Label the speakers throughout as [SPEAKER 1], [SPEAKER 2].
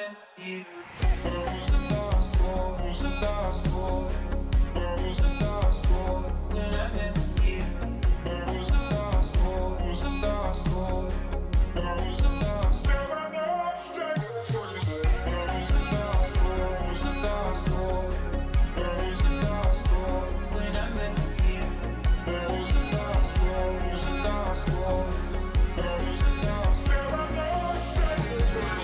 [SPEAKER 1] met you. I was a lost boy, was a lost boy. I was a lost boy when I met you. I was a lost boy, was a lost boy. I was a lost boy. Never know straight. I was a lost boy, was a lost boy. I was a lost boy when I met you. I was a lost boy, was a lost boy. I was a lost boy. Never know straight.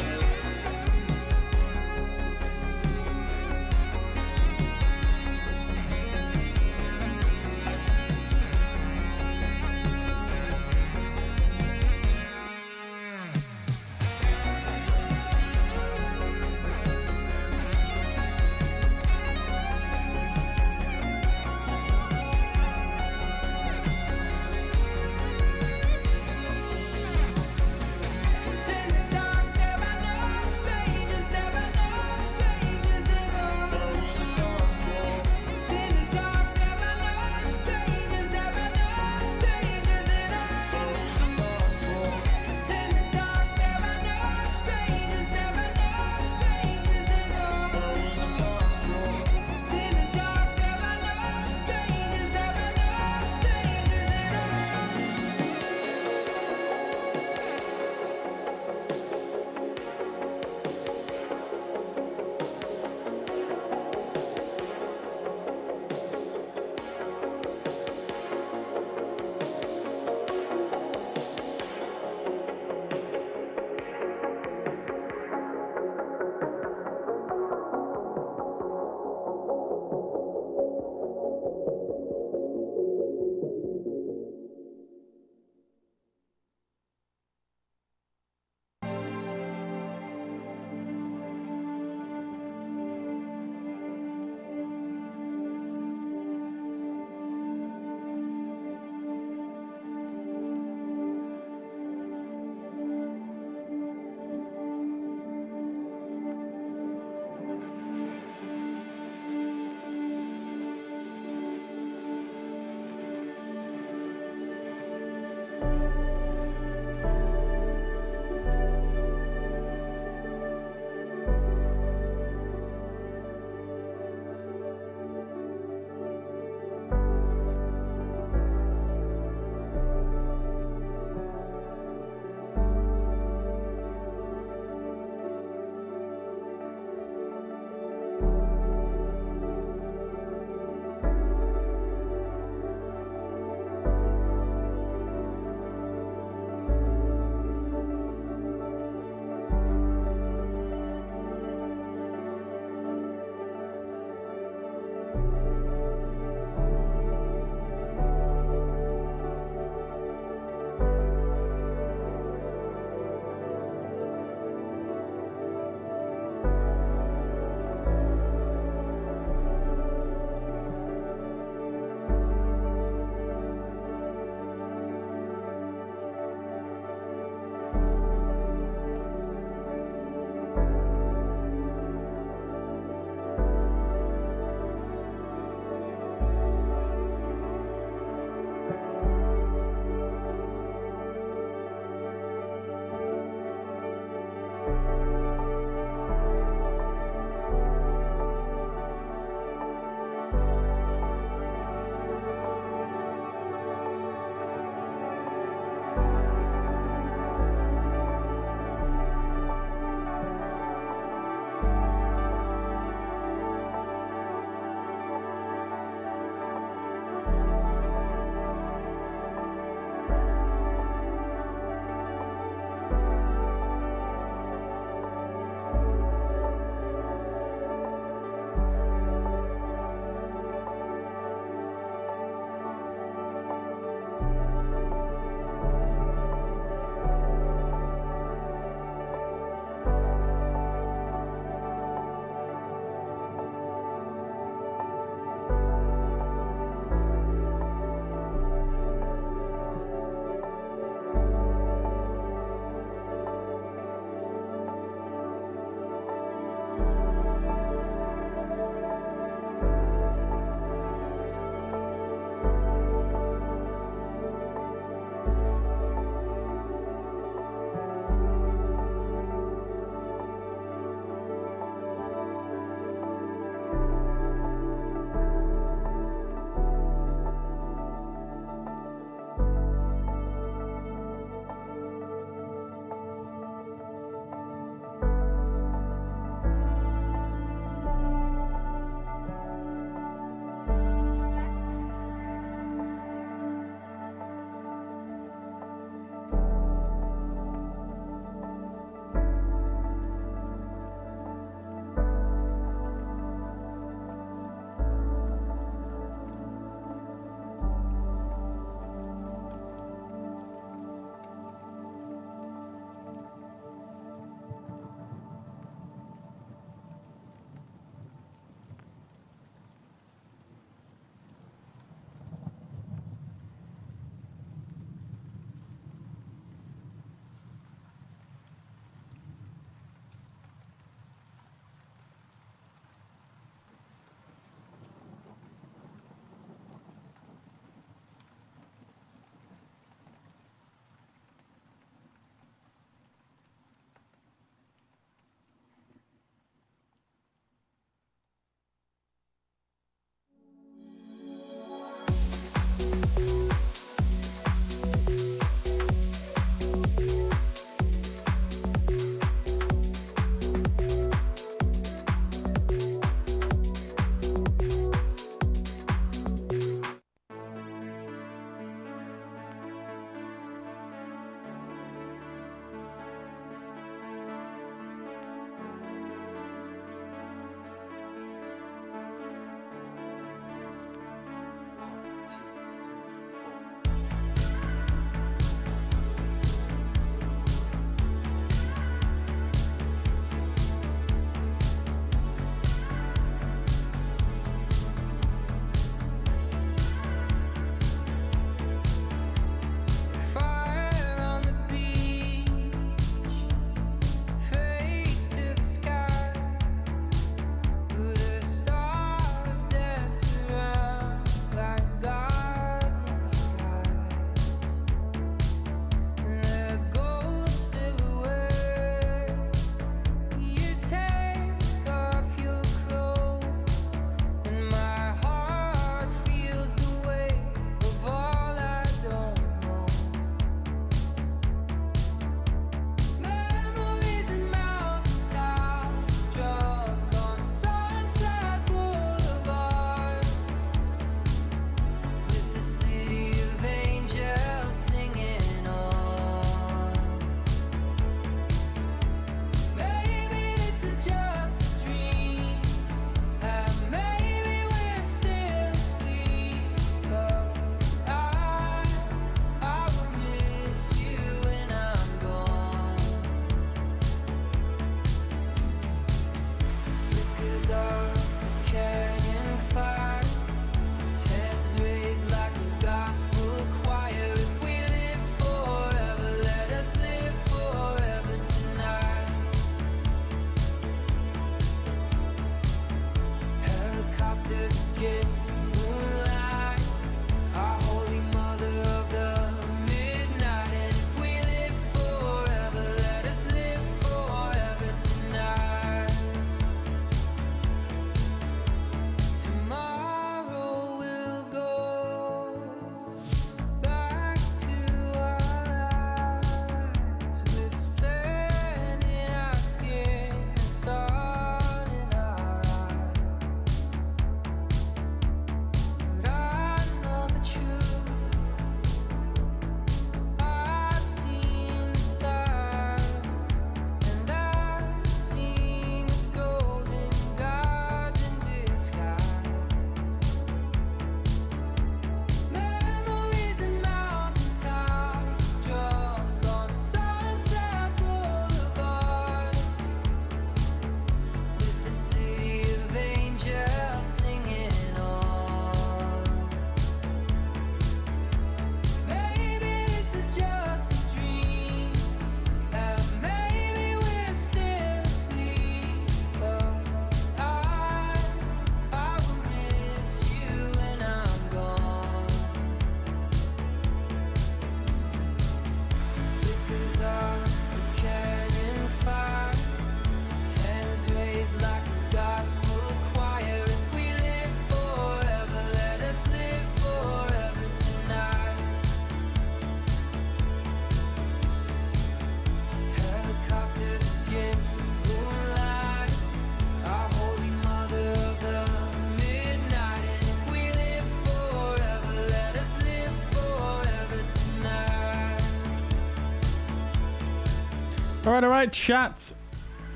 [SPEAKER 2] All right, chat.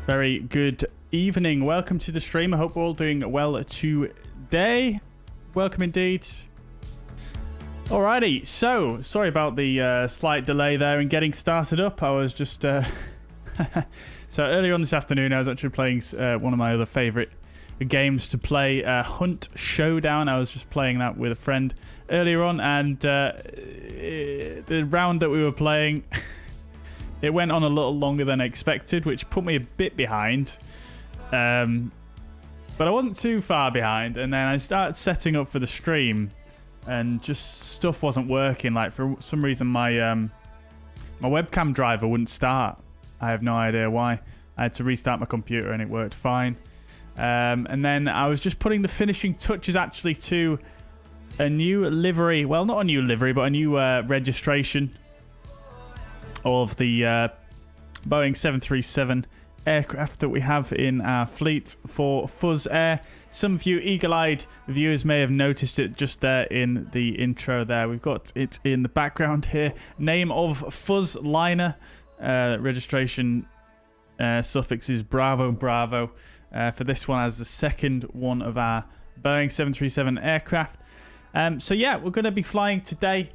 [SPEAKER 2] Very good evening. Welcome to the stream. I hope we're all doing well today. Welcome indeed. Alrighty, so sorry about the slight delay there in getting started up. I was just so earlier on this afternoon I was actually playing one of my other favorite games to play, Hunt Showdown. I was just playing that with a friend earlier on, and the round that we were playing it went on a little longer than expected, which put me a bit behind, but I wasn't too far behind. And then I started setting up for the stream and just stuff wasn't working. Like, for some reason my webcam driver wouldn't start. I have no idea why. I had to restart my computer and it worked fine. And then I was just putting the finishing touches actually to a new livery. Well, not a new livery, but a new registration of the Boeing 737 aircraft that we have in our fleet for Fuzzair. Some of you eagle-eyed viewers may have noticed it just there in the intro there. We've got it in the background here. Name of Fuzzliner. Registration suffix is Bravo Bravo. For this one as the second one of our Boeing 737 aircraft. So yeah, we're going to be flying today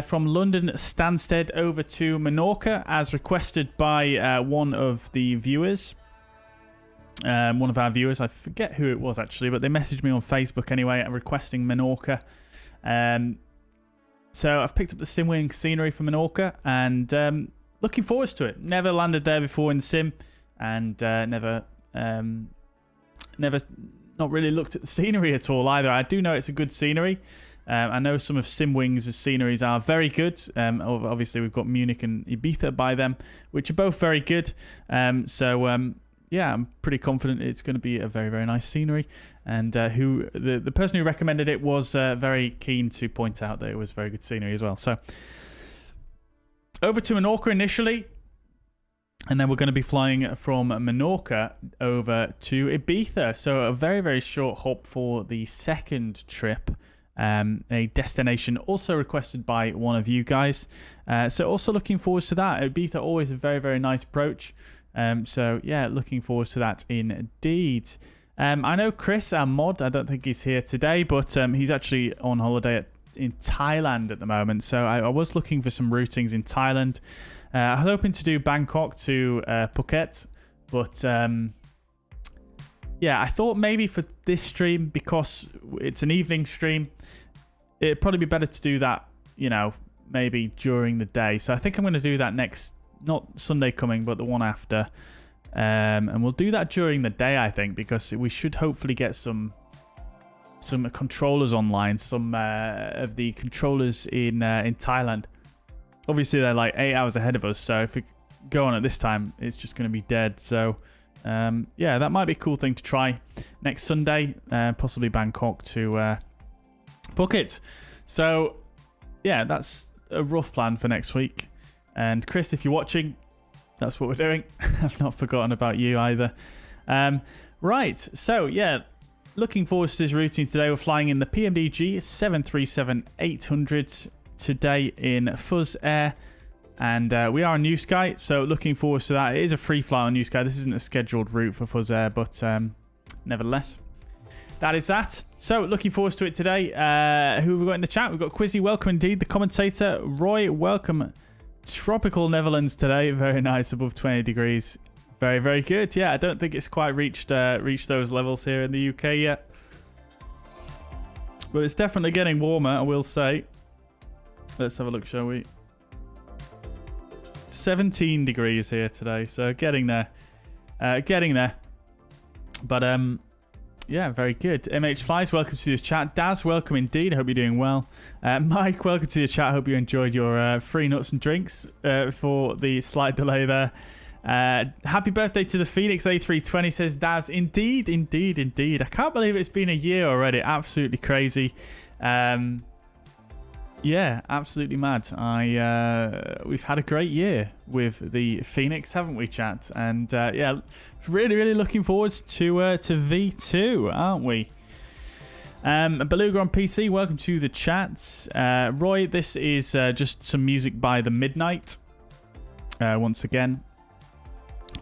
[SPEAKER 2] from London Stansted over to Menorca as requested by one of the viewers. One of our viewers, I forget who it was actually, but they messaged me on Facebook anyway requesting Menorca. So I've picked up the SimWing scenery for Menorca and looking forward to it. Never landed there before in the sim, and never not really looked at the scenery at all either. I do know it's a good scenery. I know some of SimWing's sceneries are very good. Obviously, we've got Munich and Ibiza by them, which are both very good. Yeah, I'm pretty confident it's going to be a very, very nice scenery. And the person who recommended it was very keen to point out that it was very good scenery as well. So over to Menorca initially, and then we're going to be flying from Menorca over to Ibiza. So a very, very short hop for the second trip. A destination also requested by one of you guys. So also looking forward to that. Ibiza, always a very, very nice approach. So yeah, looking forward to that indeed. I know Chris, our mod, I don't think he's here today, but he's actually on holiday in Thailand at the moment. So I was looking for some routings in Thailand. I was hoping to do Bangkok to Phuket, but yeah, I thought maybe for this stream, because it's an evening stream, it'd probably be better to do that, you know, maybe during the day. So I think I'm going to do that next, not Sunday coming, but the one after. And we'll do that during the day, I think, because we should hopefully get some controllers online, some of the controllers in Thailand. Obviously, they're like 8 hours ahead of us, so if we go on at this time, it's just going to be dead. So yeah, that might be a cool thing to try next Sunday, possibly Bangkok to Phuket. So yeah, that's a rough plan for next week. And Chris, if you're watching, that's what we're doing. I've not forgotten about you either. Right, so yeah, looking forward to this routine today. We're flying in the PMDG 737-800 today in Fuzzair. And we are on New Sky, so looking forward to that. It is a free fly on New Sky. This isn't a scheduled route for Fuzzair, but nevertheless, that is that. So looking forward to it today. Who have we got in the chat? We've got Quizzy, welcome indeed. The commentator, Roy, welcome. Tropical Netherlands today, very nice, above 20 degrees. Very, very good. Yeah, I don't think it's quite reached those levels here in the UK yet. But it's definitely getting warmer, I will say. Let's have a look, shall we? 17 degrees here today, so getting there. But yeah, very good. MH Flies, welcome to the chat. Daz, welcome indeed. I hope you're doing well. Mike, welcome to the chat. I hope you enjoyed your free nuts and drinks for the slight delay there. Happy birthday to the Phoenix A320, says Daz. Indeed, indeed, indeed. I can't believe it's been a year already. Absolutely crazy. Yeah, absolutely mad. We've had a great year with the Phoenix, haven't we, chat? And yeah, really, really looking forward to V2, aren't we? Beluga on PC, welcome to the chat. Roy, this is just some music by The Midnight. Once again.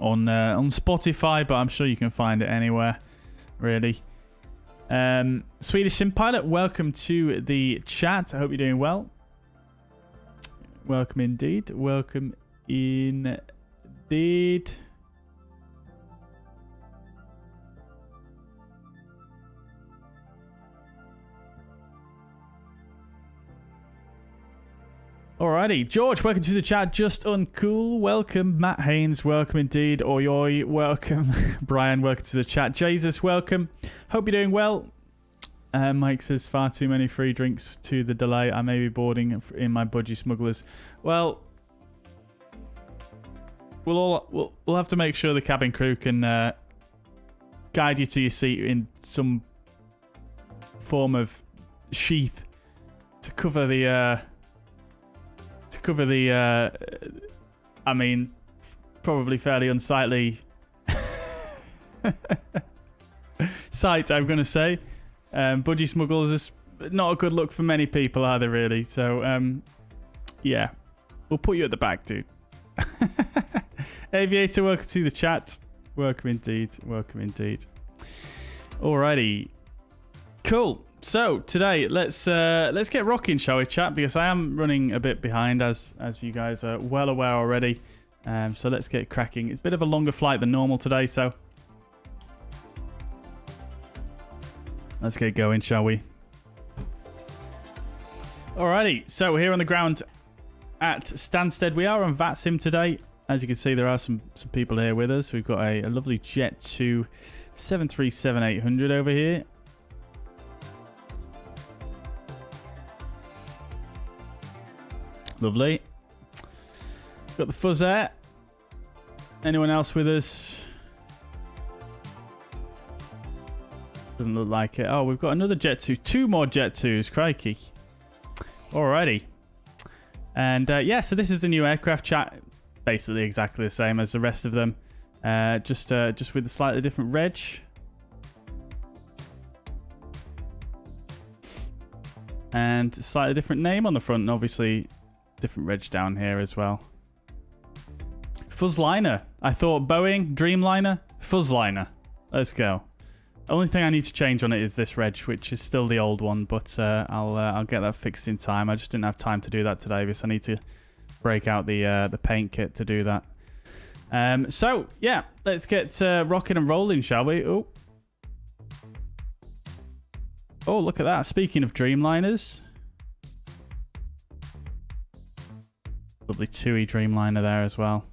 [SPEAKER 2] On Spotify, but I'm sure you can find it anywhere, really. Swedish Sim Pilot, welcome to the chat. I hope you're doing well. Welcome indeed. Welcome indeed. Alrighty, George, welcome to the chat. Just Uncool, welcome. Matt Haynes, welcome indeed. Oi, oi, welcome. Brian, welcome to the chat. Jesus, welcome. Hope you're doing well. Mike says, far too many free drinks to the delay. I may be boarding in my budgie smugglers. Well, we'll have to make sure the cabin crew can guide you to your seat in some form of sheath to cover the... I mean, probably fairly unsightly sight, I'm going to say. Budgie smugglers is not a good look for many people, are they, really? So, yeah. We'll put you at the back, dude. Aviator, welcome to the chat. Welcome indeed. Welcome indeed. Alrighty. Cool. So today, let's get rocking, shall we, chat? Because I am running a bit behind, as you guys are well aware already. So let's get cracking. It's a bit of a longer flight than normal today, so let's get going, shall we? Alrighty. So we're here on the ground at Stansted. We are on VATSIM today. As you can see, there are some people here with us. We've got a lovely Jet 2 737-800 over here. Lovely. Got the fuzzair. Anyone else with us? Doesn't look like it. Oh, we've got another Jet 2. Two more Jet 2s. Crikey. Alrighty. And yeah, so this is the new aircraft, chat. Basically exactly the same as the rest of them. Just with a slightly different reg. And a slightly different name on the front, and obviously different reg down here as well. Fuzzliner. I thought Boeing, Dreamliner, Fuzzliner. Let's go. Only thing I need to change on it is this reg, which is still the old one, but I'll get that fixed in time. I just didn't have time to do that today because I need to break out the paint kit to do that. So yeah, let's get rocking and rolling, shall we? Oh, look at that. Speaking of Dreamliners. Lovely 2E Dreamliner there as well.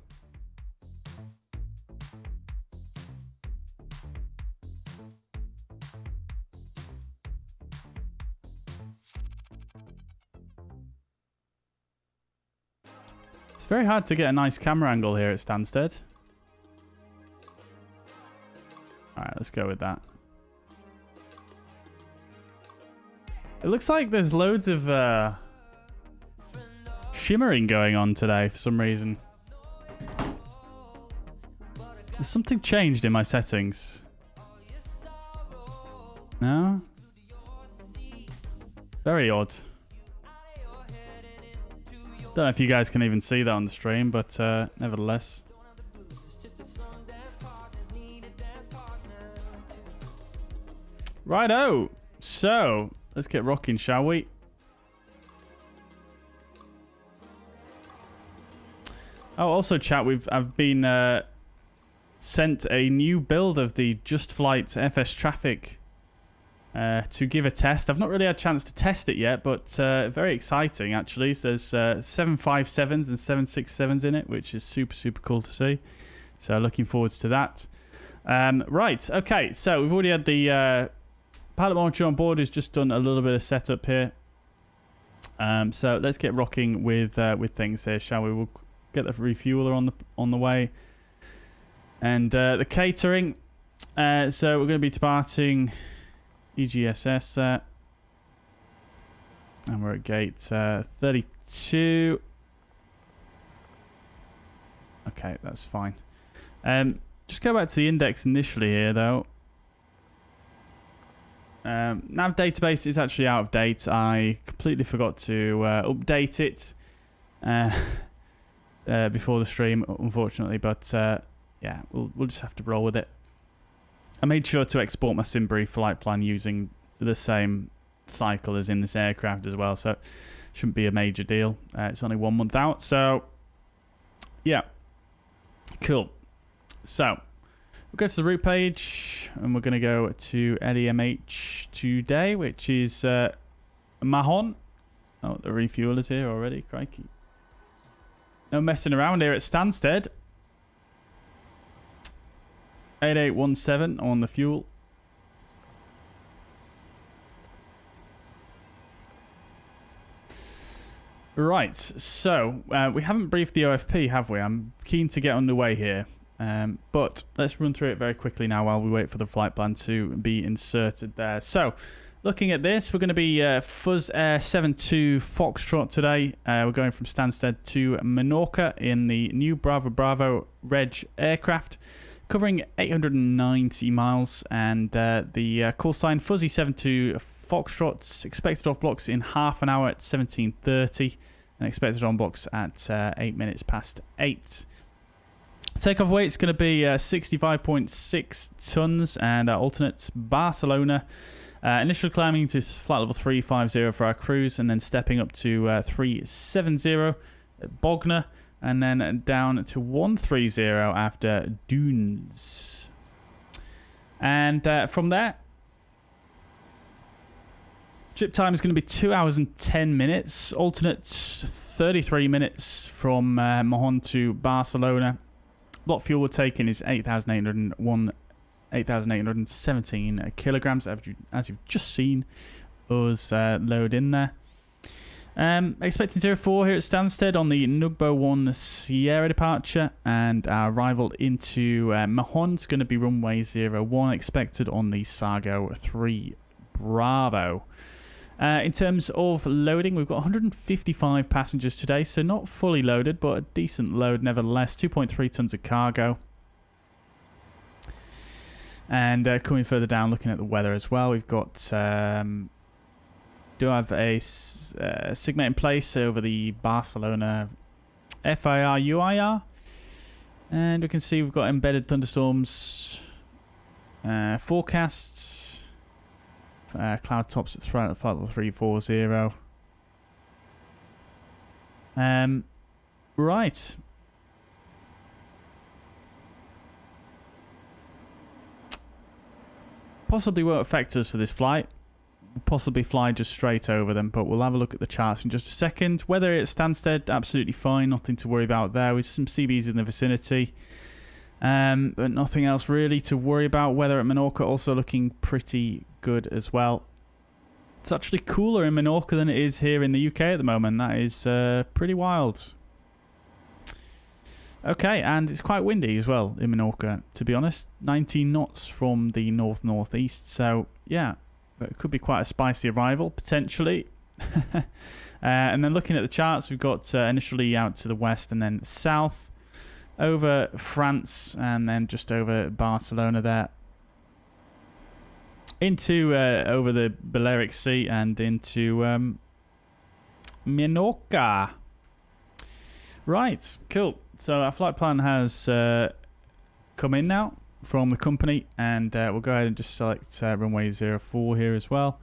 [SPEAKER 2] It's very hard to get a nice camera angle here at Stansted. Alright, let's go with that. It looks like there's loads of shimmering going on today for some reason. Has something changed in my settings? No? Very odd. Don't know if you guys can even see that on the stream, but nevertheless. Righto! So, let's get rocking, shall we? Oh, also, chat, I've been sent a new build of the JustFlight FS Traffic to give a test. I've not really had a chance to test it yet, but very exciting, actually. So there's 757s and 767s in it, which is super, super cool to see. So looking forward to that. Right, okay, so we've already had the pilot monitor on board, who's just done a little bit of setup here. So let's get rocking with things here, shall we? We'll get the refueler on the way, and the catering. So we're going to be departing EGSS there, and we're at gate 32. Okay, that's fine. Just go back to the index initially here, though. Nav database is actually out of date. I completely forgot to update it before the stream, unfortunately. But yeah, we'll just have to roll with it. I made sure to export my SimBrief flight plan using the same cycle as in this aircraft as well, so it shouldn't be a major deal. It's only 1 month out, so yeah, cool. So we'll go to the route page, and we're going to go to LEMH today, which is Mahon. Oh, the refuel is here already, crikey. No messing around here at Stansted. 8817 on the fuel. Right, so we haven't briefed the OFP, have we? I'm keen to get underway here. But let's run through it very quickly now while we wait for the flight plan to be inserted there. So, looking at this, we're going to be fuzzair 72 Foxtrot today. We're going from Stansted to Menorca in the new Bravo Bravo Reg aircraft, covering 890 miles, and the call sign Fuzzy 72 Foxtrot, expected off blocks in half an hour at 17:30, and expected on blocks at 8 minutes past 8. Takeoff weight is going to be 65.6 tons, and alternate Barcelona. Initially climbing to flight level 350 for our cruise, and then stepping up to 370 at Bognor, and then down to 130 after Dunes. And from there, trip time is going to be 2 hours and 10 minutes. Alternate 33 minutes from Mahon to Barcelona. Block fuel we're taking is 8,817 kilograms, as you've just seen us load in there. Expecting 04 here at Stansted on the Nugbo 1 Sierra departure, and our arrival into Mahon is going to be runway 01, expected on the Sargo 3 Bravo. In terms of loading, we've got 155 passengers today, so not fully loaded, but a decent load nevertheless. 2.3 tons of cargo. And coming further down, looking at the weather as well, we've got do have a segment in place over the Barcelona FIR UIR, and we can see we've got embedded thunderstorms forecasts. Cloud tops at flight level 340. Right. Possibly won't affect us for this flight. We'll possibly fly just straight over them, but we'll have a look at the charts in just a second. Weather at Stansted, absolutely fine. Nothing to worry about there. With some CBs in the vicinity. But nothing else really to worry about. Weather at Menorca also looking pretty good as well. It's actually cooler in Menorca than it is here in the UK at the moment. That is pretty wild. Okay, and it's quite windy as well in Menorca, to be honest. 19 knots from the north-northeast, so yeah, it could be quite a spicy arrival, potentially. And then looking at the charts, we've got initially out to the west and then south, over France, and then just over Barcelona there. Into over the Balearic Sea and into Menorca. Right, cool. So our flight plan has come in now from the company, and we'll go ahead and just select runway 04 here as well.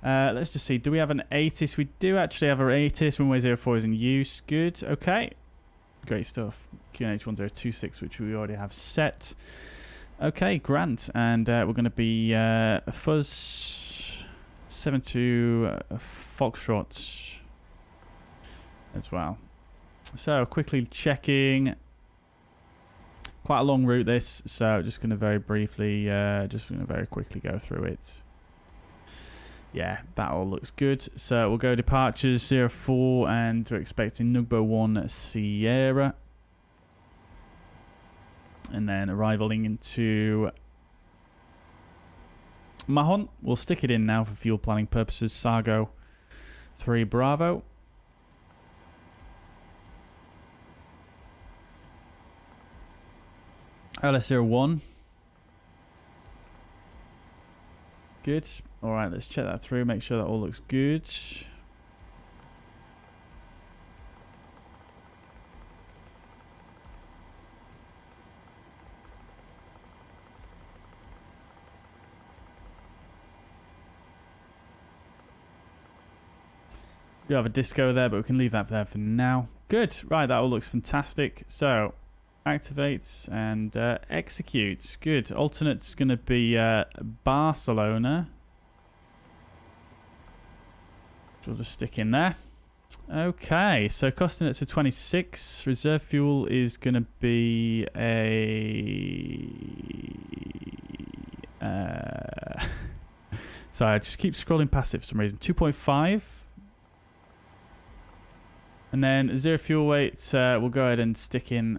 [SPEAKER 2] Let's just see, do we have an ATIS? We do actually have our ATIS. Runway 04 is in use. Good, okay. Great stuff. QNH 1026, which we already have set. Okay, grand. And we're going to be Fuzz 72 Foxtrot as well. So quickly checking. Quite a long route this, so just going to very briefly, very quickly go through it. Yeah, that all looks good. So we'll go departures 04, and we're expecting Nugbo 1 Sierra. And then arriving into Mahon. We'll stick it in now for fuel planning purposes. Sargo 3 Bravo. LS01. Good. All right, let's check that through. Make sure that all looks good. We have a disco there, but we can leave that there for now. Good. Right, that all looks fantastic. So, activates and executes. Good. Alternate's going to be Barcelona. So we'll just stick in there. Okay, so costing it to 26. Reserve fuel is going to be a... sorry, I just keep scrolling past it for some reason. 2.5. And then zero fuel weight, we'll go ahead and stick in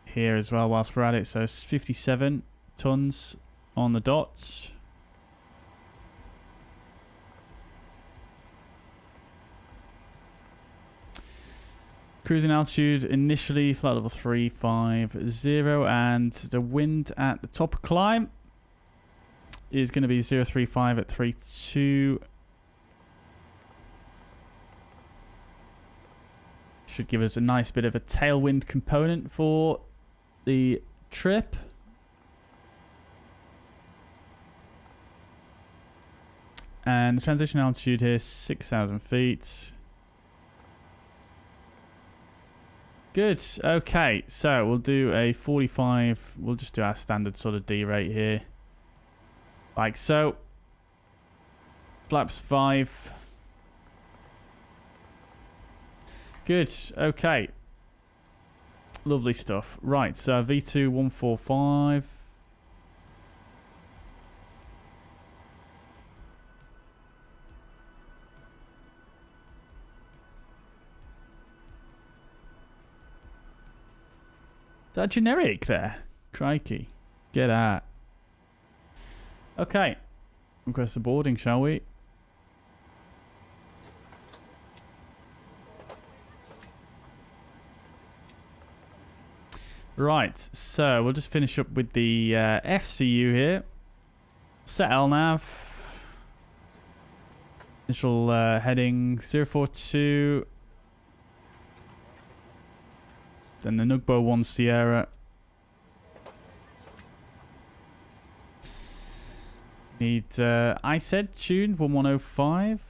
[SPEAKER 2] here as well whilst we're at it. So it's 57 tons on the dot. Cruising altitude initially, flight level 350, and the wind at the top of climb is going to be 035 at 32. Should give us a nice bit of a tailwind component for the trip. And the transition altitude here is 6,000 feet. Good. Okay, so we'll do a 45. We'll just do our standard sort of D rate here. Like so. Flaps 5. Good. Okay. Lovely stuff. Right, so V2 145. Is that generic there? Crikey. Get out. Okay. Request the boarding, shall we? Right, so we'll just finish up with the FCU here. Set LNAV. Initial heading 042. Then the Nugbo 1 Sierra. Need I said tune 1105.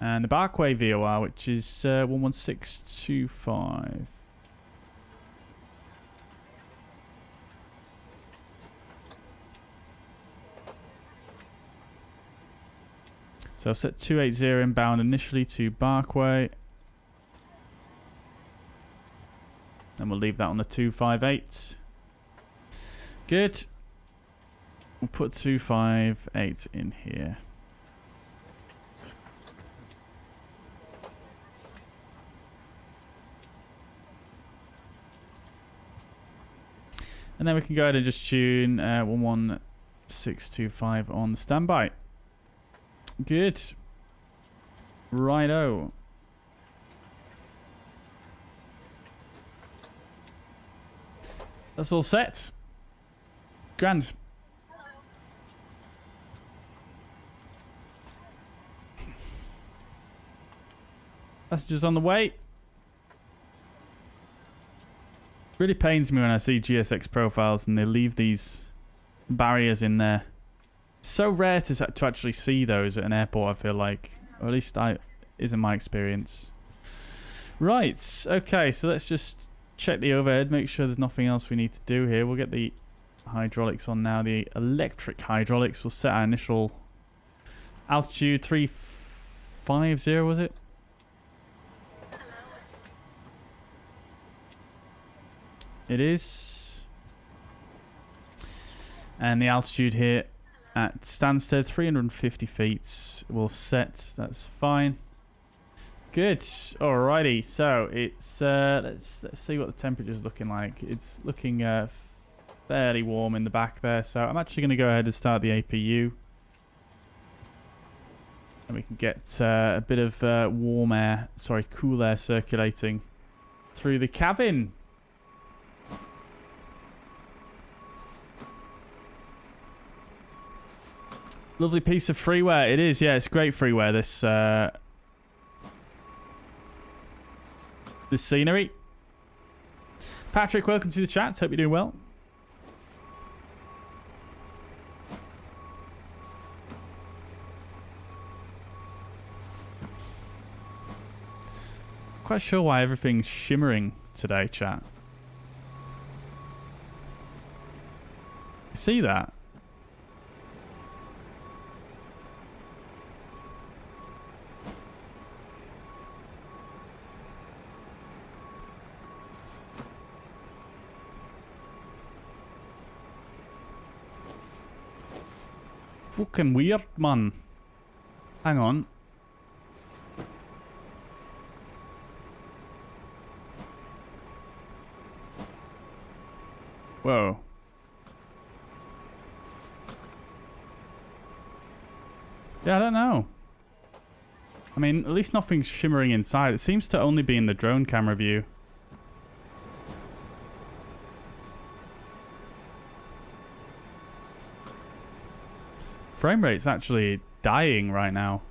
[SPEAKER 2] And the Barkway VOR, which is 11625. So I'll set 280 inbound initially to Barkway. Then we'll leave that on the 258. Good. We'll put 258 in here. And then we can go ahead and just tune 11625 on the standby. Good. Righto. That's all set. Grand. Passengers on the way. Really pains me when I see GSX profiles and they leave these barriers in there. It's so rare to actually see those at an airport, I feel like. Or at least isn't my experience. Right. Okay, so let's just check the overhead, make sure there's nothing else we need to do here. We'll get the hydraulics on now. The electric hydraulics. We'll set our initial altitude 350, was it? It is. And the altitude here at Stansted, 350 feet. We'll set. That's fine. Good. Alrighty. So it's let's see what the temperature's looking like. It's looking fairly warm in the back there. So I'm actually going to go ahead and start the APU, and we can get a bit of cool air circulating through the cabin. Lovely piece of freeware. It is, yeah, it's great freeware, this scenery. Patrick, welcome to the chat. Hope you're doing well. Quite sure why everything's shimmering today, chat. You see that? Fucking weird, man. Hang on. Whoa. Yeah, I don't know. I mean, at least nothing's shimmering inside. It seems to only be in the drone camera view. Frame rate's actually dying right now.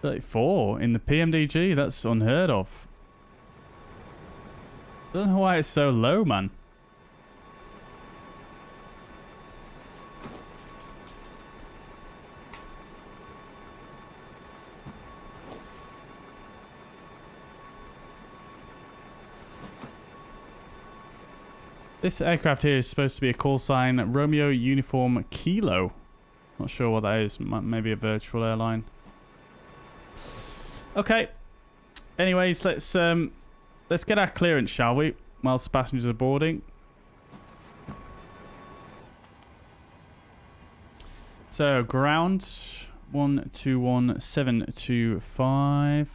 [SPEAKER 2] .4 in the PMDG, that's unheard of. Don't know why it's so low, man. This aircraft here is supposed to be a call sign Romeo Uniform Kilo. Not sure what that is. Maybe a virtual airline. Okay. Anyways, let's get our clearance, shall we? Whilst passengers are boarding. So ground 121725.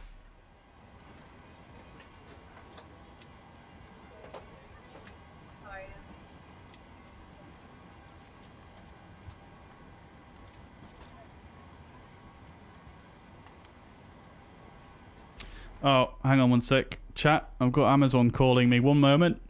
[SPEAKER 2] Oh, hang on one sec. Chat, I've got Amazon calling me. One moment.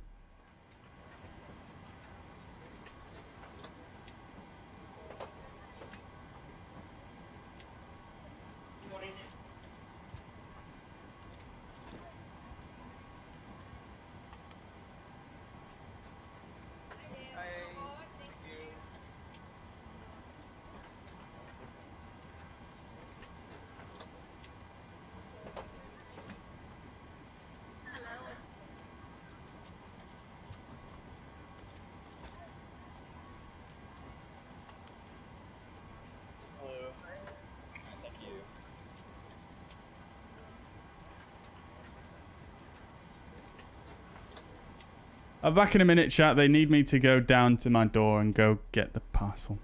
[SPEAKER 2] I'm back in a minute, chat. They need me to go down to my door and go get the parcel.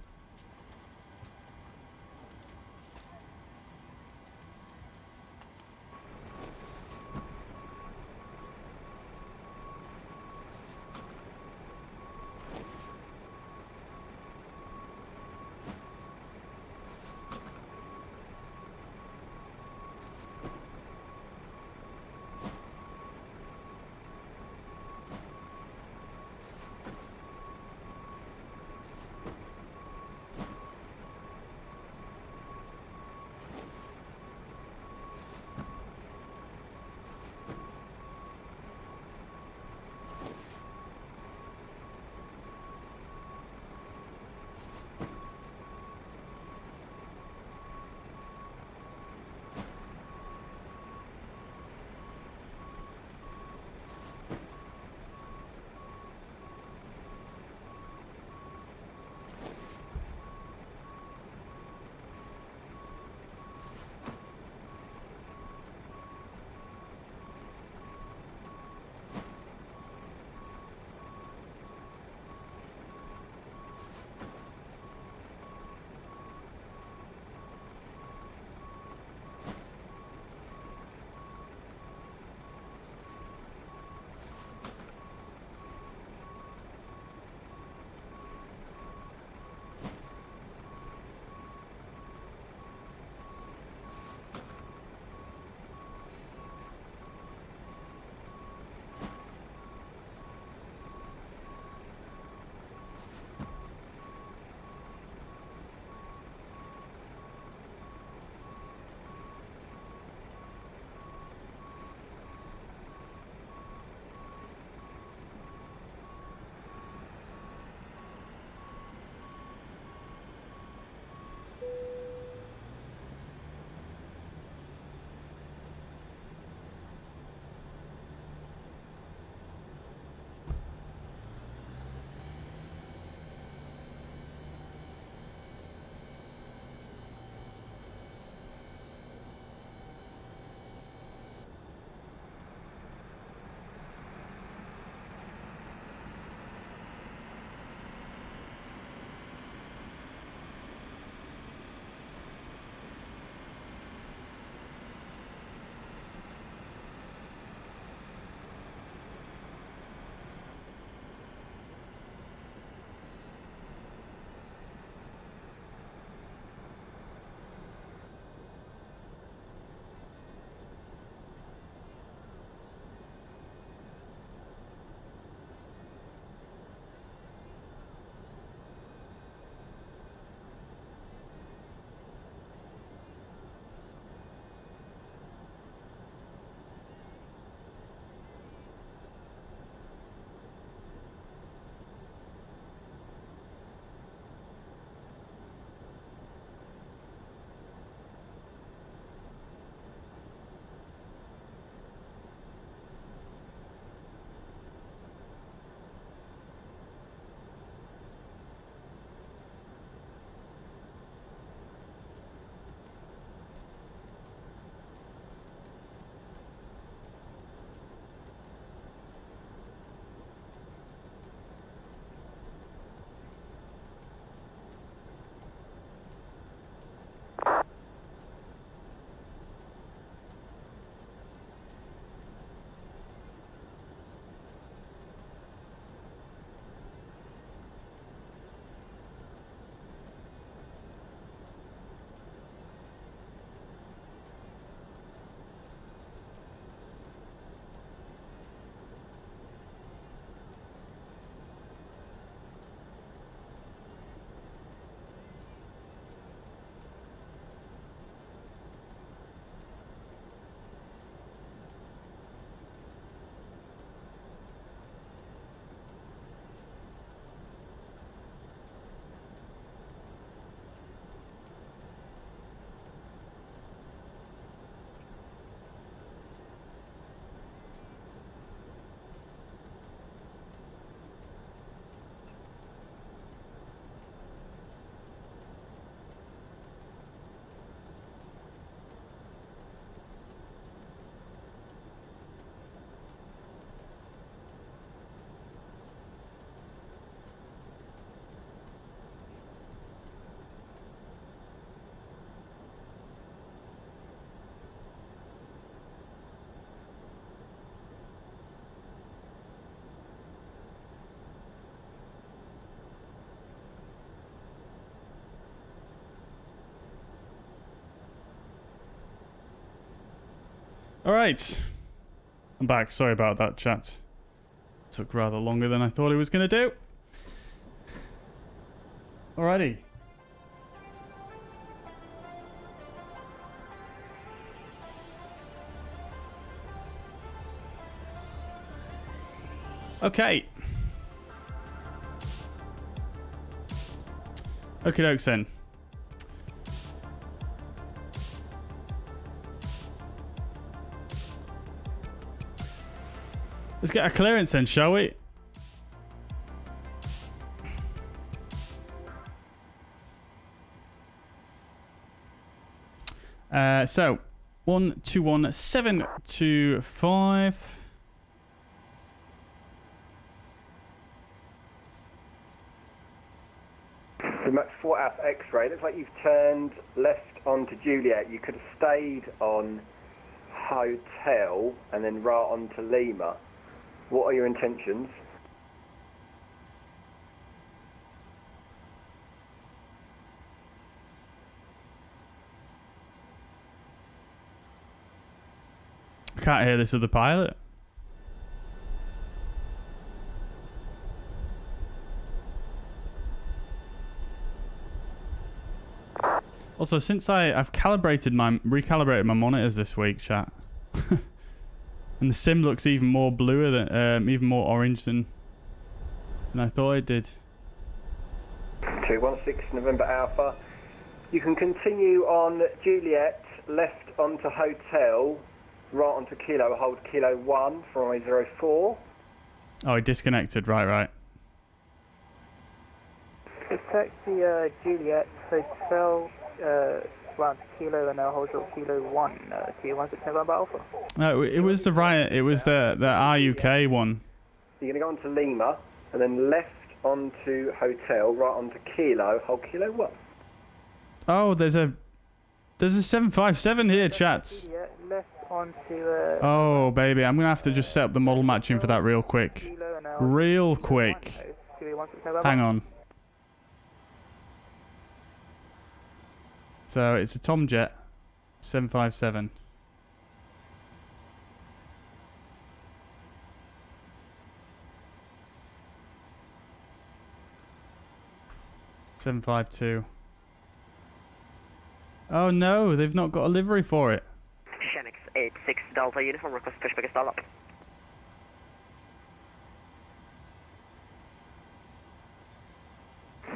[SPEAKER 2] Alright. I'm back. Sorry about that, chat. Took rather longer than I thought it was going to do. Alrighty. Okay. Okie dokes then. Let's get a clearance then, shall we? So 121725.
[SPEAKER 3] Max 4 Alpha X-ray. Looks like you've turned left onto Juliet. You could have stayed on Hotel and then right onto Lima. What are your intentions?
[SPEAKER 2] I can't hear this other pilot. Also, since I've recalibrated my monitors this week, chat, and the sim looks even more bluer than, even more orange than I thought it did.
[SPEAKER 3] 216 November Alpha. You can continue on Juliet, left onto Hotel, right onto Kilo, hold Kilo 1 for I-04.
[SPEAKER 2] Oh, he disconnected. Right.
[SPEAKER 4] It's taxi Juliet, Hotel, round Kilo, and hold short Kilo 1, 216 November Alpha.
[SPEAKER 2] No, it was the right. It was the RUK one.
[SPEAKER 3] You're going to go onto Lima, and then left onto Hotel, right onto Kilo, hold Kilo 1.
[SPEAKER 2] Oh, there's a 757 here, chats.
[SPEAKER 4] Juliet, left onto...
[SPEAKER 2] Oh, baby, I'm gonna have to just set up the model matching for that real quick. Real quick. Hang on. So it's a Tomjet 757. (752). Oh no, they've not got a livery for it.
[SPEAKER 5] Fenix 86 Delta uniform request pushback is dial up.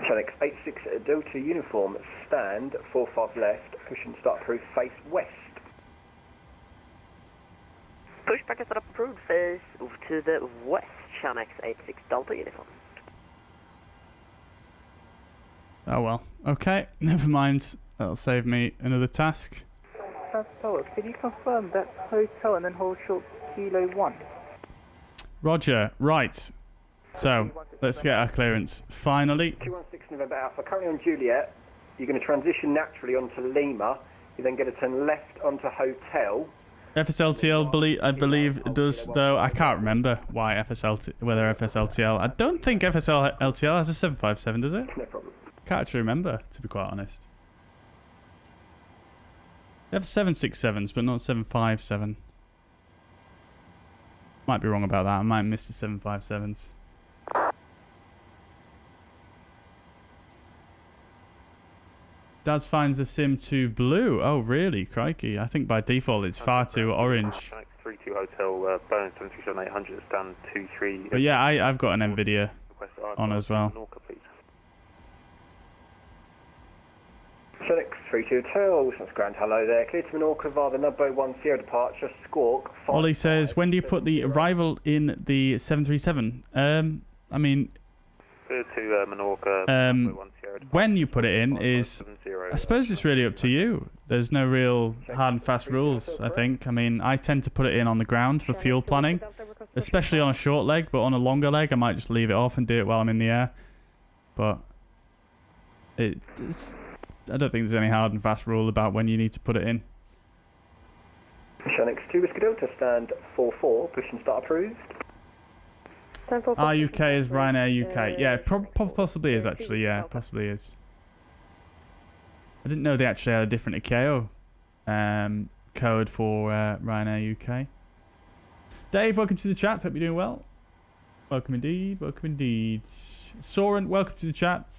[SPEAKER 3] Fenix 86 Delta uniform, stand 45 left, push and start through, face west.
[SPEAKER 5] Pushback is set up approved, face to the west, Fenix 86 Delta uniform.
[SPEAKER 2] Oh well. Okay, never mind. That'll save me another task.
[SPEAKER 4] Could you confirm that's Hotel and then hold short Kilo 1?
[SPEAKER 2] Roger. Right. So, let's get our clearance. Finally.
[SPEAKER 3] 216 November Alpha, currently on Juliet. You're going to transition naturally onto Lima. You're then going to turn left onto Hotel.
[SPEAKER 2] FSLTL, I believe, does, though. I can't remember why whether FSLTL. I don't think FSLTL has a 757, does it?
[SPEAKER 3] No problem.
[SPEAKER 2] Can't actually remember, to be quite honest. They have 767s, but not 757. Might be wrong about that. I might miss the 757s. Daz finds the sim too blue. Oh, really? Crikey. I think by default it's far too orange.
[SPEAKER 6] 32 Hotel, Boeing 737-800, stand 23.
[SPEAKER 2] But yeah, I've got an Nvidia on as well.
[SPEAKER 6] Menorca, please.
[SPEAKER 3] Fenix 32 Hotel, that's grand hello there. Clear to Menorca via the Nubbo 10 departure, Squawk.
[SPEAKER 2] Ollie says, when do you put the arrival in the 737? I mean...
[SPEAKER 6] Clear to Menorca,
[SPEAKER 2] when you put it in is... I suppose it's really up to you. There's no real hard and fast rules, I think. I mean, I tend to put it in on the ground for fuel planning, especially on a short leg, but on a longer leg, I might just leave it off and do it while I'm in the air. But it's... I don't think there's any hard and fast rule about when you need to put it in.
[SPEAKER 3] Fenix 2 Whiskey Delta, stand 44, push and start approved.
[SPEAKER 2] RUK is Ryanair UK. Yeah, possibly is actually. Yeah, possibly is. I didn't know they actually had a different ICAO code for Ryanair UK. Dave, welcome to the chat. Hope you're doing well. Welcome indeed. Welcome indeed. Soren, welcome to the chat.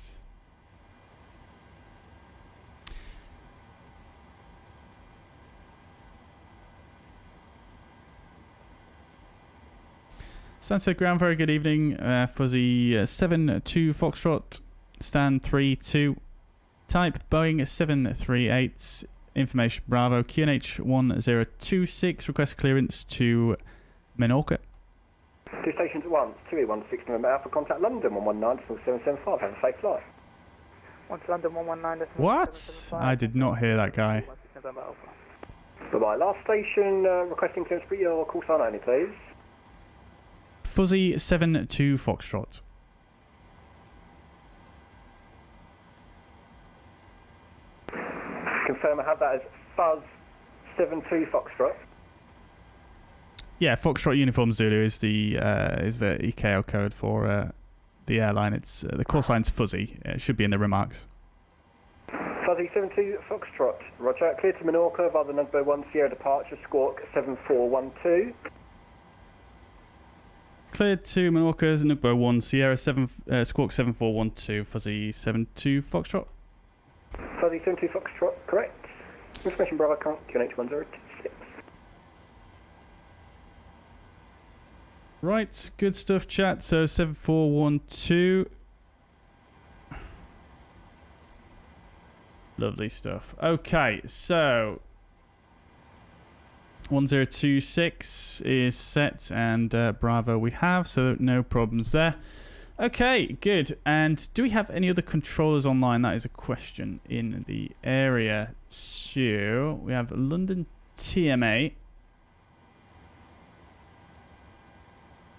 [SPEAKER 2] Stansted Ground, very good evening. Fuzzy 7-2 Foxtrot, Stan 3-2. Type Boeing 738. Information Bravo QNH 1026. Request clearance to Menorca.
[SPEAKER 3] 2 stations at once. 2E16 November Alpha. Contact London 119.775. Have a safe flight.
[SPEAKER 4] Once London 119.
[SPEAKER 2] What? I did not hear that guy.
[SPEAKER 3] Bye bye. Last station. Requesting clearance for your call sign only, please.
[SPEAKER 2] Fuzzy 7-2 Foxtrot.
[SPEAKER 3] Confirm I have that as Fuzz 7-2 Foxtrot.
[SPEAKER 2] Yeah, Foxtrot Uniform Zulu is the EKO code for the airline. It's the call sign's Fuzzy. It should be in the remarks.
[SPEAKER 3] Fuzzy 7-2 Foxtrot. Roger. Clear to Menorca via the number 1 Sierra departure. Squawk 7412.
[SPEAKER 2] Cleared to Menorca's number 1 Sierra 7 Squawk 7412 Fuzzy 7-2 Foxtrot.
[SPEAKER 3] Fuzzy 7-2 Foxtrot, correct. Information Bravo QNH 1026.
[SPEAKER 2] Right, good stuff, chat. So 7412. Lovely stuff. Okay, so 1026 is set, and Bravo we have, so no problems there. Okay, good. And do we have any other controllers online? That is a question in the area. So we have London TMA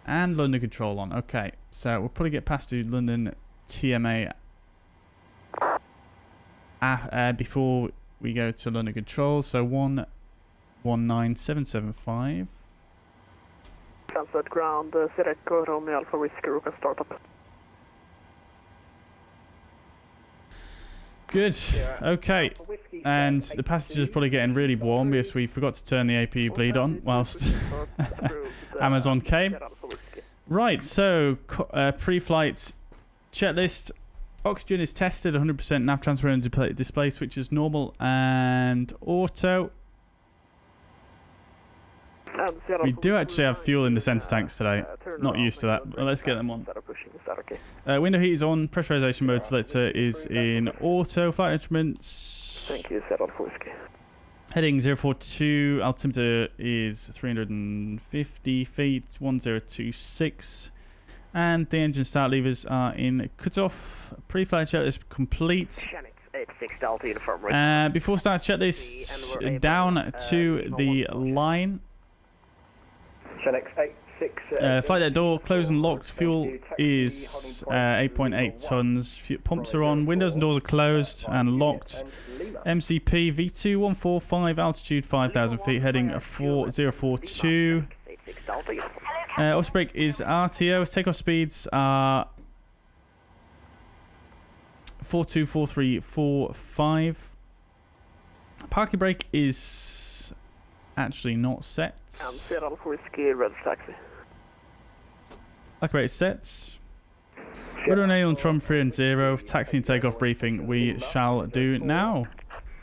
[SPEAKER 2] and London Control on. Okay, so we'll probably get past to London TMA before we go to London Control. So 119.775.
[SPEAKER 5] Stansted ground, Sierra Romeo Alpha Whiskey, request startup.
[SPEAKER 2] Good. Okay. And the passenger's probably getting really warm because we forgot to turn the APU bleed on whilst Amazon came. Right, so pre-flight checklist. Oxygen is tested, 100% nav transfer and display switches normal and auto. We do actually have fuel in the sensor tanks today. Not used to that, but let's get them on. Window heat is on. Pressurization mode selector is in auto. Flight instruments.
[SPEAKER 5] Thank you, set for whiskey.
[SPEAKER 2] Heading 042. Altimeter is 350 feet, 1026. And the engine start levers are in cutoff. Pre-flight checklist complete. Before start checklist, down to the line. Flight deck door closed and locked. Fuel is 8.8 tons. Pumps are on. Windows and doors are closed and locked. MCP V2145, altitude 5,000 feet, heading 4042. Off brake is RTO. Takeoff speeds are 424345. Parking brake is actually not set.
[SPEAKER 5] Sierra Whiskey, red taxi.
[SPEAKER 2] Like rate sets. Rudder and Airline Trum 3 and 0. Taxi and takeoff briefing we shall do now.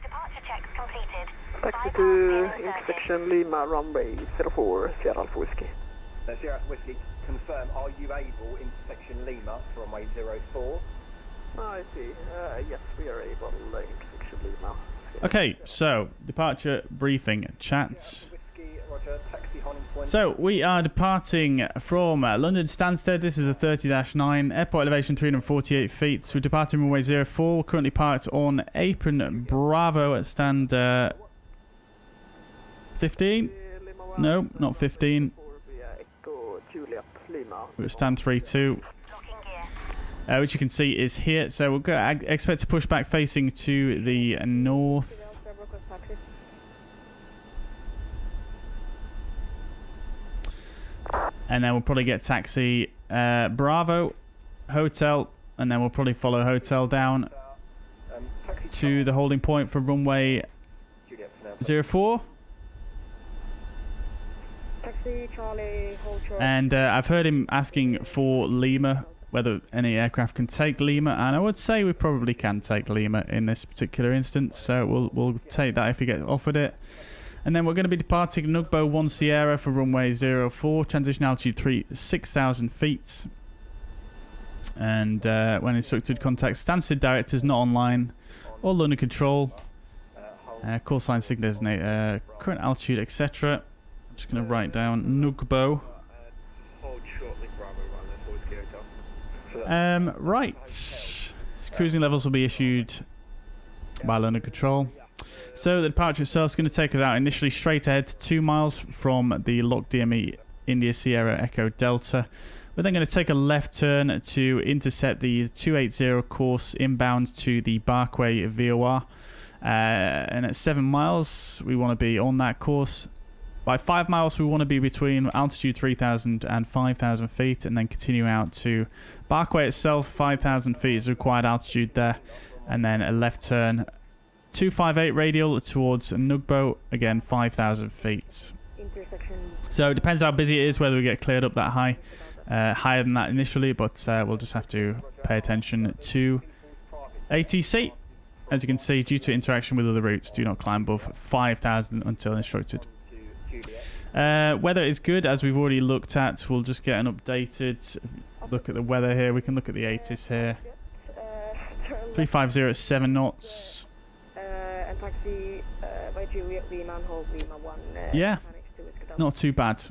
[SPEAKER 7] Departure checks completed.
[SPEAKER 5] Taxi to inspection Lima runway 04 Sierra Whiskey.
[SPEAKER 3] Sierra Whiskey, confirm, are you able in section Lima for runway 04?
[SPEAKER 5] I see. Yes, we are able in section Lima.
[SPEAKER 2] Okay, so departure briefing chats. So we are departing from London Stansted. This is a 30-9. Airport elevation 348 feet. So we're departing runway 04. We're currently parked on apron Bravo at stand 15. No, not 15. We're at stand 32. Which you can see is here. So we'll expect to push back facing to the north. And then we'll probably get taxi Bravo, hotel, and then we'll probably follow hotel down to the holding point for runway 04.
[SPEAKER 5] taxi, Charlie, hold short.
[SPEAKER 2] And I've heard him asking for Lima, whether any aircraft can take Lima, and I would say we probably can take Lima in this particular instance, so we'll take that if we get offered it. And then we're going to be departing Nugbo 1 Sierra for runway 04, transition altitude 6,000 feet. And when instructed, contact Stansted directors not online or London control. Callsign sig designate, current altitude, etc. I'm just going to write down Nugbo.
[SPEAKER 6] Hold shortly, Bravo, run the
[SPEAKER 2] Right. Cruising levels will be issued by London control. So the departure itself is going to take us out initially straight ahead 2 miles from the LOC DME India Sierra Echo Delta. We're then going to take a left turn to intercept the 280 course inbound to the Barkway VOR. And at 7 miles, we want to be on that course. By 5 miles, we want to be between altitude 3,000 and 5,000 feet, and then continue out to Barkway itself. 5,000 feet is the required altitude there. And then a left turn 258 radial towards Nugbo, again 5,000 feet. So it depends how busy it is, whether we get cleared up that high. Higher than that initially, but we'll just have to pay attention to ATC. As you can see, due to interaction with other routes, do not climb above 5,000 until instructed. Weather is good, as we've already looked at. We'll just get an updated look at the weather here. We can look at the ATIS here. 350 at 7 knots.
[SPEAKER 5] And taxi by Juliet, Lima, and hold Lima 1.
[SPEAKER 2] Yeah, not too bad.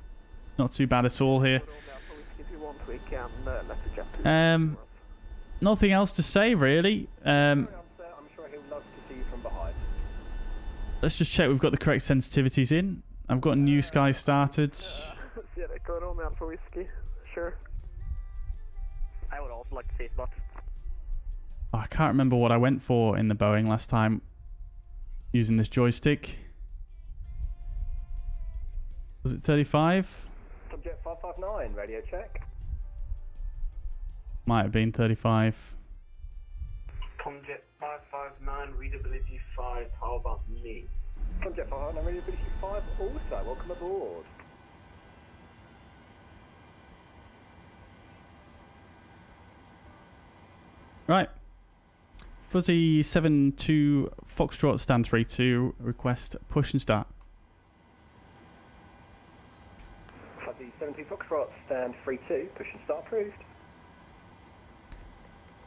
[SPEAKER 2] Not too bad at all here. Nothing else to say, really. Let's just check we've got the correct sensitivities in. I've got New Sky started.
[SPEAKER 5] Yeah, going on man for whiskey. Sure. I would also like to see it, but
[SPEAKER 2] I can't remember what I went for in the Boeing last time using this joystick. Was it 35?
[SPEAKER 3] Subject 559, radio check.
[SPEAKER 2] Might have been 35.
[SPEAKER 6] Comjet 559, readability 5, how about me?
[SPEAKER 3] Subject 559, readability 5 also, welcome aboard.
[SPEAKER 2] Right. Fuzzy 72 Foxtrot stand 32, request push and start.
[SPEAKER 3] Fuzzy 72 Foxtrot stand 32, push and start approved.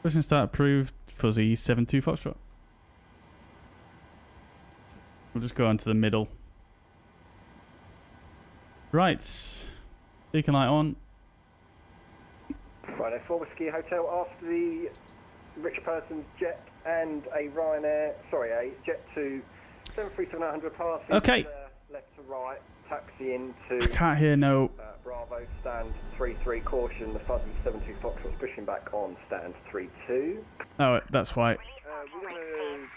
[SPEAKER 2] Push and start approved, Fuzzy 72 Foxtrot. We'll just go on to the middle. Right. Beacon light on.
[SPEAKER 3] Right, 4 Whiskey Hotel after the rich person's jet and a Ryanair, sorry, a jet to 737-900 passing.
[SPEAKER 2] Okay.
[SPEAKER 3] Left to right, taxi into
[SPEAKER 2] I can't hear no.
[SPEAKER 3] Bravo, stand 33, caution, the Fuzzy 72 Foxtrot's pushing back on stand 32.
[SPEAKER 2] Oh, that's why.
[SPEAKER 3] We're going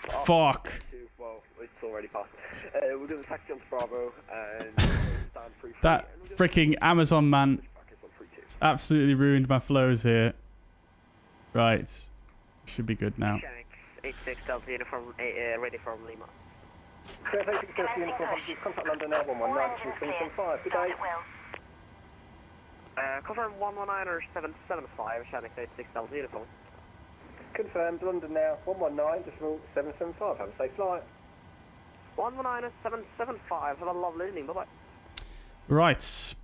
[SPEAKER 3] to...
[SPEAKER 2] Fuck.
[SPEAKER 3] Well, it's already passed. We're going to taxi on to Bravo and stand 33.
[SPEAKER 2] That freaking Amazon man absolutely ruined my flows here. Right. Should be good now.
[SPEAKER 5] Fenix 86 Delta uniform ready for Lima.
[SPEAKER 3] 86 Delta uniform, contact London Air 119-775. Good day.
[SPEAKER 5] Confirm 119 or 775, Fenix 86 Delta uniform.
[SPEAKER 3] Confirmed, London now 119-775. Have a safe flight.
[SPEAKER 5] 119 775. Have a lovely evening. Bye bye.
[SPEAKER 2] Right.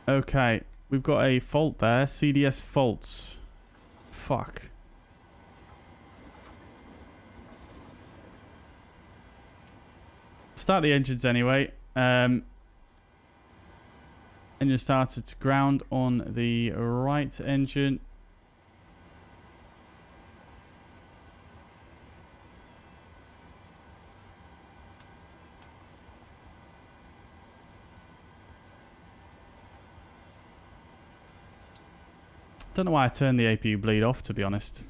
[SPEAKER 2] Okay. We've got a fault there. CDS faults. Fuck. Start the engines anyway. Engine started to ground on the right engine. Don't know why I turned the APU bleed off, to be honest.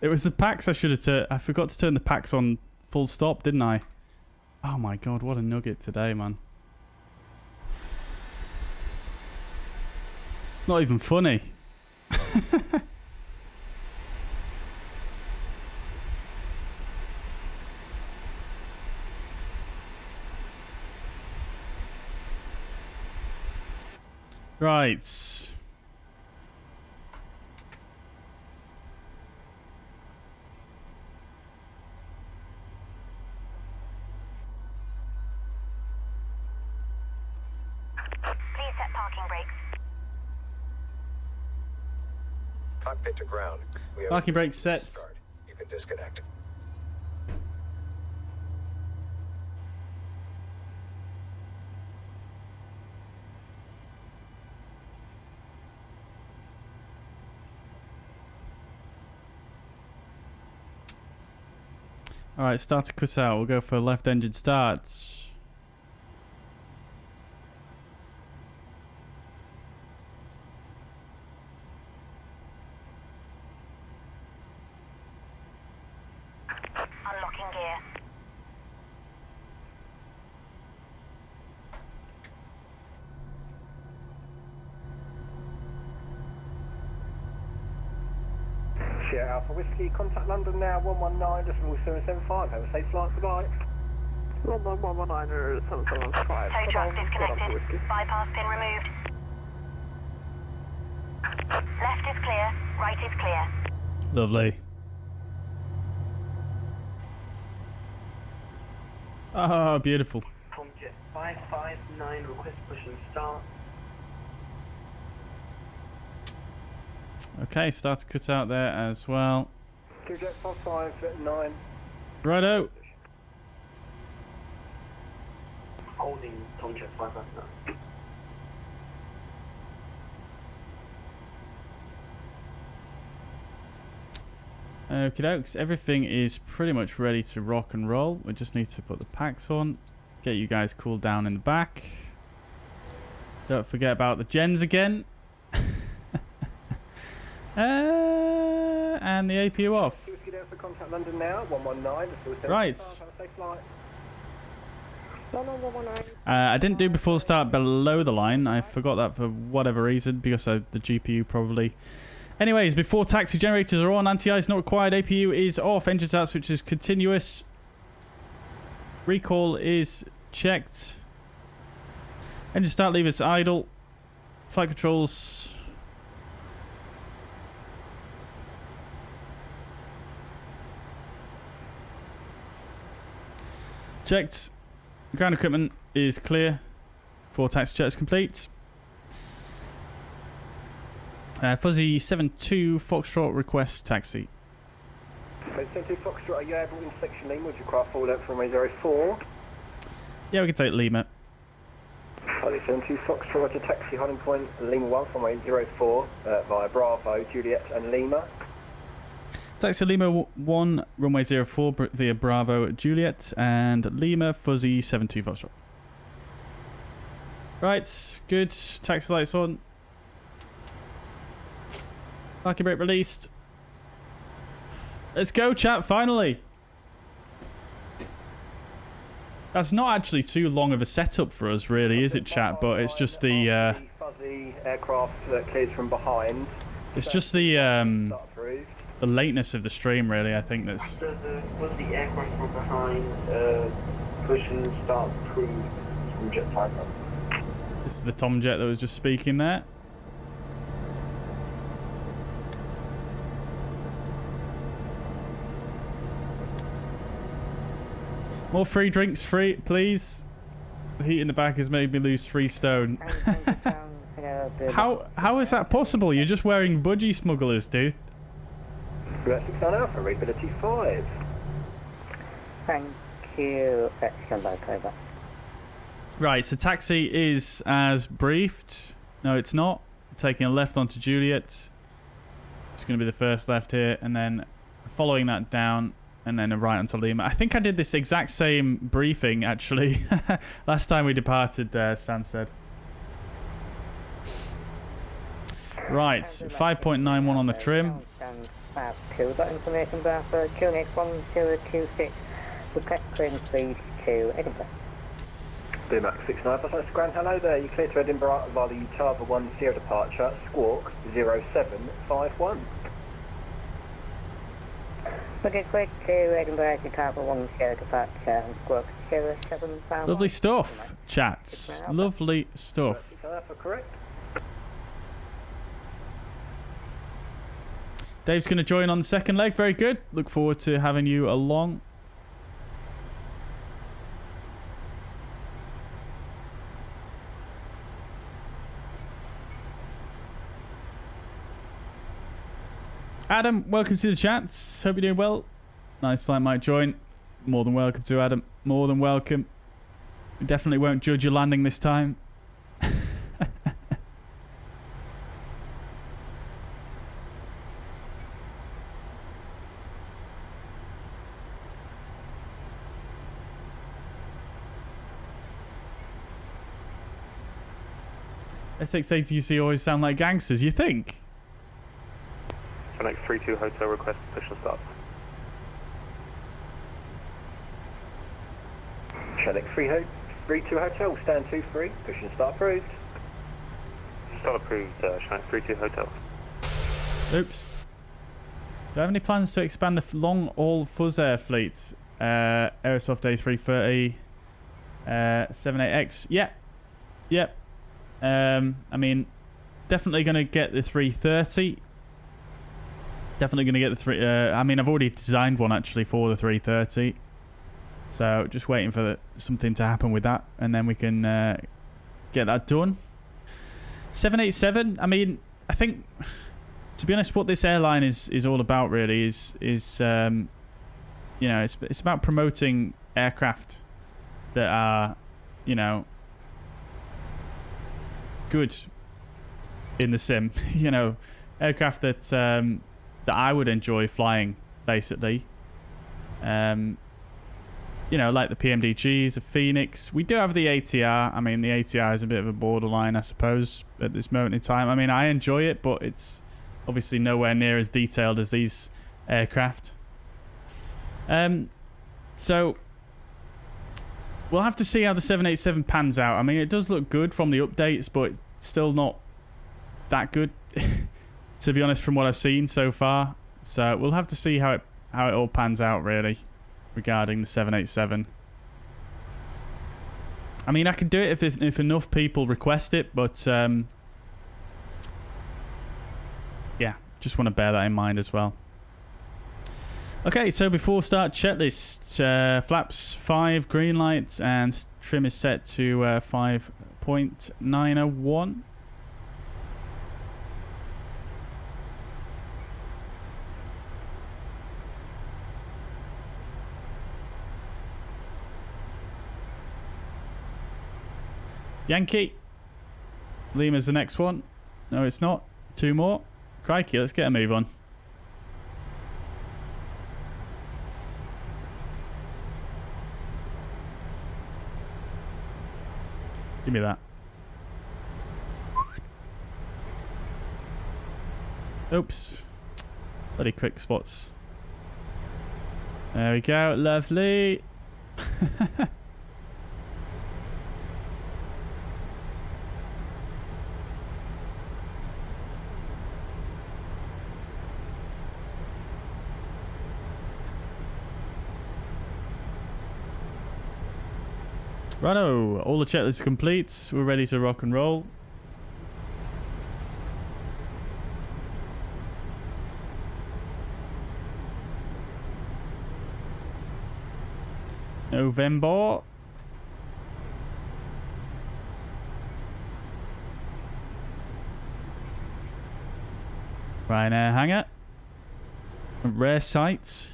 [SPEAKER 2] It was the packs I should have turned. I forgot to turn the packs on full stop, didn't I? Oh my god, what a nugget today, man. It's not even funny. Right.
[SPEAKER 7] Please set parking brakes.
[SPEAKER 8] Cockpit to ground. We have
[SPEAKER 2] Parking brakes set.
[SPEAKER 8] start. You can disconnect.
[SPEAKER 2] Alright, start to cut out. We'll go for left engine starts.
[SPEAKER 7] Unlocking gear.
[SPEAKER 3] Sierra Alpha Whiskey, contact London now, 119.775. Have a safe flight, goodbye.
[SPEAKER 5] London 119.775.
[SPEAKER 7] Tow truck disconnected. Bypass pin removed. Left is clear. Right is clear.
[SPEAKER 2] Lovely. Oh, beautiful.
[SPEAKER 9] Tomjet 559, request push and start.
[SPEAKER 2] Okay, start to cut out there as well.
[SPEAKER 3] Jet 559.
[SPEAKER 2] Righto.
[SPEAKER 9] Holding Tomjet 559.
[SPEAKER 2] Okie dokes, everything is pretty much ready to rock and roll. We just need to put the packs on, get you guys cooled down in the back. Don't forget about the gens again. And the APU off.
[SPEAKER 3] Whiskey Delta, contact London now, 119.775.
[SPEAKER 2] Right.
[SPEAKER 3] Have a safe flight.
[SPEAKER 2] I didn't do before start below the line. I forgot that for whatever reason, because of the GPU probably. Anyways, before taxi generators are on, anti-ice not required, APU is off, engines out, switch is continuous. Recall is checked. Engine start levers idle. Flight controls. Checked. Ground equipment is clear. 4 taxi checks complete. Fuzzy 72 Foxtrot request taxi.
[SPEAKER 3] 72 Foxtrot, are you able in section Lima? Would you require full length from 04?
[SPEAKER 2] Yeah, we can take Lima.
[SPEAKER 3] Fuzzy 72 Foxtrot, roger, taxi holding point Lima 1 from 04 via Bravo, Juliet and Lima.
[SPEAKER 2] Taxi Lima 1, runway 04 via Bravo, Juliet, and Lima Fuzzy 72 Foxtrot. Right, good. Taxi lights on. Parking brake released. Let's go, chat, finally. That's not actually too long of a setup for us, really, is it, chat? But it's just the...
[SPEAKER 3] fuzzy aircraft that clears from behind.
[SPEAKER 2] It's just the lateness of the stream, really, I think that's...
[SPEAKER 9] Was the aircraft from behind push and start approved from jet 500?
[SPEAKER 2] This is the Tom Jet that was just speaking there. More free drinks, please. The heat in the back has made me lose 3 stone. How is that possible? You're just wearing budgie smugglers, dude.
[SPEAKER 3] US 69 Alpha, readability 5.
[SPEAKER 4] Thank you. Over.
[SPEAKER 2] Right, so taxi is as briefed. No, it's not. Taking a left onto Juliet. It's going to be the first left here, and then following that down, and then a right onto Lima. I think I did this exact same briefing, actually, last time we departed Stansted. Right, 5.91 on the trim.
[SPEAKER 4] Got information bar for QNX 1026. Request clearance please to Edinburgh.
[SPEAKER 3] BMAX 69, that's Grand, hello there. You clear to Edinburgh via the Utava 10 departure, Squawk 0751.
[SPEAKER 4] Okay, quick to Edinburgh, Utava 10 departure, Squawk 0751.
[SPEAKER 2] Lovely stuff, chats. Lovely stuff.
[SPEAKER 3] Correct.
[SPEAKER 2] Dave's going to join on the second leg. Very good. Look forward to having you along. Adam, welcome to the chats. Hope you're doing well. Nice flight might join. More than welcome to Adam. More than welcome. We definitely won't judge your landing this time. SX-ATC always sound like gangsters, you think?
[SPEAKER 6] Fenix 32 hotel request push and start.
[SPEAKER 3] Fenix 32 hotel, stand 23, push and start approved.
[SPEAKER 6] Start approved, Fenix 32 hotel.
[SPEAKER 2] Oops. Do I have any plans to expand the long-haul fuzzair fleets? Aerosoft A330, 78X. Yeah. Yep. I mean, definitely going to get the 330. Definitely going to get the I mean, I've already designed one actually for the 330. So just waiting for something to happen with that, and then we can get that done. 787. I mean, I think, to be honest, what this airline is all about really is you know, it's about promoting aircraft that are, you know, good in the sim. You know, aircraft that that I would enjoy flying, basically. You know, like the PMDGs, the Fenix. We do have the ATR. I mean, the ATR is a bit of a borderline, I suppose, at this moment in time. I mean, I enjoy it, but it's obviously nowhere near as detailed as these aircraft. So we'll have to see how the 787 pans out. I mean, it does look good from the updates, but it's still not that good, to be honest, from what I've seen so far. So we'll have to see how it all pans out, really, regarding the 787. I mean, I could do it if enough people request it, but yeah, just want to bear that in mind as well. Okay, so before start checklist, flaps 5 green lights and trim is set to 5.901. Yankee. Lima's the next one. No, it's not. 2 more. Crikey, let's get a move on. Give me that. Oops. Bloody quick spots. There we go. Lovely. Righto, all the checklists are complete. We're ready to rock and roll. November. Ryanair hangar. Rare sites.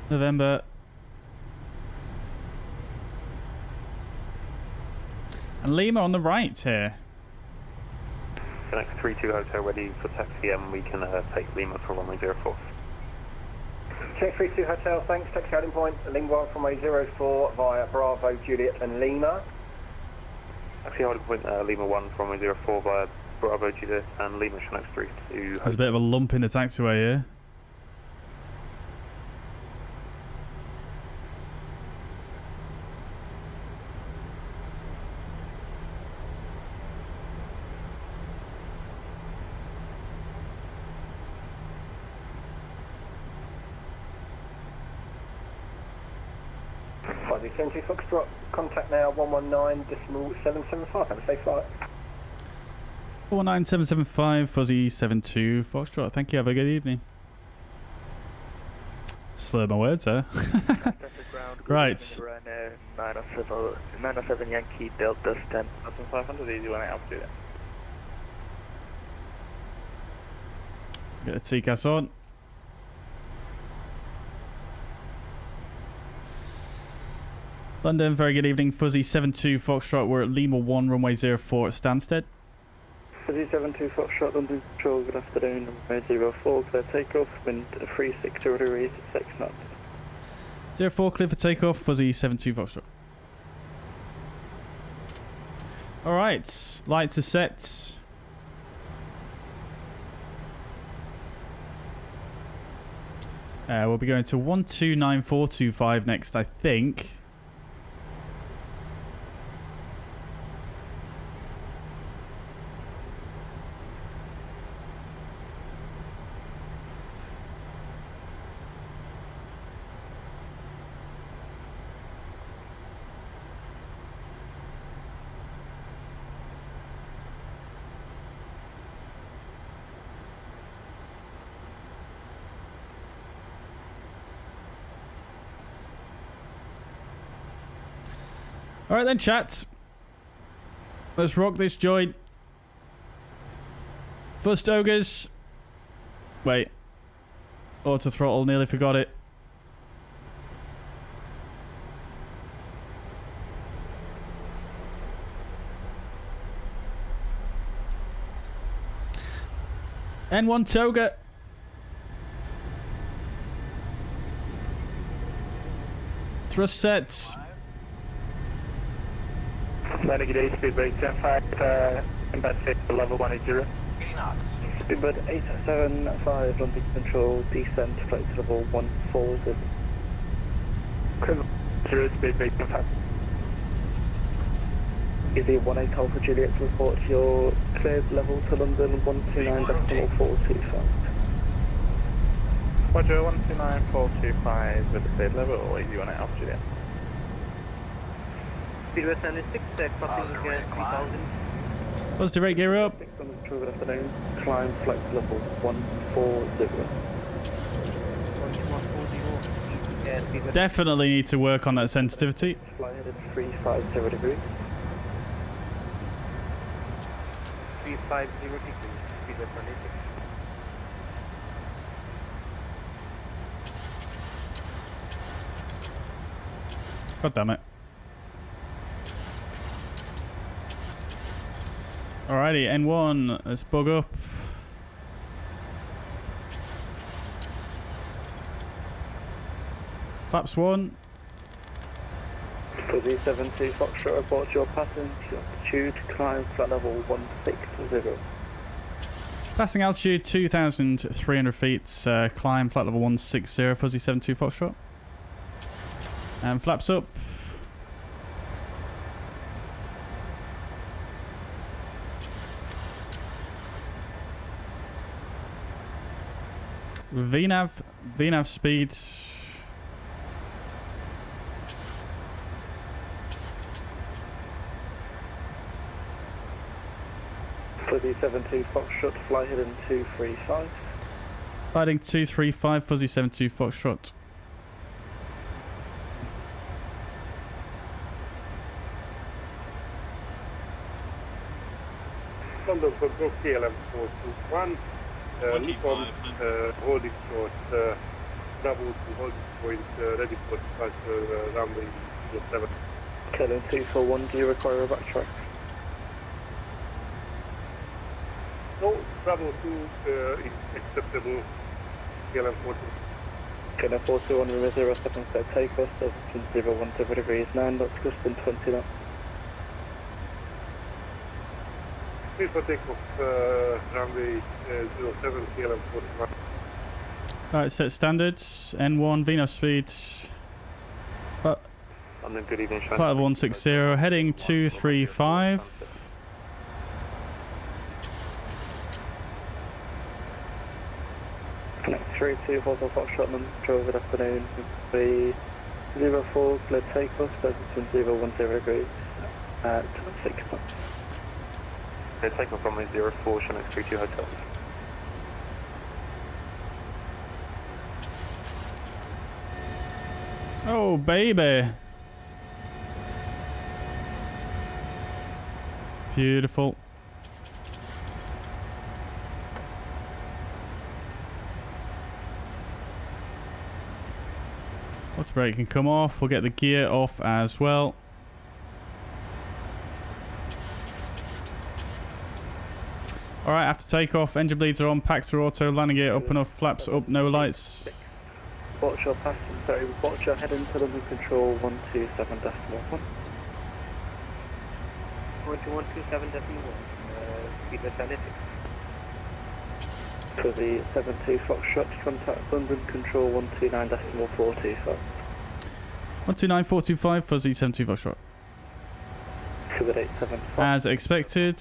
[SPEAKER 2] November. And Lima on the right here.
[SPEAKER 6] Fenix 32 hotel ready for taxi, and we can take Lima for runway 04.
[SPEAKER 3] Check 32 hotel, thanks. Taxi outing point, Lingua from runway 04 via Bravo, Juliet and Lima.
[SPEAKER 6] Taxi outing point Lima 1 from runway 04 via Bravo, Juliet and Lima, Fenix 32.
[SPEAKER 2] There's a bit of a lump in the taxiway here.
[SPEAKER 3] Fuzzy 72 Foxtrot, contact now 119.775. Have a safe flight.
[SPEAKER 2] 49775 Fuzzy 72 Foxtrot. Thank you. Have a good evening. Slur my words, huh? Right.
[SPEAKER 10] 907 Yankee Delta Stand 500 easy 18 altitude.
[SPEAKER 2] Get the TCAS on. London, very good evening. Fuzzy 72 Foxtrot. We're at Lima 1, runway 04 at Stansted.
[SPEAKER 10] Fuzzy 72 Foxtrot, London Control, good afternoon. Runway 04, clear takeoff, wind 36 degrees, 6 knots.
[SPEAKER 2] 04, clear for takeoff. Fuzzy 72 Foxtrot. Alright, lights are set. We'll be going to 129425 next, I think. Alright then, chat. Let's rock this joint. First ogres. Wait. Auto throttle, nearly forgot it. N1 Toga. Thrust set.
[SPEAKER 10] Renegade speedbird 10-5, impact level 180. Speedbird 875, London Control, descent, flight to level 140. 0, speedbird 10-5. Easy 18 Alpha Juliet to report your cleared level to London 129.425. Roger, 129.425 with the cleared level, or easy 18 Alpha Juliet. Speedbird 76, crossing 3000.
[SPEAKER 2] Positive rate, gear up.
[SPEAKER 10] Good afternoon, climb flight level 140.
[SPEAKER 2] Definitely need to work on that sensitivity.
[SPEAKER 10] Fly headed 350 degrees.
[SPEAKER 6] 350 degrees, speedbird 26.
[SPEAKER 2] God damn it. Alrighty, N1, let's bug up. Flaps 1.
[SPEAKER 10] Fuzzy 72 Foxtrot, report your passenger altitude, climb flight level 160.
[SPEAKER 2] Passing altitude 2,300 feet, climb flight level 160, Fuzzy 72 Foxtrot. And flaps up. VNAV speed.
[SPEAKER 10] Fuzzy 72 Foxtrot, fly heading 235.
[SPEAKER 2] Gliding 235, Fuzzy 72 Foxtrot.
[SPEAKER 11] London Control KLM 421. Look on holding short, Bravo to holding point, ready for departure, runway 07.
[SPEAKER 10] KLM 241, do you require a backtrack?
[SPEAKER 11] No, Bravo 2 is acceptable, KLM 421.
[SPEAKER 10] KLM 421, remember 07, clear takeoff, 7.010 degrees, 9 knots, custom 20 knots.
[SPEAKER 11] Please for takeoff, runway 07, KLM 41.
[SPEAKER 2] Alright, set standards. N1, VNAV speed.
[SPEAKER 6] London, good evening,
[SPEAKER 2] Flight of 160, heading 235.
[SPEAKER 10] Connect 32, Hotel Foxtrot, Control, good afternoon. 04, clear takeoff, Stansted 010 degrees at 6 knots.
[SPEAKER 6] Clear takeoff runway 04, Chinook 32 Hotel.
[SPEAKER 2] Oh, baby. Beautiful. Water brake can come off. We'll get the gear off as well. Alright, after takeoff, engine bleeds are on, packs are auto, landing gear up enough, flaps up, no lights.
[SPEAKER 10] Watch your passing, sorry, watch your head into London control 127.1.
[SPEAKER 9] 127.1, speed analytics.
[SPEAKER 10] For the 72 Foxtrot, contact London control 129.425.
[SPEAKER 2] 129425, fuzzy 72 Foxtrot.
[SPEAKER 10] 2875.
[SPEAKER 2] As expected.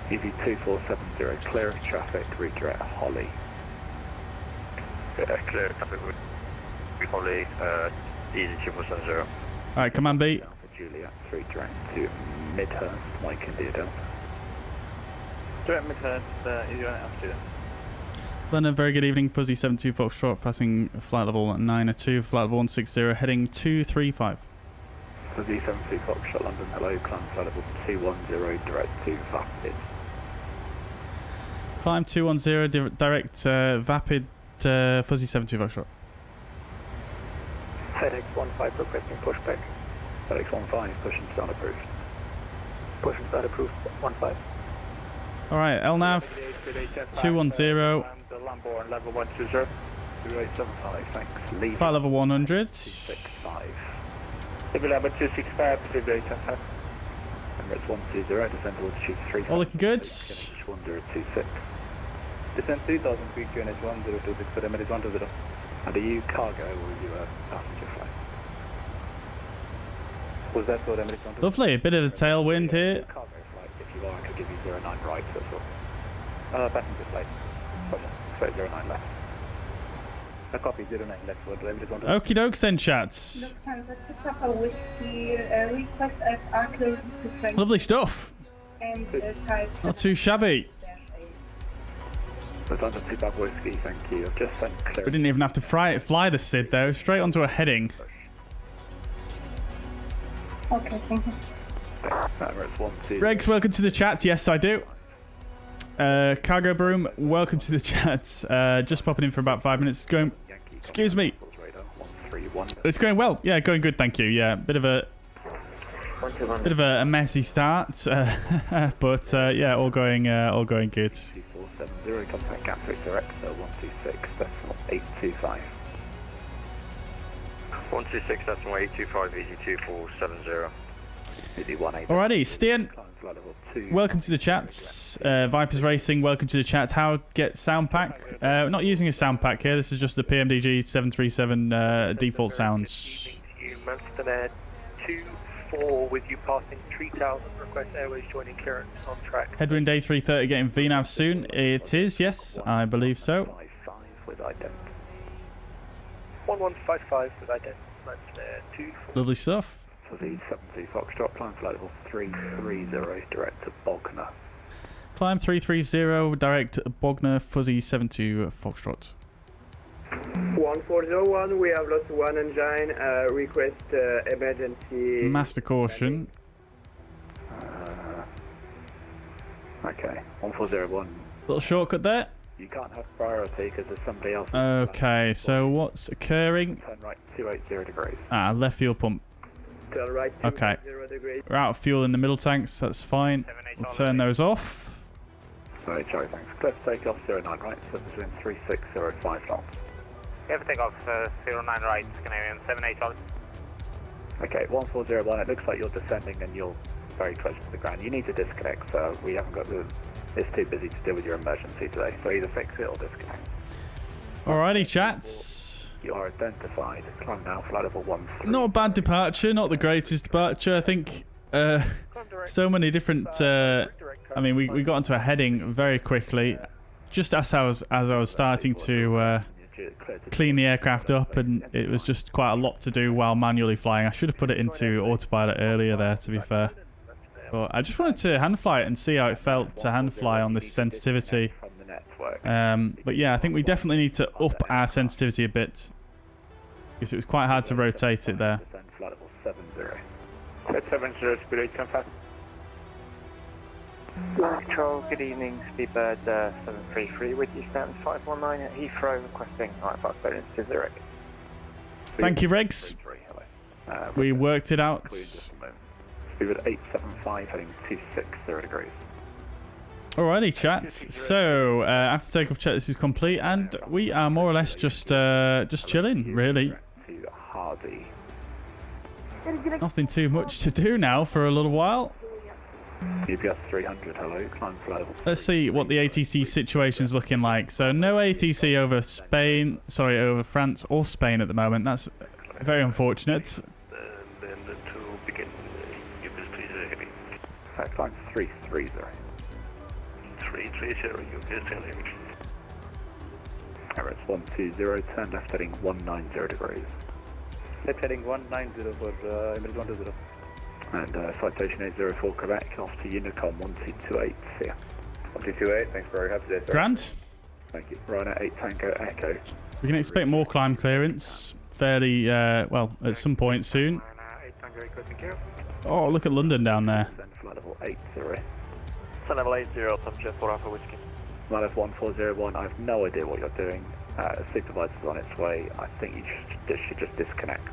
[SPEAKER 3] EV2470, clear of traffic, redirect Holly.
[SPEAKER 6] Clear traffic with Holly, easy 2470.
[SPEAKER 2] Alright, command B.
[SPEAKER 3] Alpha Juliet, redirect to Midhurst, Mike India Delta.
[SPEAKER 6] Direct Midhurst, easy on altitude.
[SPEAKER 2] London, very good evening. Fuzzy 72 Foxtrot, passing flight level 902, flight level 160, heading 235.
[SPEAKER 3] Fuzzy 72 Foxtrot, London, hello, climb flight level 210, direct to Vapid.
[SPEAKER 2] Climb 210, direct Vapid, Fuzzy 72 Foxtrot.
[SPEAKER 3] FedEx 15 requesting pushback. FedEx 15, push and start approved. Push and start approved, 15.
[SPEAKER 2] Alright, LNAV 210.
[SPEAKER 3] Lamborn level 120. 2875, thanks. Leave.
[SPEAKER 2] Flight level 100.
[SPEAKER 3] 265.
[SPEAKER 9] Civil number 265, Pacific 85.
[SPEAKER 3] Emirates 120, descend towards altitude 3.
[SPEAKER 2] All looking good.
[SPEAKER 3] 1026.
[SPEAKER 9] Descend 3000 feet, QNH 1026 for Emirates 120.
[SPEAKER 3] And are you cargo or are you a passenger flight?
[SPEAKER 9] Was that for Emirates 120?
[SPEAKER 2] Lovely, a bit of the tailwind here.
[SPEAKER 3] Cargo flight, if you are, I could give you 09 right, that's all.
[SPEAKER 9] Passenger flight.
[SPEAKER 3] Straight 09 left.
[SPEAKER 9] A copy 09 left for Emirates 120.
[SPEAKER 2] Okie dokes then, chats. Lovely stuff. Not too shabby.
[SPEAKER 3] Volanta 2 Bad Whiskey, thank you. I've just sent clear.
[SPEAKER 2] We didn't even have to fly the SID though, straight onto a heading.
[SPEAKER 4] Okay, thank you.
[SPEAKER 3] Emirates 120.
[SPEAKER 2] Regs, welcome to the chat. Yes, I do. Cargo Broom, welcome to the chat. Just popping in for about 5 minutes. It's going. Excuse me. It's going well. Yeah, going good. Thank you. Yeah, bit of a messy start, but yeah, all going good.
[SPEAKER 3] 2470, contact Gatwick Director 126.825.
[SPEAKER 6] 126.825, easy 2470.
[SPEAKER 2] Alrighty, Stian. Welcome to the chats. Vipers Racing, welcome to the chat. How get sound pack? We're not using a sound pack here. This is just the PMDG 737 default sounds.
[SPEAKER 9] You Manchester 24 with you passing 3000. Request Airways joining clearance on track.
[SPEAKER 2] Headwind A330 getting VNAV soon. It is, yes, I believe so.
[SPEAKER 9] 1155 with ident. Manchester 24.
[SPEAKER 2] Lovely stuff.
[SPEAKER 3] For the 70 Foxtrot, climb flight level 330, direct to Bognor.
[SPEAKER 2] Climb 330, direct Bognor, Fuzzy 72 Foxtrot.
[SPEAKER 9] 1401, we have lost one engine, request emergency.
[SPEAKER 2] Master caution.
[SPEAKER 3] Okay, 1401.
[SPEAKER 2] Little shortcut there.
[SPEAKER 3] You can't have priority because there's somebody else.
[SPEAKER 2] Okay, so what's occurring?
[SPEAKER 3] Turn right 280 degrees.
[SPEAKER 2] Left fuel pump.
[SPEAKER 9] Turn right
[SPEAKER 2] Okay.
[SPEAKER 9] 0 degrees.
[SPEAKER 2] We're out of fuel in the middle tanks, that's fine. We'll turn those off.
[SPEAKER 3] Sorry, Charlie, thanks. Clear for takeoff 09 right, so between 3605 knots.
[SPEAKER 6] Clear for takeoff 09 right, Canadian 78 Charlie.
[SPEAKER 3] Okay, 1401, it looks like you're descending and you're very close to the ground. You need to disconnect, so we haven't got the... It's too busy to deal with your emergency today, so either fix it or disconnect.
[SPEAKER 2] Alrighty, chats.
[SPEAKER 3] You are identified. Climb now, flight level 13.
[SPEAKER 2] Not a bad departure, not the greatest departure. I think so many different... I mean, we got into a heading very quickly. Just as I was starting to clean the aircraft up, and it was just quite a lot to do while manually flying. I should have put it into autopilot earlier there, to be fair. But I just wanted to hand fly it and see how it felt to hand fly on this sensitivity. But yeah, I think we definitely need to up our sensitivity a bit, because it was quite hard to rotate it there.
[SPEAKER 6] Flight 70, speed 8, fast.
[SPEAKER 10] Control, good evening, Speedbird 733 with you, stand 519 at Heathrow, requesting IFR clearance to Zurich.
[SPEAKER 2] Thank you, Regs. We worked it out.
[SPEAKER 6] Speedbird 875 heading 260 degrees.
[SPEAKER 2] Alrighty, chat. So after takeoff check, this is complete, and we are more or less just chilling, really. Nothing too much to do now for a little while.
[SPEAKER 6] UPS 300, hello, climb flight level.
[SPEAKER 2] Let's see what the ATC situation's looking like. So no ATC over over France or Spain at the moment. That's very unfortunate.
[SPEAKER 6] Then to begin, UPS 30 heavy. Climb 330. 330, UPS heavy. Emirates 120, turn left heading 190 degrees.
[SPEAKER 10] Left heading 190 for Emirates 120.
[SPEAKER 6] And citation 804 Quebec, off to Unicom 1228, see ya. 1228, thanks very happy today, sir.
[SPEAKER 2] Grant?
[SPEAKER 6] Thank you. Ryanair 8 Tango Echo.
[SPEAKER 2] We can expect more climb clearance fairly, well, at some point soon. Oh, look at London down there.
[SPEAKER 6] Flight level 80.
[SPEAKER 10] Sun level 80, subject 4 Alpha Whiskey.
[SPEAKER 6] Flight level 1401, I have no idea what you're doing. Supervisor's on its way. I think you should just disconnect.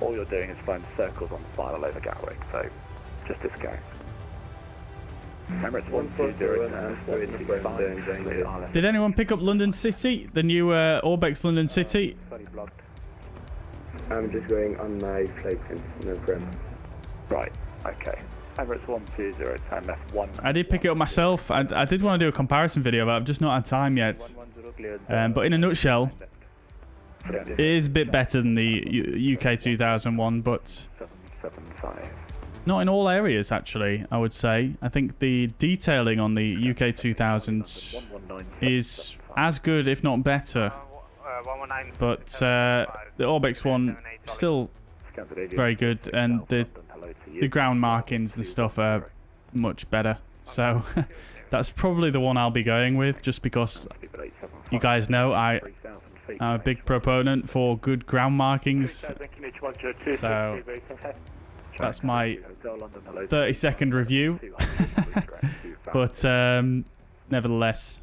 [SPEAKER 6] All you're doing is flying circles on the final over Gatwick, so just disconnect. Emirates 120.
[SPEAKER 2] Did anyone pick up London City? The new Orbex London City?
[SPEAKER 12] I'm just going on my flight plan, no problem.
[SPEAKER 6] Right, okay. Emirates 120, time left 1.
[SPEAKER 2] I did pick it up myself. I did want to do a comparison video, but I've just not had time yet. But in a nutshell, it is a bit better than the UK 2001, but not in all areas, actually, I would say. I think the detailing on the UK 2000 is as good, if not better. But the Orbex one, still very good, and the ground markings and stuff are much better. So that's probably the one I'll be going with, just because you guys know I'm a big proponent for good ground markings. So that's my 30-second review. But nevertheless,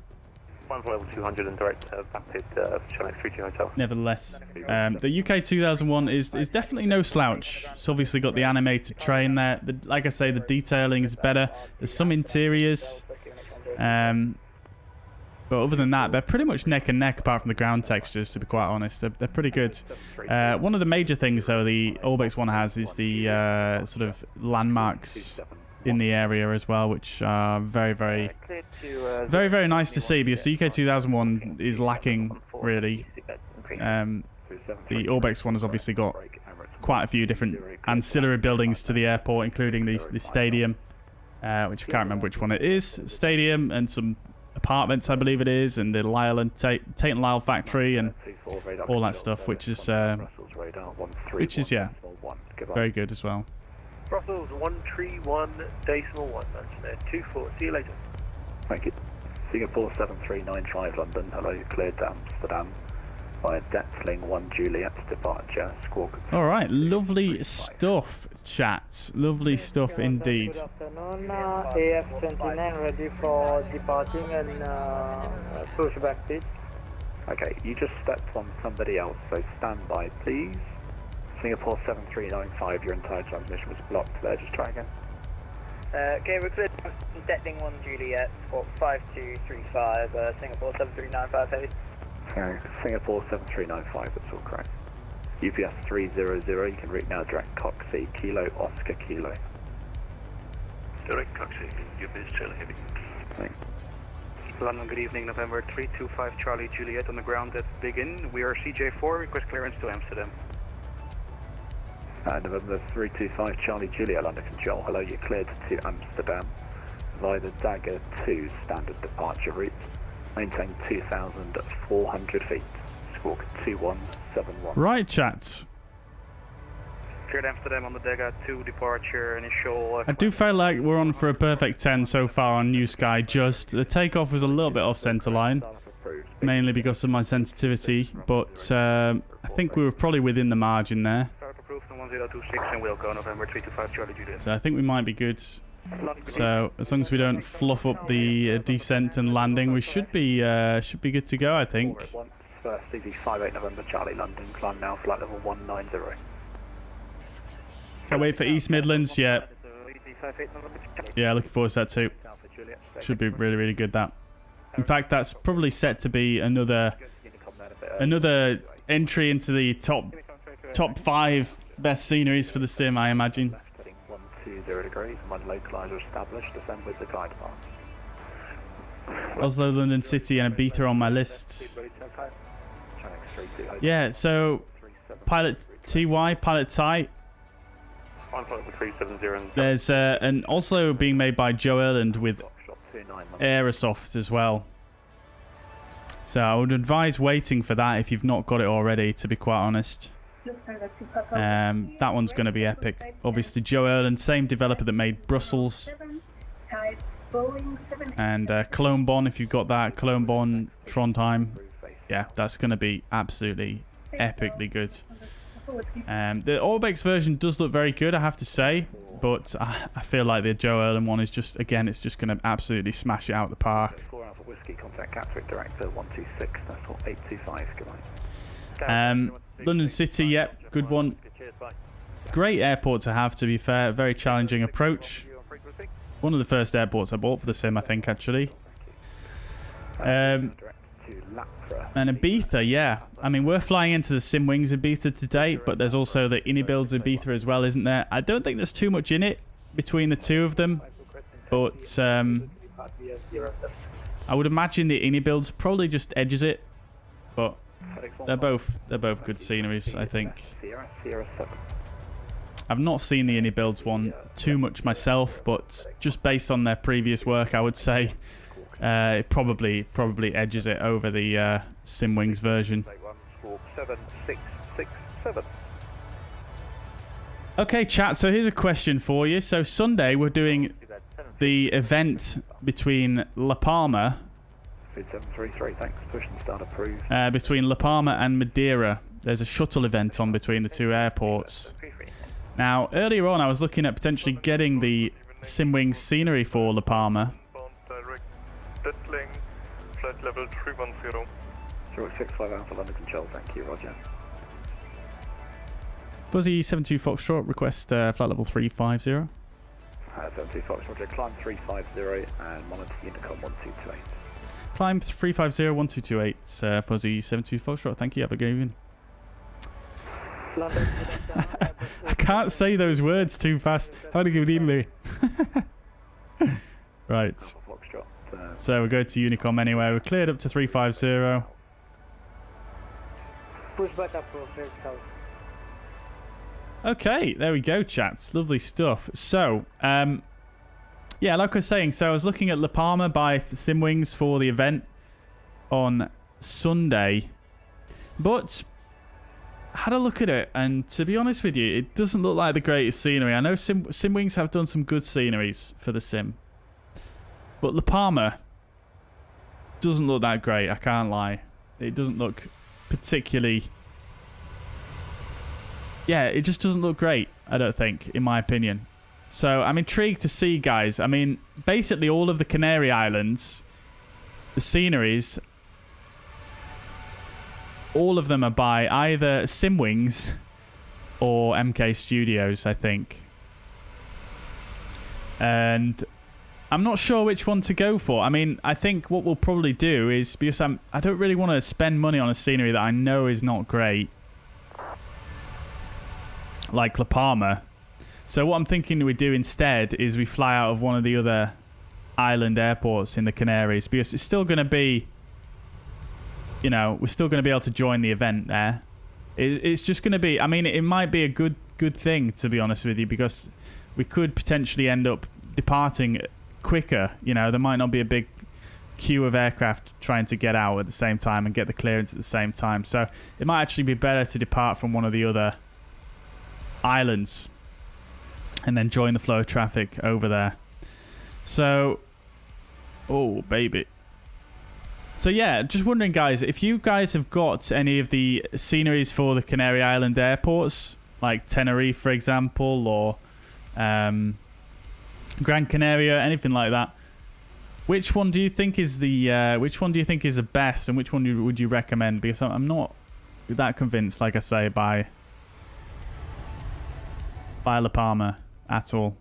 [SPEAKER 6] level 200 and direct back to Channel 32 Hotel.
[SPEAKER 2] Nevertheless, the UK 2001 is definitely no slouch. It's obviously got the animated train there. Like I say, the detailing is better. There's some interiors. But other than that, they're pretty much neck and neck apart from the ground textures, to be quite honest. They're pretty good. One of the major things, though, the Orbex one has is the sort of landmarks in the area as well, which are very, very nice to see, because the UK 2001 is lacking, really. The Orbex one has obviously got quite a few different ancillary buildings to the airport, including the stadium, which I can't remember which one it is. Stadium and some apartments, I believe it is, and the Lyle and Tate and Lyle factory and all that stuff, which is yeah, very good as well.
[SPEAKER 9] Brussels 131.1, that's 24. See you later.
[SPEAKER 6] Thank you. Singapore 7395 London, hello, cleared to Amsterdam via Detzling 1 Juliet departure, squawk.
[SPEAKER 2] Alright, lovely stuff, chat. Lovely stuff indeed.
[SPEAKER 4] Good afternoon, AF29 ready for departing and pushback, please.
[SPEAKER 6] Okay, you just stepped on somebody else, so stand by, please. Singapore 7395, your entire transmission was blocked there, just try again.
[SPEAKER 4] Okay, we're clear. Detling 1 Juliet, squawk 5235, Singapore 7395 heavy.
[SPEAKER 6] Singapore 7395, that's all correct. UPS 300, you can route now direct Coxie, Kilo, Oscar, Kilo.
[SPEAKER 13] Direct Coxie, UPS Charlie Heavy.
[SPEAKER 6] Thanks.
[SPEAKER 10] London, good evening, November 325 Charlie Juliet on the ground at Bijan. We are CJ4, request clearance to Amsterdam.
[SPEAKER 6] November 325 Charlie Juliet, London Control, hello, you're cleared to Amsterdam via the Dagger 2 standard departure route. Maintain 2,400 feet. squawk 2171.
[SPEAKER 2] Right, chat.
[SPEAKER 10] Cleared Amsterdam on the Dega 2 departure, initial...
[SPEAKER 2] I do feel like we're on for a perfect 10 so far on New Sky. Just the takeoff was a little bit off centre line, mainly because of my sensitivity, but I think we were probably within the margin there.
[SPEAKER 10] Start approved on 1026 and Wilco, November 325 Charlie Juliet.
[SPEAKER 2] So I think we might be good. So as long as we don't fluff up the descent and landing, we should be good to go, I think.
[SPEAKER 6] First CZ58 November Charlie London, climb now, flight level 190.
[SPEAKER 2] Can't wait for East Midlands, yeah. Yeah, looking forward to that too. Should be really, really good, that. In fact, that's probably set to be another entry into the top 5 best sceneries for the sim, I imagine.
[SPEAKER 6] 120 degrees, one localizer established, descend with the guide path.
[SPEAKER 2] Oslo, London City and Ibiza on my list. Yeah, so pilot TY, pilot Ty. There's an also being made by Joe Erland with Aerosoft as well. So I would advise waiting for that if you've not got it already, to be quite honest. That one's going to be epic. Obviously Joe Erland, same developer that made Brussels. And Cologne Bonn, if you've got that. Cologne Bonn, Trondheim. Yeah, that's going to be absolutely epically good. The Orbex version does look very good, I have to say, but I feel like the Joe Erland one is just, again, it's just going to absolutely smash it out of the park.
[SPEAKER 6] 4 Alpha Whiskey, contact Gatwick Director 126, that's what 825, good night.
[SPEAKER 2] London City, yep, good one. Great airport to have, to be fair, very challenging approach. One of the first airports I bought for the sim, I think, actually. And Ibiza, yeah. I mean, we're flying into the Simwings Ibiza today, but there's also the Inibuilds Ibiza as well, isn't there? I don't think there's too much in it between the two of them, but I would imagine the Inibuilds probably just edges it, but they're both good sceneries, I think. I've not seen the Inibuilds one too much myself, but just based on their previous work, I would say it probably edges it over the Simwings version. Okay, chat, so here's a question for you. So Sunday we're doing the event between La Palma,
[SPEAKER 6] 733, thanks, push and start approved.
[SPEAKER 2] between La Palma and Madeira. There's a shuttle event on between the two airports. Now, earlier on I was looking at potentially getting the Simwings scenery for La Palma.
[SPEAKER 14] Flight level 310.
[SPEAKER 6] 065 Alpha London Control, thank you, roger.
[SPEAKER 2] Fuzzy 72 Foxtrot, request flight level 350.
[SPEAKER 6] 72 Fox, roger, climb 350 and monitor Unicom 1228.
[SPEAKER 2] Climb 350, 1228, Fuzzy 72 Foxtrot, thank you, have a good evening. I can't say those words too fast. Have a good evening. Right. So we're going to Unicom anyway. We're cleared up to 350.
[SPEAKER 4] Pushback approach, south.
[SPEAKER 2] Okay, there we go, chats. Lovely stuff. So, yeah, like I was saying, so I was looking at La Palma by Simwings for the event on Sunday, but I had a look at it, and to be honest with you, it doesn't look like the greatest scenery. I know Simwings have done some good sceneries for the sim, but La Palma doesn't look that great, I can't lie. It doesn't look particularly... Yeah, it just doesn't look great, I don't think, in my opinion. So I'm intrigued to see, guys. I mean, basically all of the Canary Islands, the sceneries, all of them are by either Simwings or MK Studios, I think. And I'm not sure which one to go for. I mean, I think what we'll probably do is, because I don't really want to spend money on a scenery that I know is not great, like La Palma. So what I'm thinking we do instead is we fly out of one of the other island airports in the Canaries, because it's still going to be, you know, we're still going to be able to join the event there. It's just going to be, I mean, it might be a good thing, to be honest with you, because we could potentially end up departing quicker. You know, there might not be a big queue of aircraft trying to get out at the same time and get the clearance at the same time. So it might actually be better to depart from one of the other islands and then join the flow of traffic over there. So, oh baby. So yeah, just wondering, guys, if you guys have got any of the sceneries for the Canary Island airports, like Tenerife, for example, or Gran Canaria, anything like that. Which one do you think is the best, and which one would you recommend? Because I'm not that convinced, like I say, by La Palma at all.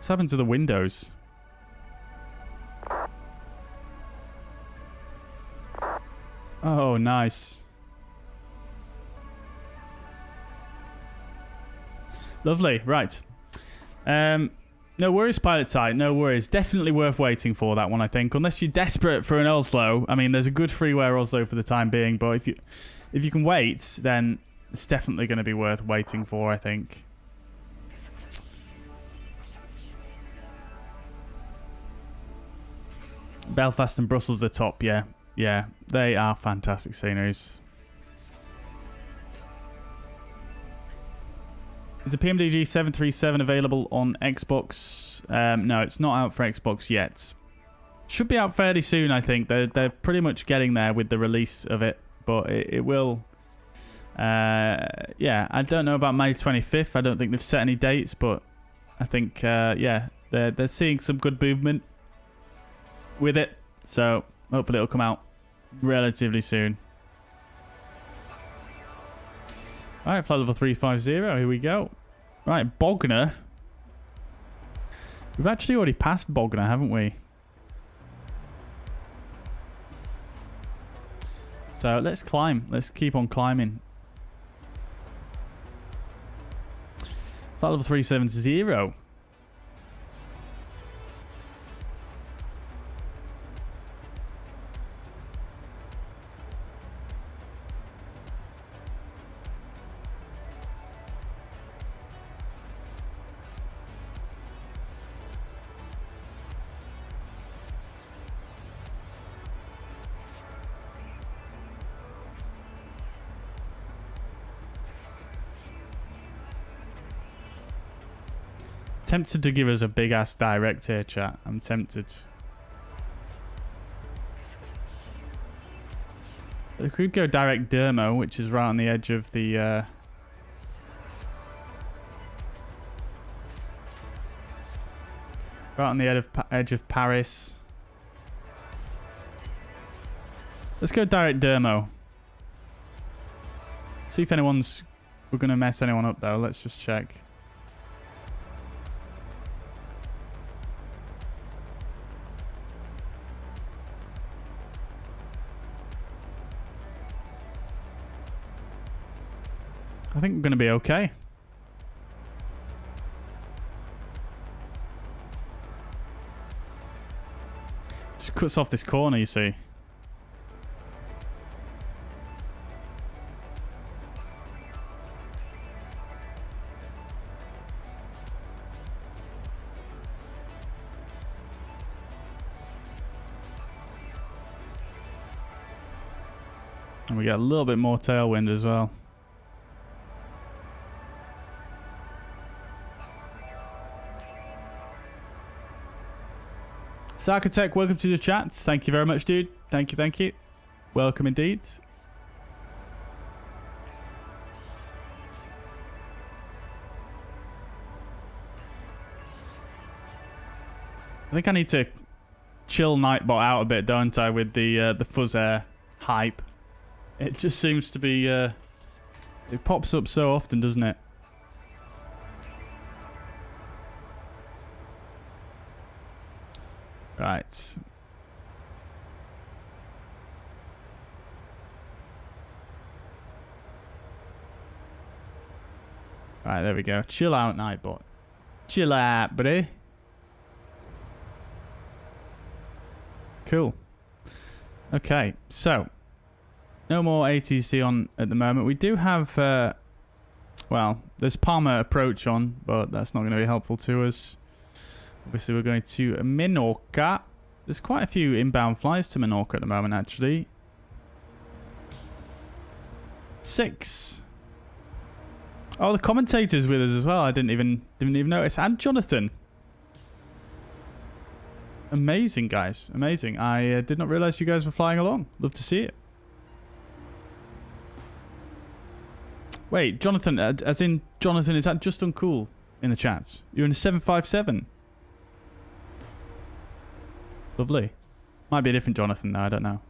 [SPEAKER 2] What's happened to the windows? Oh, nice. Lovely, right. No worries, Pilot Site, no worries. Definitely worth waiting for that one, I think. Unless you're desperate for an Oslo. I mean, there's a good Freeware Oslo for the time being, but if you can wait, then it's definitely going to be worth waiting for, I think. Belfast and Brussels are top, yeah. Yeah, they are fantastic sceneries. Is the PMDG 737 available on Xbox? No, it's not out for Xbox yet. Should be out fairly soon, I think. They're pretty much getting there with the release of it, but it will. Yeah, I don't know about May 25th. I don't think they've set any dates, but I think yeah, they're seeing some good movement with it, so hopefully it'll come out relatively soon. Alright, flight level 350, here we go. Right, Bognor. We've actually already passed Bognor, haven't we? So let's climb. Let's keep on climbing. Flight level 370. Tempted to give us a big ass direct here, chat. I'm tempted. We could go direct Dermo, which is right on the edge of the right on the edge of Paris. Let's go direct Dermo. See if we're gonna mess anyone up though. Let's just check. I think we're going to be okay. Just cuts off this corner, you see. And we get a little bit more tailwind as well. Sarkatech, welcome to the chat. Thank you very much, dude. Thank you, thank you. Welcome indeed. I think I need to chill Nightbot out a bit, don't I, with the fuzzair hype. It just seems to be it pops up so often, doesn't it? Right. Right, there we go. Chill out, Nightbot. Chill out, buddy. Cool. Okay, so no more ATC on at the moment. We do have, well, there's Palmer approach on, but that's not going to be helpful to us. Obviously, we're going to Menorca. There's quite a few inbound flights to Menorca at the moment, actually. 6. Oh, the commentator's with us as well. I didn't even notice. And Jonathan. Amazing, guys. Amazing. I did not realize you guys were flying along. Love to see it. Wait, Jonathan, as in Jonathan, is that just uncool in the chats? You're in a 757. Lovely. Might be a different Jonathan now, I don't know.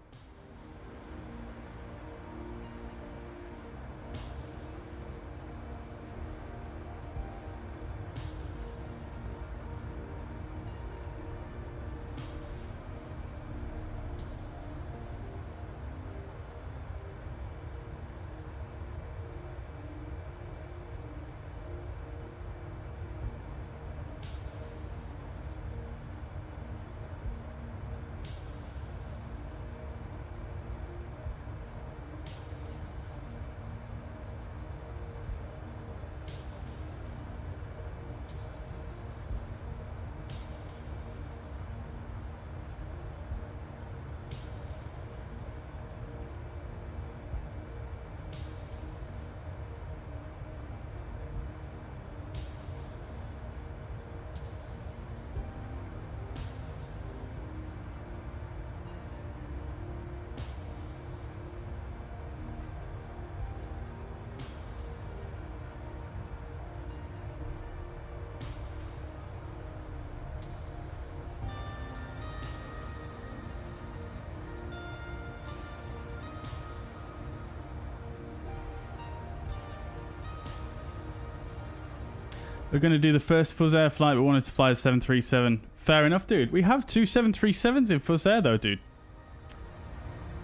[SPEAKER 2] We're going to do the first fuzzair flight. We wanted to fly the 737. Fair enough, dude. We have 2 737s in fuzzair, though, dude.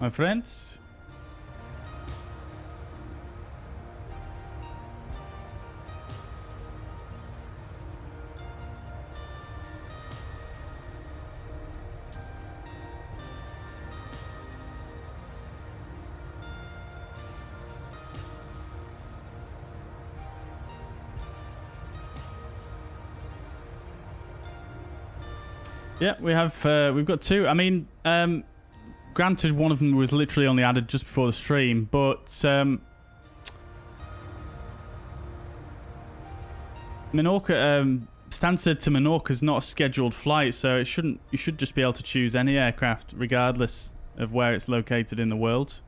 [SPEAKER 2] My friends. Yeah, we have. We've got 2. I mean, granted, one of them was literally only added just before the stream, but Menorca, Stansted to Menorca is not a scheduled flight, so it shouldn't. You should just be able to choose any aircraft, regardless of where it's located in the world.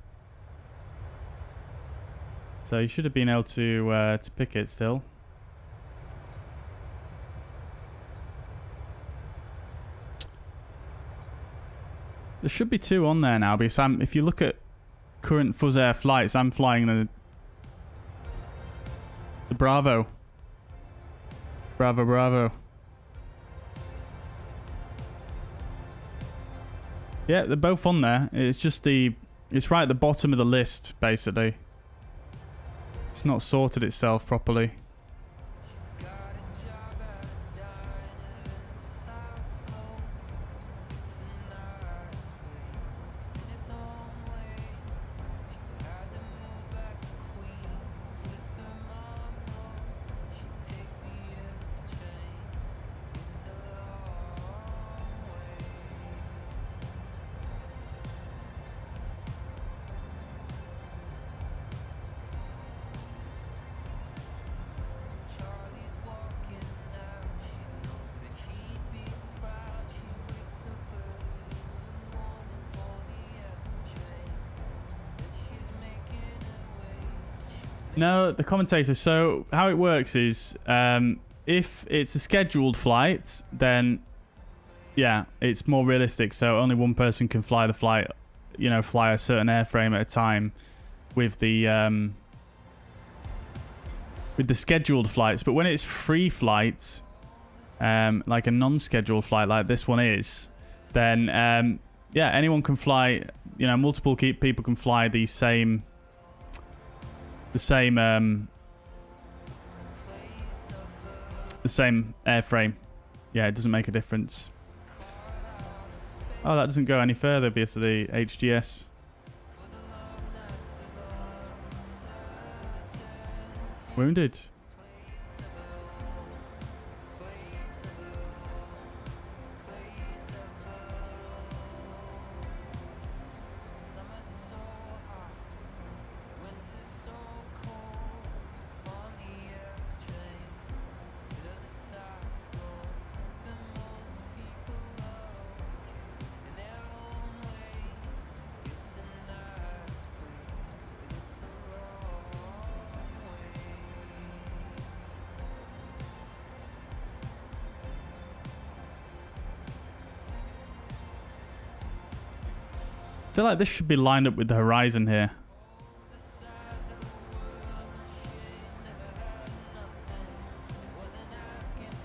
[SPEAKER 2] So you should have been able to pick it still. There should be 2 on there now, because if you look at current fuzzair flights, I'm flying the Bravo. Bravo. Yeah, they're both on there. It's just it's right at the bottom of the list, basically. It's not sorted itself properly. No, the commentator. So how it works is, if it's a scheduled flight, then yeah, it's more realistic. So only one person can fly the flight, you know, fly a certain airframe at a time with the scheduled flights. But when it's free flights, like a non-scheduled flight like this one is, then yeah, anyone can fly. You know, multiple people can fly the same the same airframe. Yeah, it doesn't make a difference. Oh, that doesn't go any further because of the HGS. Wounded. I feel like this should be lined up with the horizon here.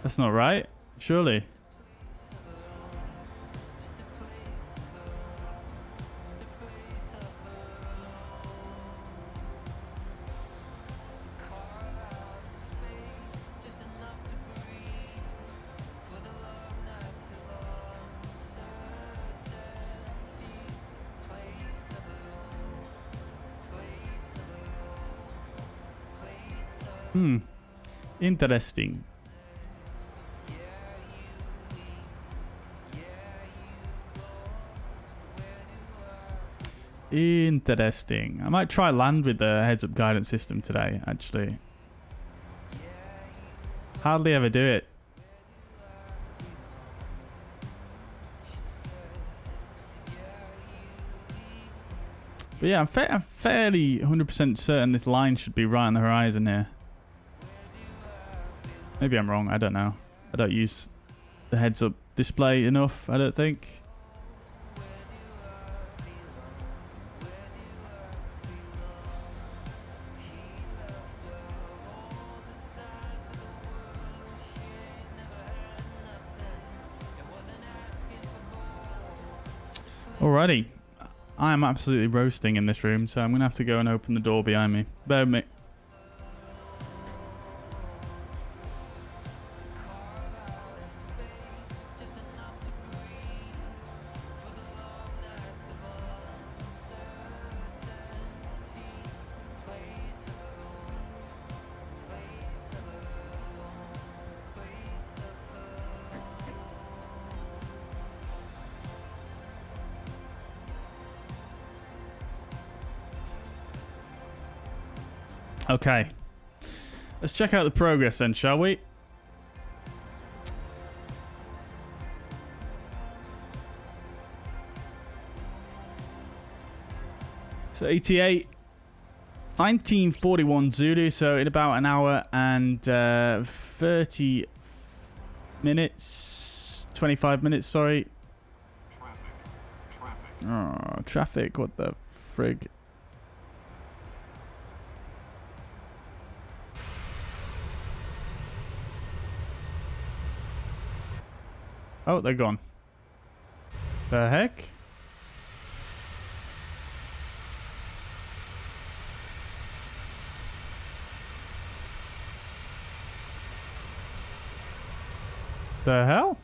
[SPEAKER 2] That's not right, surely. Interesting. Interesting. I might try land with the heads-up guidance system today, actually. Hardly ever do it. But yeah, I'm fairly 100% certain this line should be right on the horizon here. Maybe I'm wrong, I don't know. I don't use the heads-up display enough, I don't think. Alrighty. I am absolutely roasting in this room, so I'm going to have to go and open the door behind me. Bear with me. Okay, let's check out the progress then, shall we? So ETA 1941 Zulu, so in about an hour and 30 minutes, 25 minutes, sorry. Oh, traffic, what the frig. Oh, they're gone. The heck? The hell?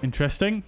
[SPEAKER 2] Interesting.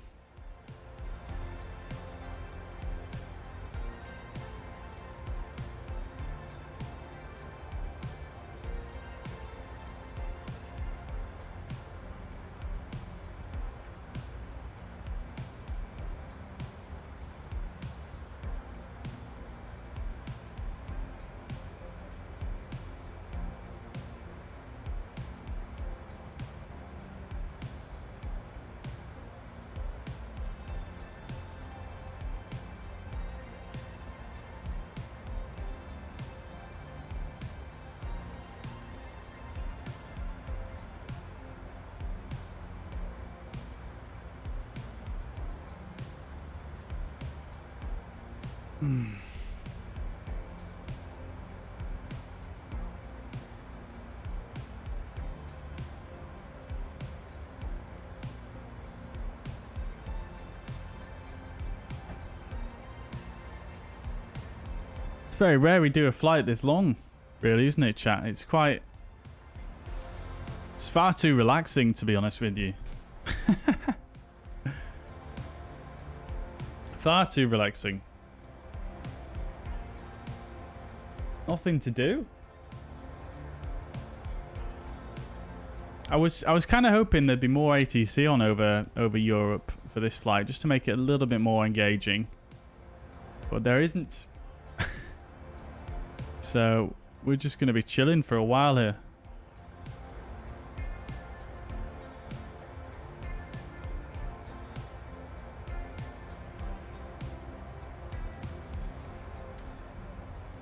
[SPEAKER 2] very rare we do a flight this long, really, isn't it, chat? It's far too relaxing, to be honest with you. Far too relaxing. Nothing to do. I was kind of hoping there'd be more ATC on over Europe for this flight, just to make it a little bit more engaging. But there isn't. So we're just going to be chilling for a while here.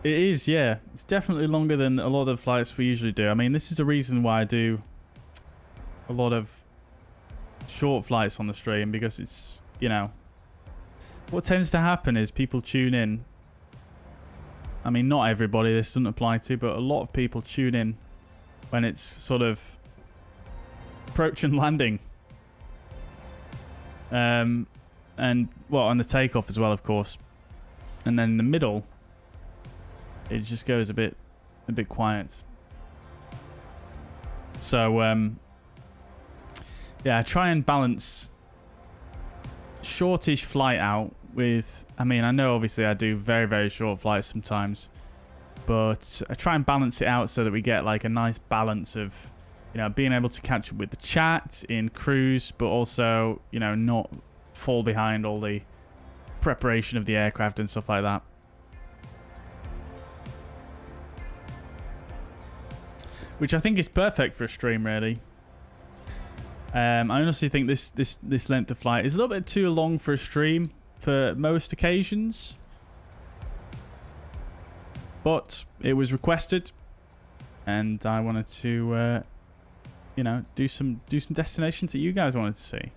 [SPEAKER 2] It is, yeah. It's definitely longer than a lot of flights we usually do. I mean, this is the reason why I do a lot of short flights on the stream, because it's, you know, what tends to happen is people tune in. I mean, not everybody this doesn't apply to, but a lot of people tune in when it's sort of approach and landing. And, well, and the takeoff as well, of course. And then in the middle, it just goes a bit quiet. So, yeah, I try and balance shortish flight out with, I mean, I know obviously I do very, very short flights sometimes, but I try and balance it out so that we get like a nice balance of, you know, being able to catch up with the chat in cruise, but also, you know, not fall behind all the preparation of the aircraft and stuff like that. Which I think is perfect for a stream, really. I honestly think this length of flight is a little bit too long for a stream for most occasions, but it was requested, and I wanted to, you know, do some destinations that you guys wanted to see.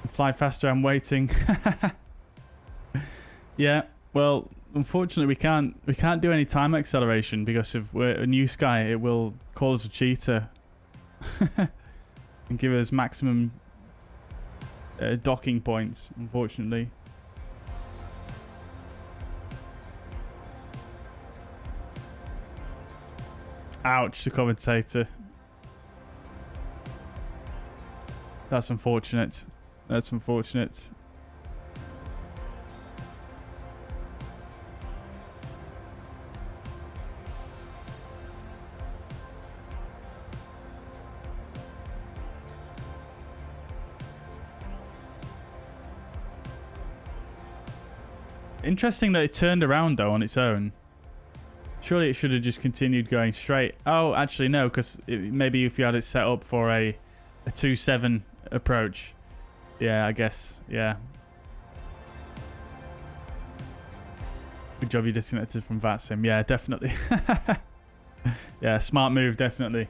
[SPEAKER 2] Fly faster. I'm waiting. Yeah. Well, unfortunately, we can't do any time acceleration because if we're a new sky, it will call us a cheater and give us maximum docking points, unfortunately. Ouch, the commentator. That's unfortunate. That's unfortunate. Interesting that it turned around though on its own. Surely it should have just continued going straight. Oh, actually no, because maybe if you had it set up for a 2-7 approach. Yeah, I guess. Yeah. Good job you disconnected from VATSIM. Yeah, definitely. Yeah, smart move, definitely.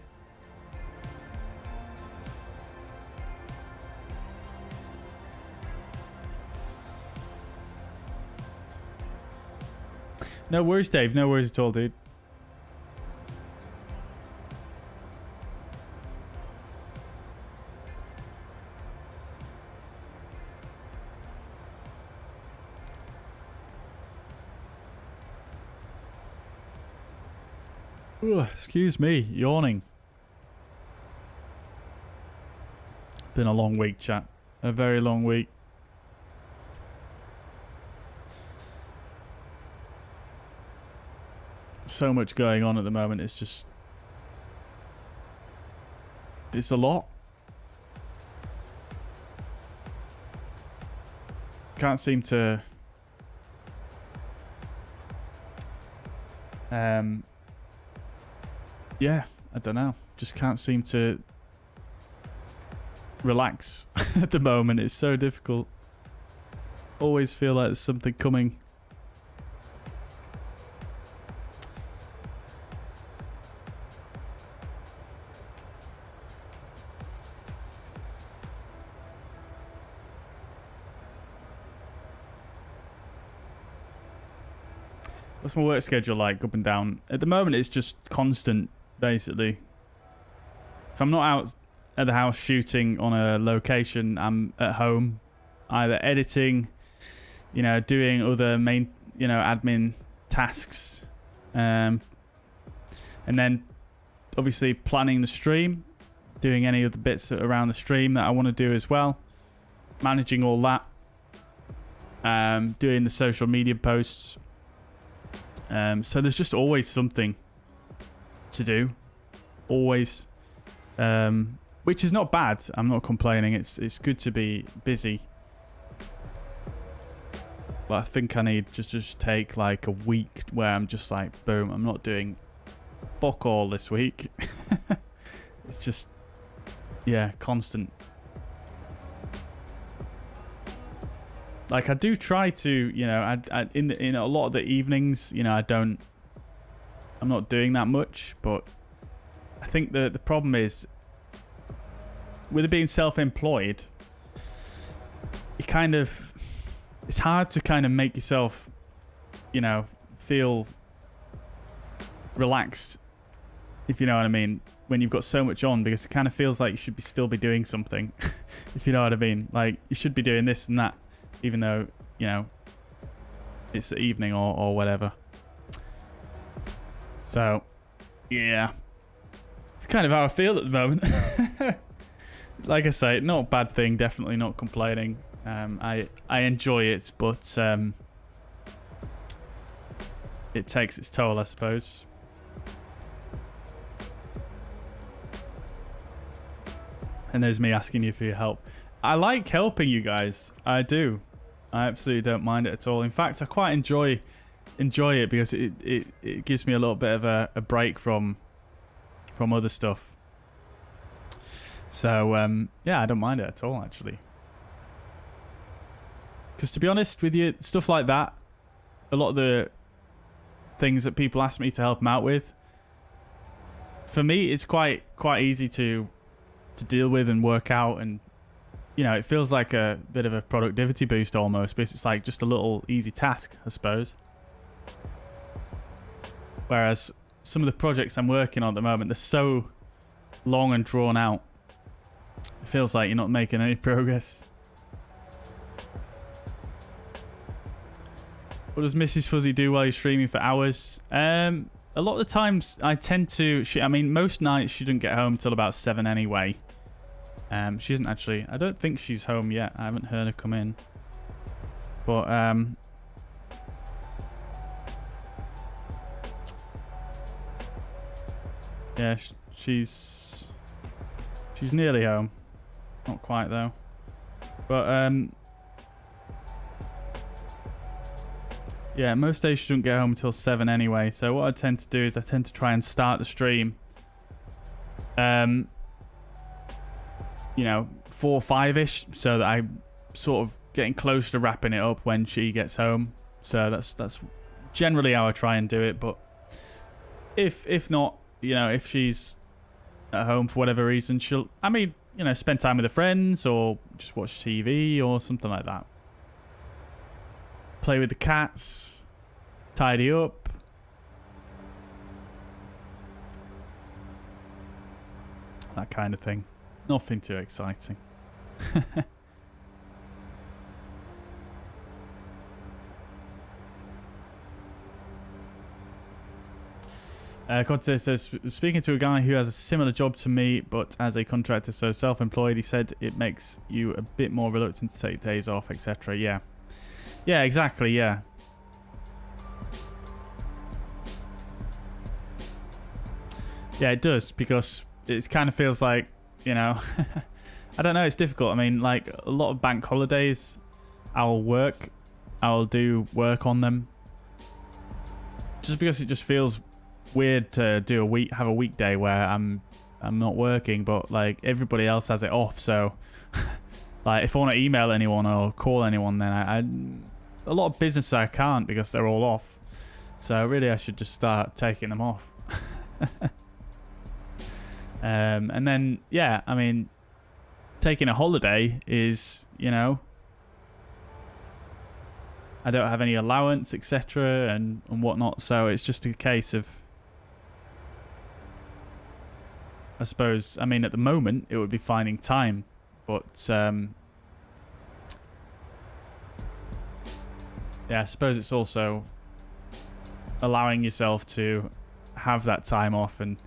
[SPEAKER 2] No worries, Dave. No worries at all, dude. Ooh, excuse me, yawning. Been a long week, chat. A very long week. So much going on at the moment. It's just, it's a lot. Can't seem to yeah, I don't know, just can't seem to relax at the moment. It's so difficult. Always feel like there's something coming. What's my work schedule like, up and down? At the moment, it's just constant, basically. If I'm not out at the house shooting on a location, I'm at home either editing, doing other main, admin tasks, and then obviously planning the stream, doing any of the bits around the stream that I want to do as well, managing all that, doing the social media posts. So there's just always something to do, always, which is not bad. I'm not complaining. It's good to be busy. But I think I need to just take like a week where I'm just like, boom, I'm not doing fuck all this week. It's just, yeah, constant. Like I do try to, in a lot of the evenings, I'm not doing that much, but I think the problem is with it being self-employed, it's hard to kind of make yourself, feel relaxed, if you know what I mean, when you've got so much on, because it kind of feels like you should still be doing something, if you know what I mean. Like you should be doing this and that, even though, it's the evening or whatever. So, yeah. It's kind of how I feel at the moment. Like I say, not a bad thing, definitely not complaining. I enjoy it, but it takes its toll, I suppose. And there's me asking you for your help. I like helping you guys. I do. I absolutely don't mind it at all. In fact, I quite enjoy it because it gives me a little bit of a break from other stuff. So yeah, I don't mind it at all, actually. Because to be honest with you, stuff like that, a lot of the things that people ask me to help them out with, for me, it's quite easy to deal with and work out, and it feels like a bit of a productivity boost almost, because it's like just a little easy task, I suppose. Whereas some of the projects I'm working on at the moment, they're so long and drawn out. It feels like you're not making any progress. What does Mrs. Fuzzy do while you're streaming for hours? A lot of the times I tend to... most nights she doesn't get home till about 7 anyway. She isn't actually... I don't think she's home yet. I haven't heard her come in. But, yeah, she's nearly home. Not quite, though. But, yeah, most days she doesn't get home until 7 anyway. So what I tend to do is I tend to try and start the stream, 4 or 5-ish, so that I'm sort of getting close to wrapping it up when she gets home. So that's generally how I try and do it. But if not, if she's at home for whatever reason, she'll, spend time with her friends or just watch TV or something like that. Play with the cats, tidy up. That kind of thing. Nothing too exciting. Conte says, speaking to a guy who has a similar job to me, but as a contractor, so self-employed, he said it makes you a bit more reluctant to take days off, etc. Yeah. Yeah, exactly, yeah. Yeah, it does, because it kind of feels like, I don't know, it's difficult. Like, a lot of bank holidays, I'll do work on them. Just because it just feels weird to have a weekday where I'm not working, but, like, everybody else has it off, so... Like, if I want to email anyone or call anyone, then a lot of business I can't because they're all off. So really, I should just start taking them off. And then, yeah, taking a holiday is, I don't have any allowance, etc. and whatnot. So it's just a case of, I suppose, at the moment, it would be finding time. But yeah, I suppose it's also allowing yourself to have that time off and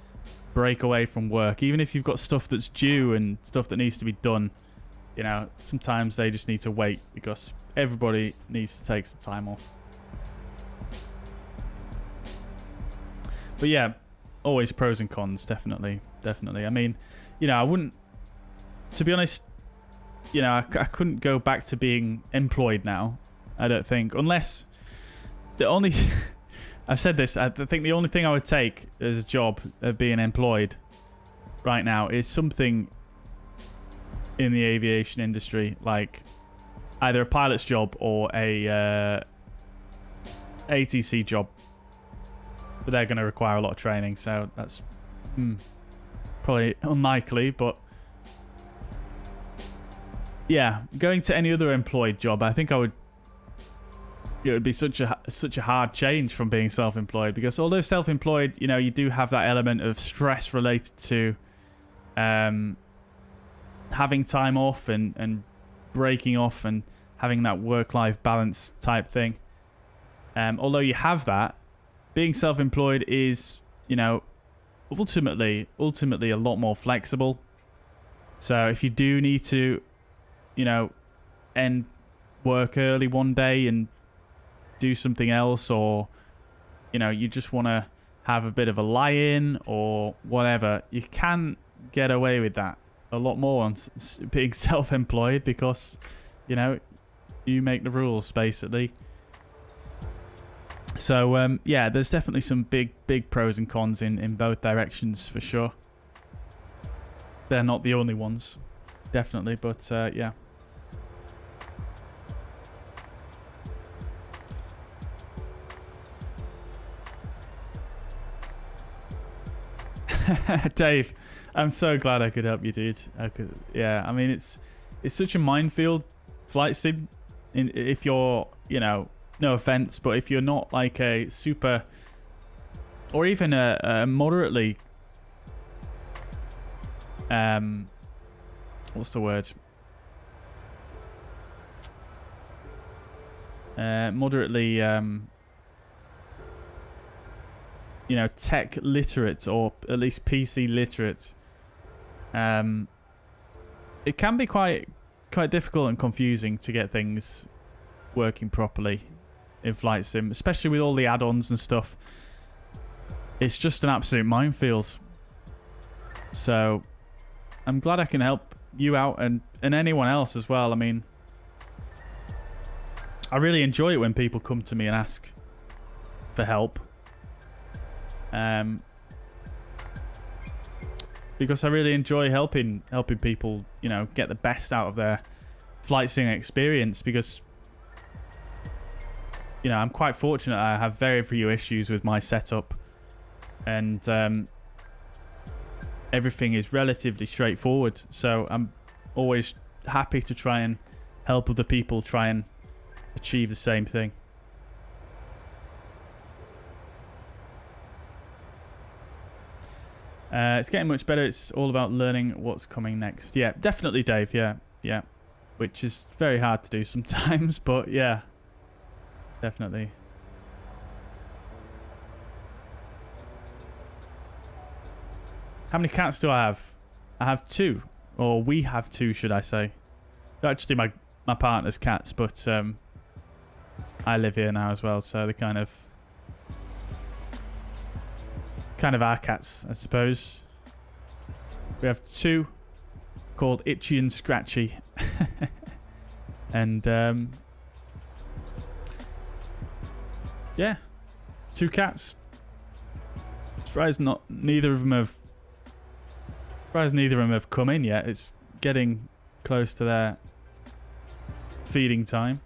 [SPEAKER 2] break away from work, even if you've got stuff that's due and stuff that needs to be done. You know, sometimes they just need to wait because everybody needs to take some time off. But yeah, always pros and cons, definitely. I mean, you know, I wouldn't, to be honest, you know, I couldn't go back to being employed now, I don't think, unless the only I've said this, I think the only thing I would take as a job of being employed right now is something in the aviation industry, like either a pilot's job or a ATC job. But they're going to require a lot of training, so that's probably unlikely. But yeah, going to any other employed job, I think I would. It would be such a hard change from being self-employed, because although self-employed, you know, you do have that element of stress related to having time off and breaking off and having that work-life balance type thing. Although you have that, being self-employed is, you know, ultimately a lot more flexible. So if you do need to, you know, end work early one day and do something else, or, you know, you just want to have a bit of a lie-in or whatever, you can get away with that a lot more on being self-employed, because, you know, you make the rules basically. So yeah, there's definitely some big pros and cons in both directions for sure. They're not the only ones, definitely, but yeah. Dave, I'm so glad I could help you, dude. Yeah, I mean, it's such a minefield, flight sim. If you're, you know, no offense, but if you're not like a super, or even a moderately, what's the word? Moderately, you know, tech literate, or at least PC literate, it can be quite difficult and confusing to get things working properly in flight sim, especially with all the add-ons and stuff. It's just an absolute minefield. So I'm glad I can help you out, and anyone else as well. I mean, I really enjoy it when people come to me and ask for help. Because I really enjoy helping people, you know, get the best out of their flight sim experience, because, you know, I'm quite fortunate. I have very few issues with my setup, and everything is relatively straightforward. So I'm always happy to try and help other people try and achieve the same thing. It's getting much better. It's all about learning what's coming next. Yeah, definitely, Dave. Yeah. Which is very hard to do sometimes, but yeah, definitely. How many cats do I have? I have 2. Or we have 2, should I say. They're actually my partner's cats, but I live here now as well, so they're kind of our cats, I suppose. We have 2 called Itchy and Scratchy. And yeah, 2 cats. Surprised neither of them have come in yet. It's getting close to their feeding time.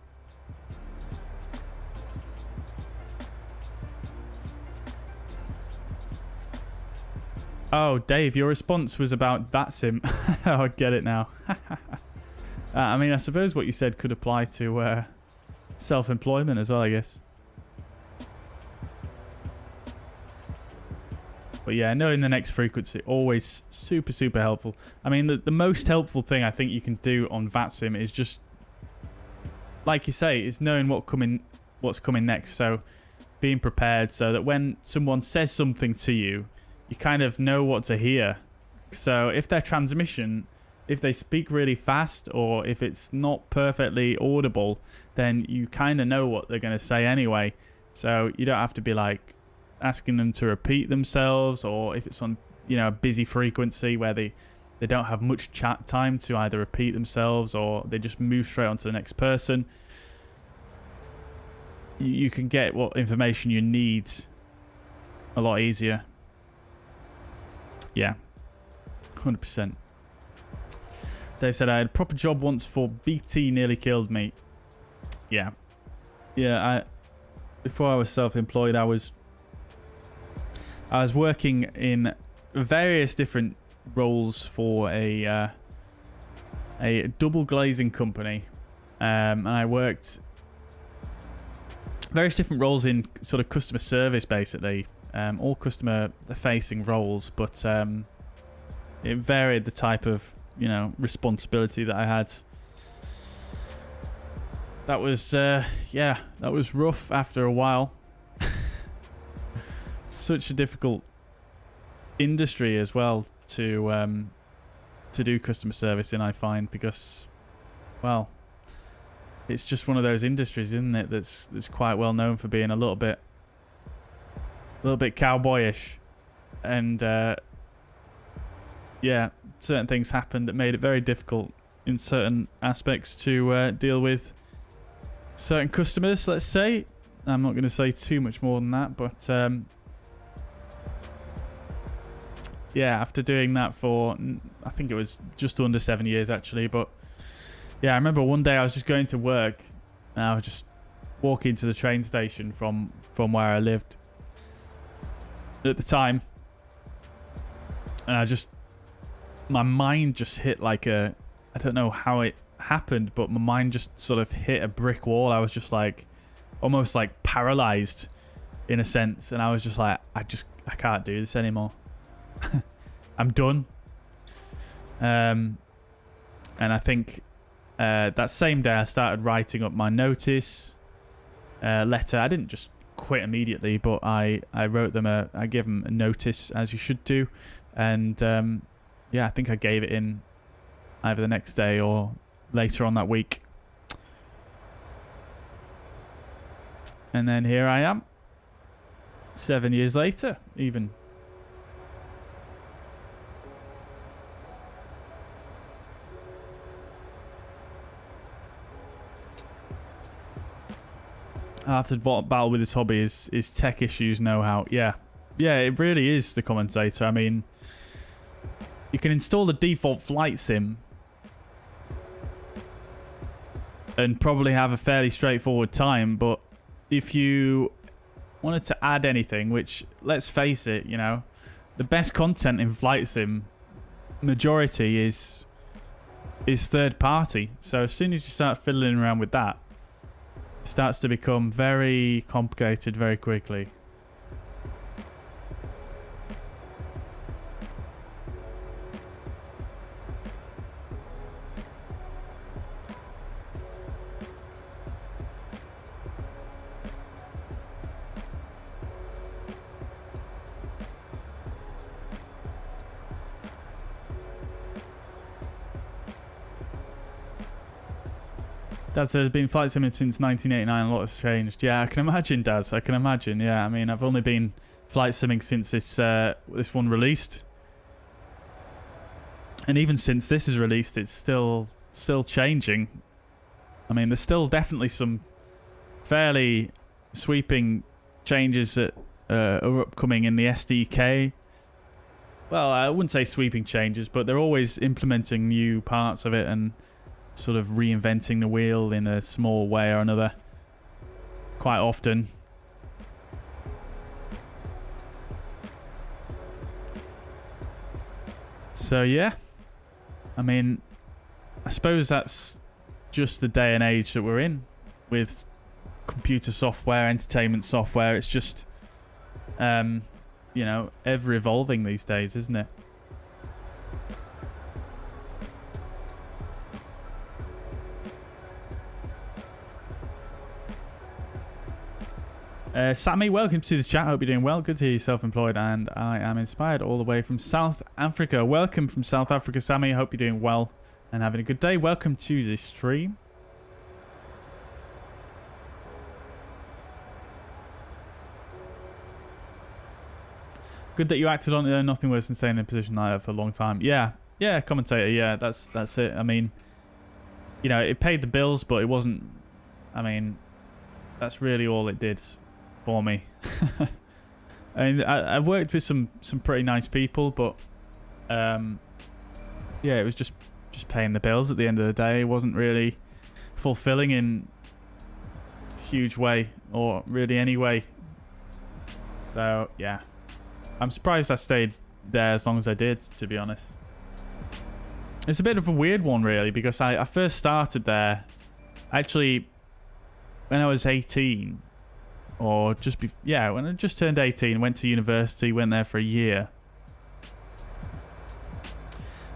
[SPEAKER 2] Oh, Dave, your response was about VATSIM. I get it now. I mean, I suppose what you said could apply to self-employment as well, I guess. But yeah, knowing the next frequency, always super, super helpful. I mean, the most helpful thing I think you can do on VATSIM is just, like you say, is knowing what's coming next. So being prepared so that when someone says something to you, you kind of know what to hear. So if their transmission, if they speak really fast or if it's not perfectly audible, then you kind of know what they're going to say anyway. So you don't have to be like asking them to repeat themselves, or if it's on, you know, a busy frequency where they don't have much chat time to either repeat themselves or they just move straight on to the next person. You can get what information you need a lot easier. Yeah, 100%. Dave said, I had a proper job once for BT, nearly killed me. Yeah. Before I was self-employed, I was working in various different roles for a double glazing company, and I worked various different roles in sort of customer service, basically, all customer-facing roles, but it varied the type of, you know, responsibility that I had. That was that was rough after a while. Such a difficult industry as well to do customer service in, I find, because, well, it's just one of those industries, isn't it, that's quite well known for being a little bit cowboyish, and yeah, certain things happened that made it very difficult in certain aspects to deal with certain customers, let's say. I'm not going to say too much more than that, but yeah, after doing that for, I think it was just under 7 years actually, but yeah, I remember one day I was just going to work and I was just walking to the train station from where I lived at the time, and my mind just hit like I don't know how it happened, but my mind just sort of hit a brick wall. I was just like almost like paralyzed in a sense, and I was just like, I can't do this anymore. I'm done. And I think that same day I started writing up my notice letter. I didn't just quit immediately, but I wrote them I gave them a notice, as you should do, and yeah, I think I gave it in either the next day or later on that week. And then here I am, 7 years later, even. I have to battle with this hobby is tech issues, know-how. Yeah, it really is the commentator. I mean, you can install the default flight sim and probably have a fairly straightforward time, but if you wanted to add anything, which, let's face it, you know, the best content in flight sim, majority is third party. So as soon as you start fiddling around with that, it starts to become very complicated very quickly. Daz says, been flight simming since 1989. A lot has changed. Yeah, I can imagine, Daz. I can imagine. Yeah, I mean, I've only been flight simming since this one released, and even since this is released, it's still changing. I mean, there's still definitely some fairly sweeping changes that are upcoming in the SDK. Well, I wouldn't say sweeping changes, but they're always implementing new parts of it and sort of reinventing the wheel in a small way or another quite often. So yeah, I mean, I suppose that's just the day and age that we're in with computer software, entertainment software. It's just you know, ever evolving these days, isn't it? Sammy, welcome to the chat. Hope you're doing well. Good to hear you're self-employed, and I am inspired all the way from South Africa. Welcome from South Africa, Sammy. Hope you're doing well and having a good day. Welcome to the stream. Good that you acted on it. Nothing worse than staying in a position like that for a long time. Yeah, commentator. Yeah, that's it. I mean, you know, it paid the bills, but it wasn't. I mean, that's really all it did for me. I mean, I worked with some pretty nice people, but yeah, it was just paying the bills at the end of the day. It wasn't really fulfilling in a huge way, or really any way. So yeah, I'm surprised I stayed there as long as I did, to be honest. It's a bit of a weird one, really, because I first started there actually when I was 18, or when I just turned 18, went to university, went there for a year.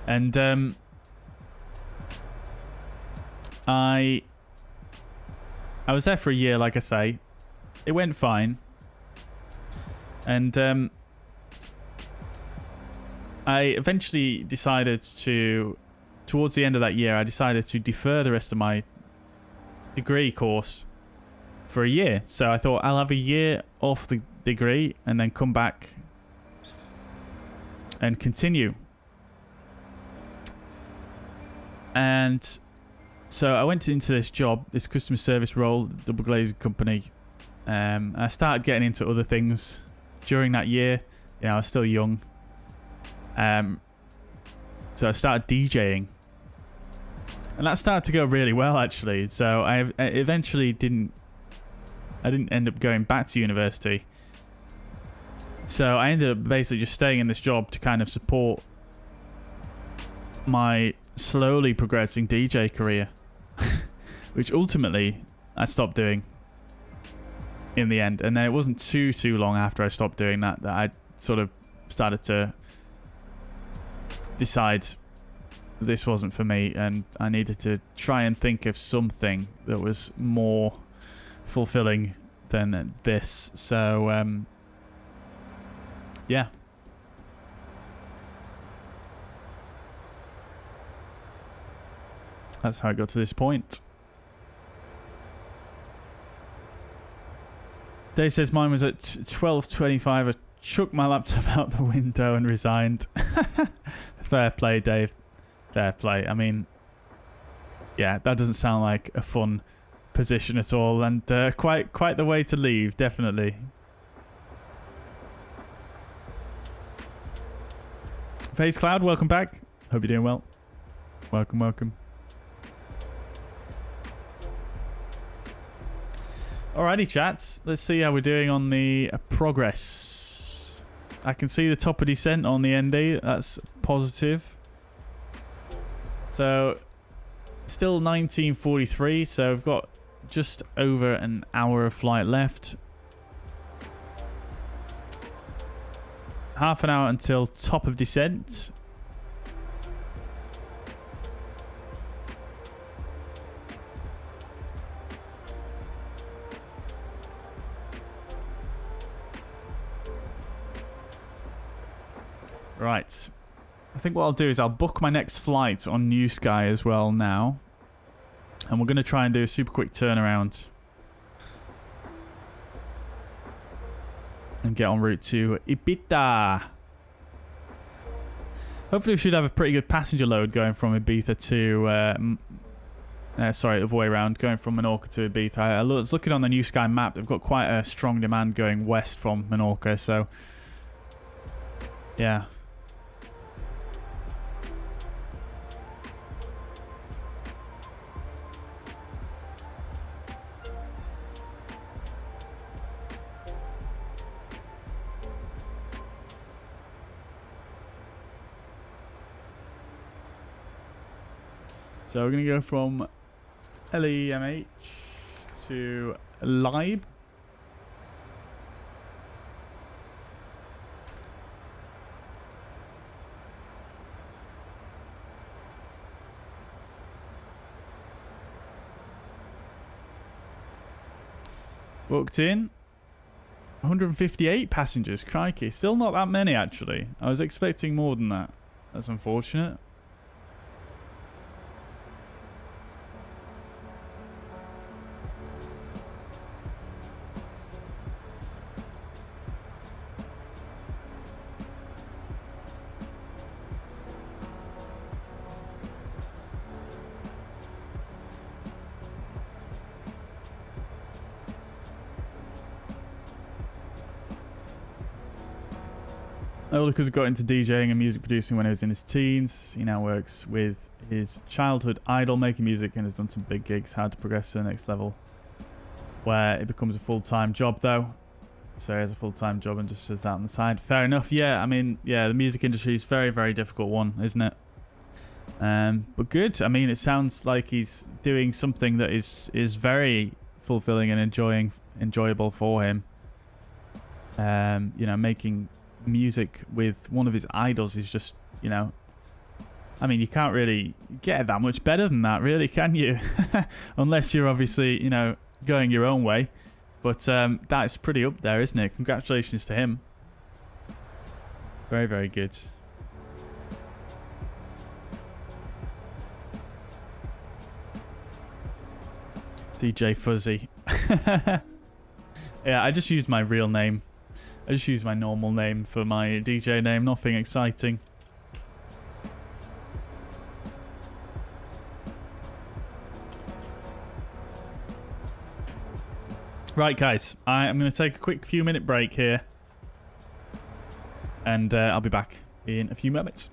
[SPEAKER 2] And I was there for a year, like I say. It went fine. And I eventually decided towards the end of that year, I decided to defer the rest of my degree course for a year. So I thought I'll have a year off the degree and then come back and continue. And so I went into this job, this customer service role, double glazed company. I started getting into other things during that year. You know, I was still young. So I started DJing. And that started to go really well, actually. So I eventually didn't end up going back to university. So I ended up basically just staying in this job to kind of support my slowly progressing DJ career, which ultimately I stopped doing in the end. And then it wasn't too long after I stopped doing that I sort of started to decide this wasn't for me, and I needed to try and think of something that was more fulfilling than this. So yeah, that's how I got to this point. Dave says mine was at 12:25. I chucked my laptop out the window and resigned. Fair play, Dave. Fair play. I mean, yeah, that doesn't sound like a fun position at all, and quite the way to leave, definitely. Face Cloud, welcome back. Hope you're doing well. Welcome. Alrighty, chats. Let's see how we're doing on the progress. I can see the top of descent on the ND. That's positive. So, still 1943. So, we've got just over an hour of flight left. Half an hour until top of descent. Right. I think what I'll do is I'll book my next flight on New Sky as well now. And we're going to try and do a super quick turnaround. And get en route to Ibiza. Hopefully we should have a pretty good passenger load going from Ibiza to... sorry, the other way around. Going from Menorca to Ibiza. I was looking on the New Sky map. They've got quite a strong demand going west from Menorca. So, yeah. So we're going to go from LEMH to LEIB. Booked in. 158 passengers, crikey. Still not that many, actually. I was expecting more than that. That's unfortunate. Lucas got into DJing and music producing when he was in his teens. He now works with his childhood idol making music and has done some big gigs. Had to progress to the next level where it becomes a full-time job though. So he has a full-time job and just does that on the side. Fair enough. Yeah, I mean, yeah, the music industry is very, very difficult one, isn't it? But good. I mean, it sounds like he's doing something that is very fulfilling and enjoyable for him. You know, making music with one of his idols is just, you know, I mean, you can't really get that much better than that, really, can you? Unless you're obviously, you know, going your own way. But that's pretty up there, isn't it? Congratulations to him. Very, very good. DJ Fuzzy. Yeah, I just used my real name. I just use my normal name for my DJ name. Nothing exciting. Right, guys. I'm going to take a quick few-minute break here. And I'll be back in a few moments.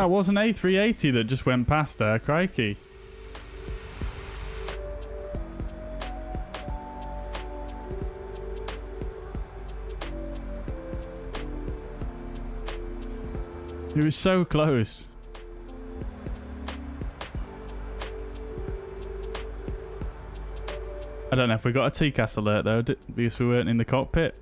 [SPEAKER 2] That was an A380 that just went past there, crikey. It was so close. I don't know if we got a TCAS alert though, because we weren't in the cockpit.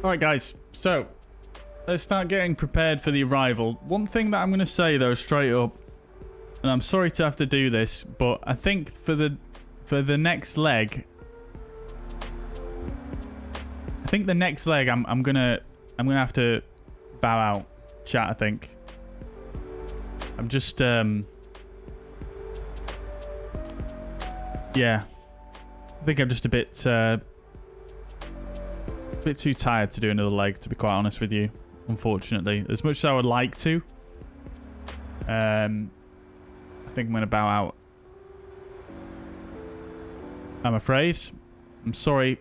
[SPEAKER 2] Alright guys, so let's start getting prepared for the arrival. One thing that I'm going to say though straight up, and I'm sorry to have to do this, but I think for the next leg, I'm gonna have to bow out, chat. I think I'm just yeah, I think I'm just a bit too tired to do another leg, to be quite honest with you, unfortunately. As much as I would like to, I think I'm going to bow out. I'm afraid. I'm sorry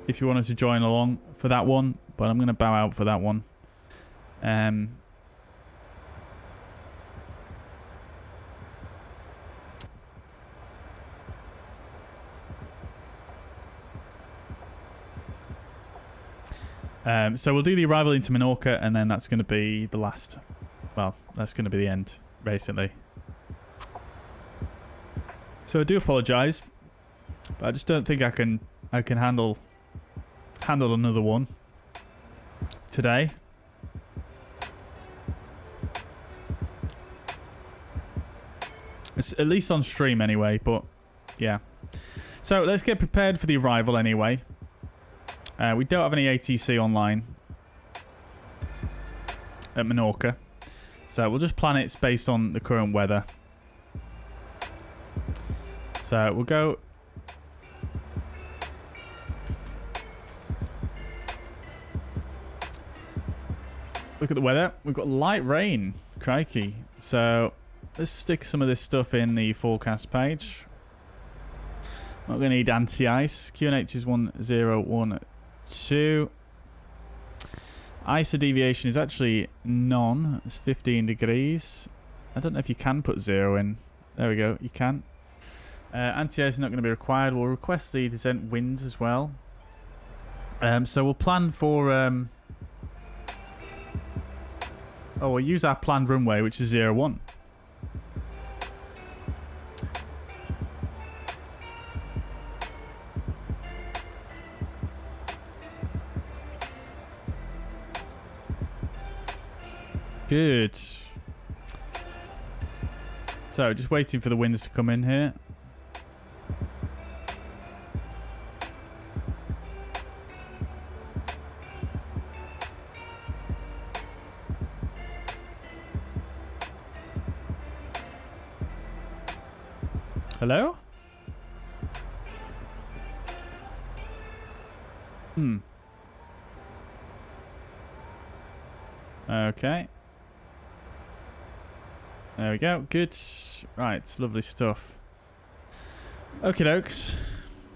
[SPEAKER 2] if you wanted to join along for that one, but I'm going to bow out for that one. So we'll do the arrival into Menorca, and then that's going to be the last. Well, that's going to be the end, basically. So I do apologise, but I just don't think I can handle another one today. It's at least on stream anyway, but yeah. So let's get prepared for the arrival anyway. We don't have any ATC online at Menorca, so we'll just plan it based on the current weather. So we'll go. Look at the weather. We've got light rain. Crikey. So let's stick some of this stuff in the forecast page. Not going to need anti-ice. QNH is 1012. ISO deviation is actually none. It's 15 degrees. I don't know if you can put 0 in. There we go. You can. Anti-ice is not going to be required. We'll request the descent winds as well. So we'll plan for... oh, we'll use our planned runway, which is 01. Good. So, just waiting for the winds to come in here. Hello? Okay. There we go. Good. Right. Lovely stuff. Okie dokes.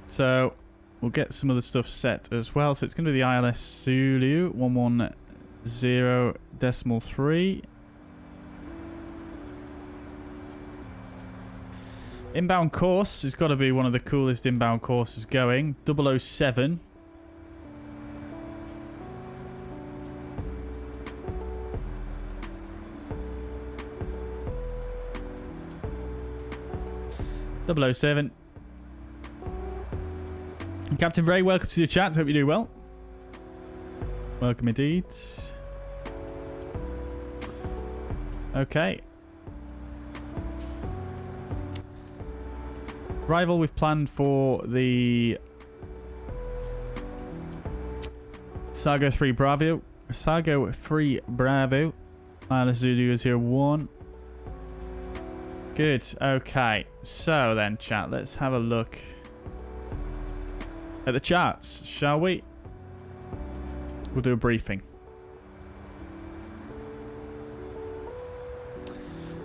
[SPEAKER 2] So we'll get some of the stuff set as well. So it's going to be the ILS Zulu 110.3. Inbound course has got to be one of the coolest inbound courses going. 007. .007. Captain Ray, welcome to the chat. Hope you do well. Welcome indeed. Okay. Arrival, we've planned for the Sargo 3 Bravo. Sargo 3 Bravo. Let's do 001. Good. Okay. So then, chat, let's have a look at the charts, shall we? We'll do a briefing.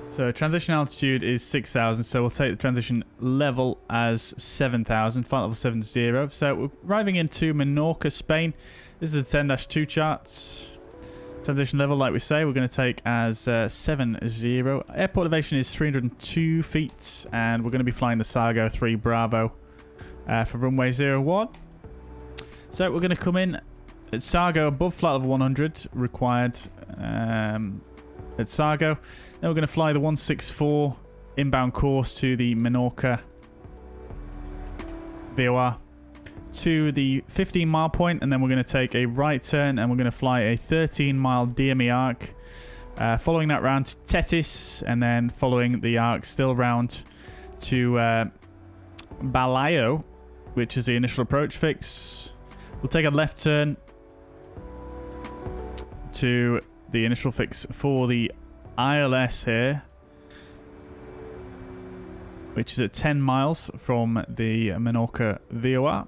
[SPEAKER 2] So transition altitude is 6,000, so we'll take the transition level as 7,000, flight level 70. So we're arriving into Menorca, Spain. This is the 10-2 charts. Transition level, like we say, we're going to take as 70. Airport elevation is 302 feet, and we're going to be flying the Sargo 3 Bravo for runway 01. So we're going to come in at Sargo above flight level 100, required at Sargo. Then we're going to fly the 164 inbound course to the Menorca VOR to the 15-mile point, and then we're going to take a right turn and we're going to fly a 13-mile DME arc, following that round to Tetis, and then following the arc still round to Balayo, which is the initial approach fix. We'll take a left turn to the initial fix for the ILS here, which is at 10 miles from the Menorca VOR.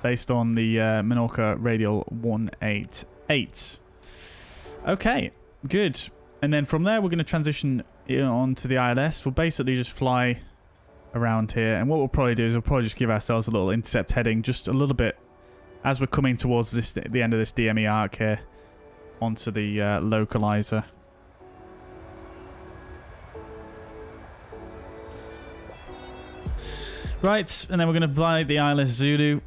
[SPEAKER 2] Based on the Menorca Radial 188. Okay, good. And then from there, we're going to transition on to the ILS. We'll basically just fly around here. And what we'll probably do is we'll probably just give ourselves a little intercept heading, just a little bit, as we're coming towards the end of this DME arc here, onto the localizer. Right, and then we're going to fly the ILS Zulu.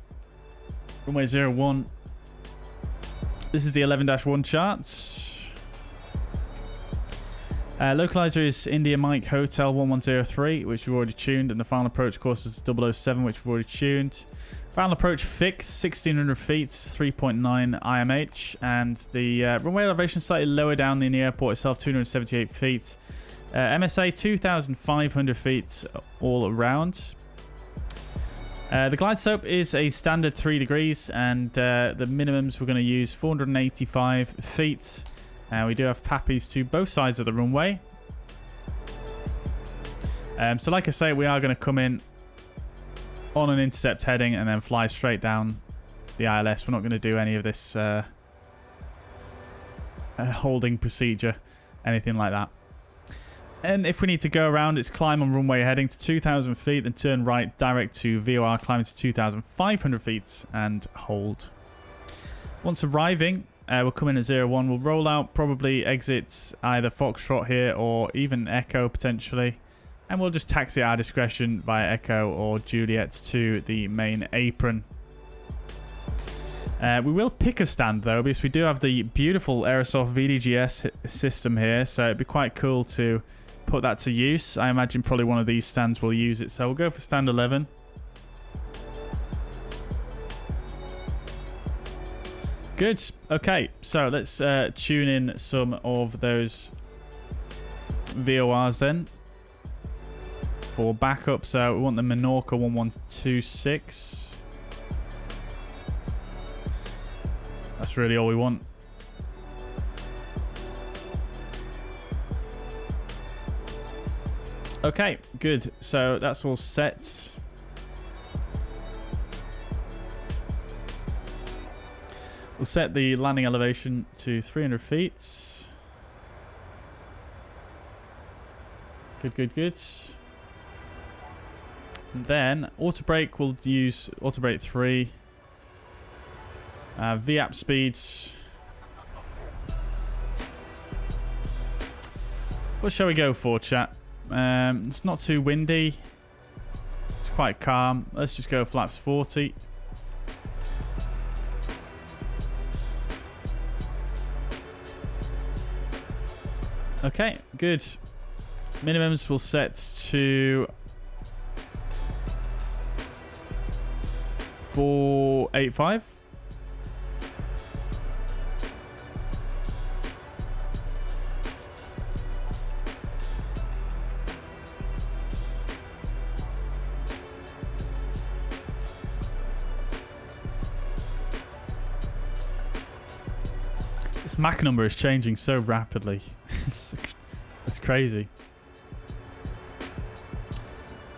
[SPEAKER 2] Runway 01. This is the 11-1 charts. Localizer is India Mike Hotel 1103, which we've already tuned, and the final approach course is 007, which we've already tuned. Final approach fix, 1600 feet, 3.9 IMH, and the runway elevation slightly lower down than the airport itself, 278 feet. MSA 2,500 feet all around. The glide slope is a standard 3 degrees, and the minimums we're going to use 485 feet. We do have pappies to both sides of the runway. So like I say, we are going to come in on an intercept heading and then fly straight down the ILS. We're not going to do any of this holding procedure, anything like that. And if we need to go around, it's climb on runway heading to 2,000 feet, then turn right direct to VOR, climbing to 2,500 feet and hold. Once arriving, we'll come in at 01. We'll roll out, probably exit either Foxtrot here or even Echo potentially. And we'll just taxi our discretion via Echo or Juliet to the main apron. We will pick a stand though, because we do have the beautiful Aerosoft VDGS system here. So it'd be quite cool to put that to use. I imagine probably one of these stands will use it. So we'll go for stand 11. Good. Okay, so let's tune in some of those VORs then for backup. So we want the Menorca 1126. That's really all we want. Okay, good. So that's all set. We'll set the landing elevation to 300 feet. Good, good, good. And then auto brake, we'll use auto brake 3. VAP speeds. What shall we go for, chat? It's not too windy. It's quite calm. Let's just go flaps 40. Okay, good. Minimums will set to 485. Mach number is changing so rapidly. It's crazy.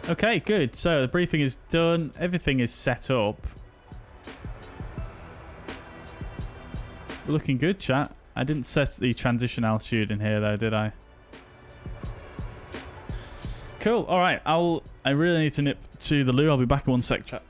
[SPEAKER 2] Okay, good. So the briefing is done. Everything is set up. We're looking good, chat. I didn't set the transition altitude in here though, did I? Cool. All right. I really need to nip to the loo. I'll be back in one sec, chat.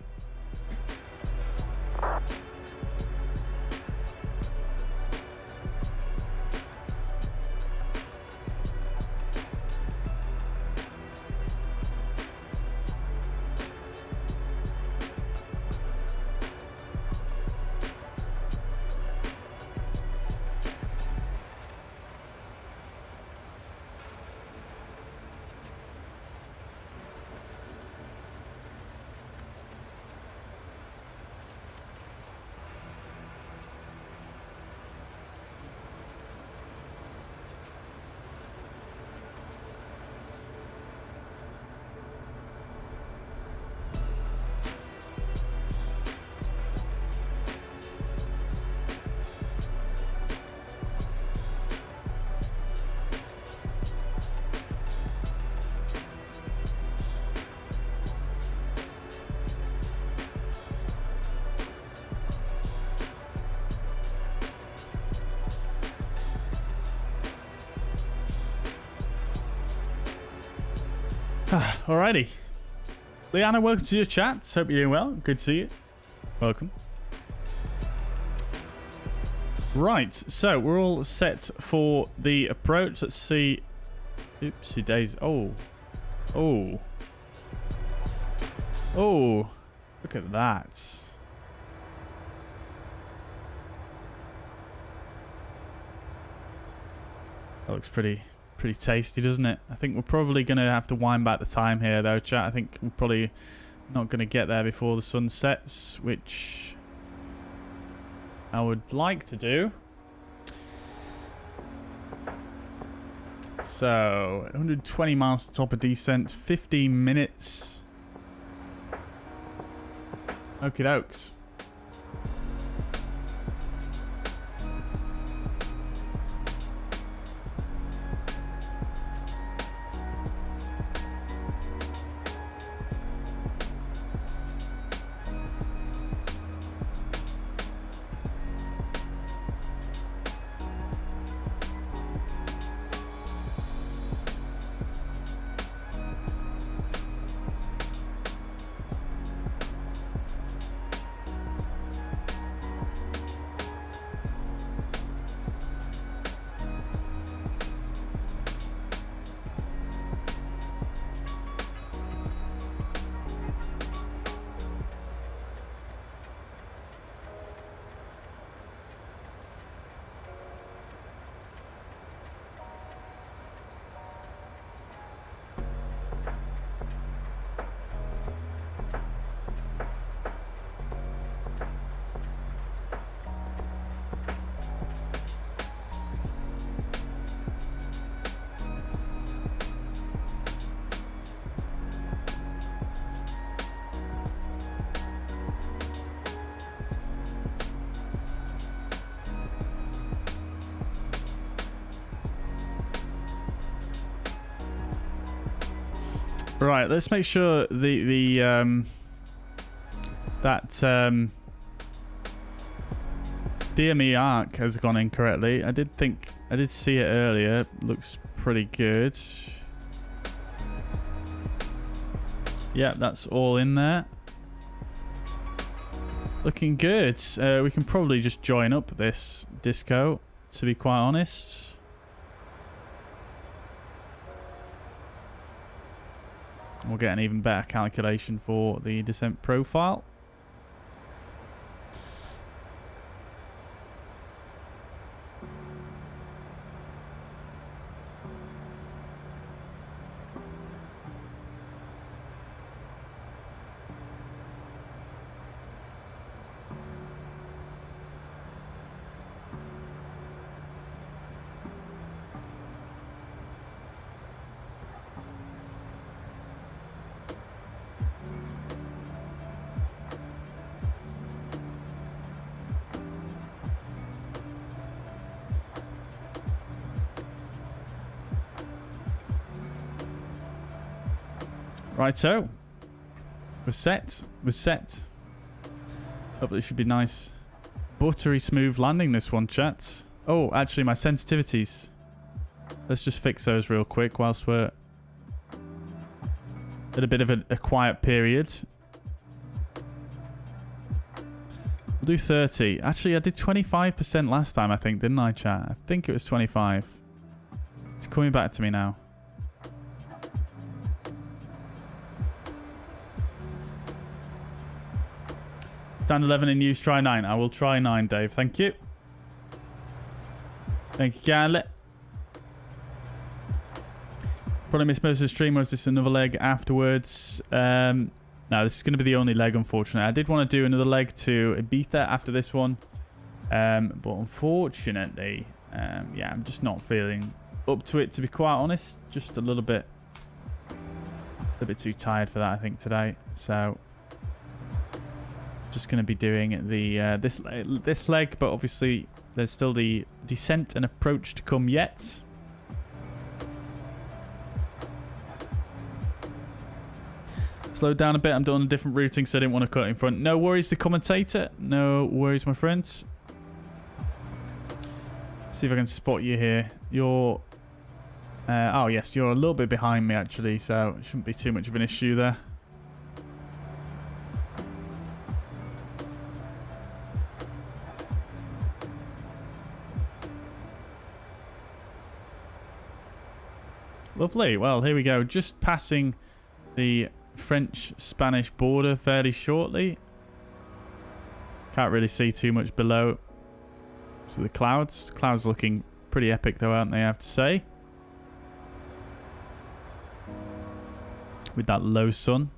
[SPEAKER 2] Alrighty. Leanna, welcome to your chat. Hope you're doing well. Good to see you. Welcome. Right, so we're all set for the approach. Let's see. Oopsie daisy. Oh. Oh. Oh. Look at that. That looks pretty tasty, doesn't it? I think we're probably going to have to wind back the time here though, chat. I think we're probably not going to get there before the sun sets, which I would like to do. So 120 miles to top of descent, 15 minutes. Okie dokes. Right, let's make sure that DME arc has gone in correctly. I did see it earlier. Looks pretty good. Yeah, that's all in there. Looking good. We can probably just join up this disco, to be quite honest. We'll get an even better calculation for the descent profile. Righto. We're set. We're set. Hopefully it should be nice. Buttery smooth landing this one, chat. Oh, actually my sensitivities. Let's just fix those real quick whilst we're at a bit of a quiet period. We'll do 30. Actually, I did 25% last time, I think, didn't I, chat? I think it was 25. It's coming back to me now. Stand 11 in use, try 9. I will try 9, Dave. Thank you. Thank you, Garlet. Probably missed most of the stream. Was this another leg afterwards? No, this is going to be the only leg, unfortunately. I did want to do another leg to Ibiza after this one. But unfortunately, yeah, I'm just not feeling up to it, to be quite honest. Just a little bit too tired for that, I think, today. So just going to be doing the this leg, but obviously there's still the descent and approach to come yet. Slowed down a bit. I'm doing a different routing, so I didn't want to cut in front. No worries, the commentator. No worries, my friends. Let's see if I can spot you here. You're... oh, yes, you're a little bit behind me, actually, so it shouldn't be too much of an issue there. Lovely. Well, here we go. Just passing the French-Spanish border fairly shortly. Can't really see too much below. So the clouds. Clouds looking pretty epic though, aren't they, I have to say. With that low sun.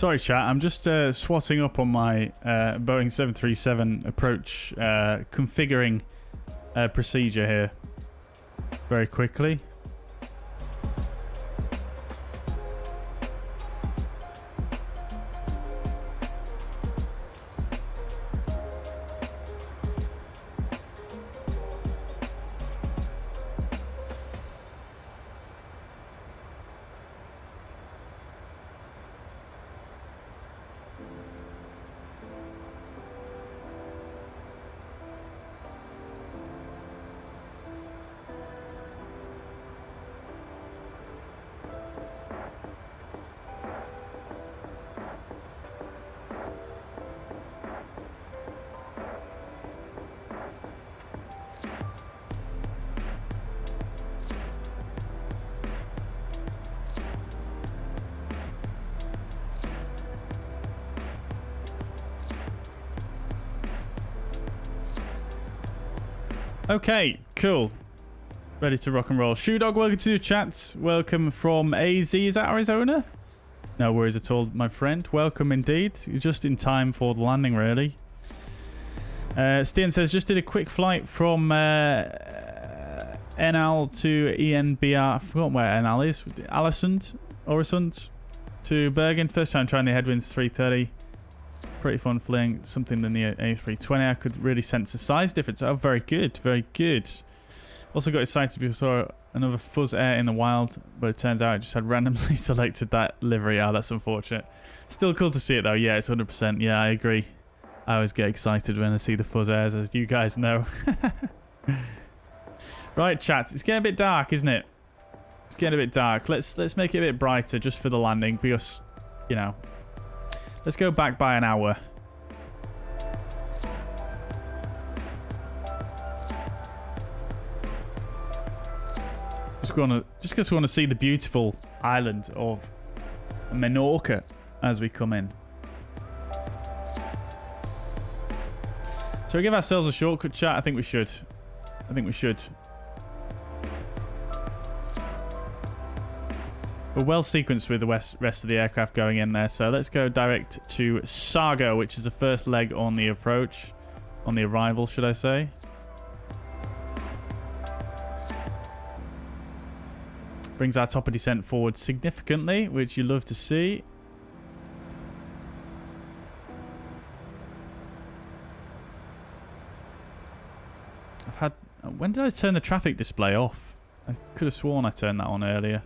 [SPEAKER 2] Sorry, chat. I'm just swatting up on my Boeing 737 approach configuring procedure here very quickly. Okay, cool. Ready to rock and roll. Shoe Dog, welcome to the chat. Welcome from AZ. Is that Arizona? No worries at all, my friend. Welcome indeed. You're just in time for the landing, really. Stian says, just did a quick flight from NL to ENBR. I've forgotten where NL is. Oresund to Bergen. First time trying the headwinds 330. Pretty fun flying something in the A320. I could really sense the size difference. Oh, very good, very good. Also got excited because I saw another fuzzair in the wild, but it turns out I just had randomly selected that livery. Oh, that's unfortunate. Still cool to see it though. Yeah, it's 100%. Yeah, I agree. I always get excited when I see the fuzzairs, as you guys know. Right, chat. It's getting a bit dark, isn't it? It's getting a bit dark. Let's make it a bit brighter just for the landing because, you know. Let's go back by an hour. Just because we want to see the beautiful island of Menorca as we come in. Shall we give ourselves a shortcut, chat? I think we should. I think we should. We're well sequenced with the rest of the aircraft going in there, so let's go direct to Sargo, which is the first leg on the approach, on the arrival, should I say. Brings our top of descent forward significantly, which you love to see. When did I turn the traffic display off? I could have sworn I turned that on earlier.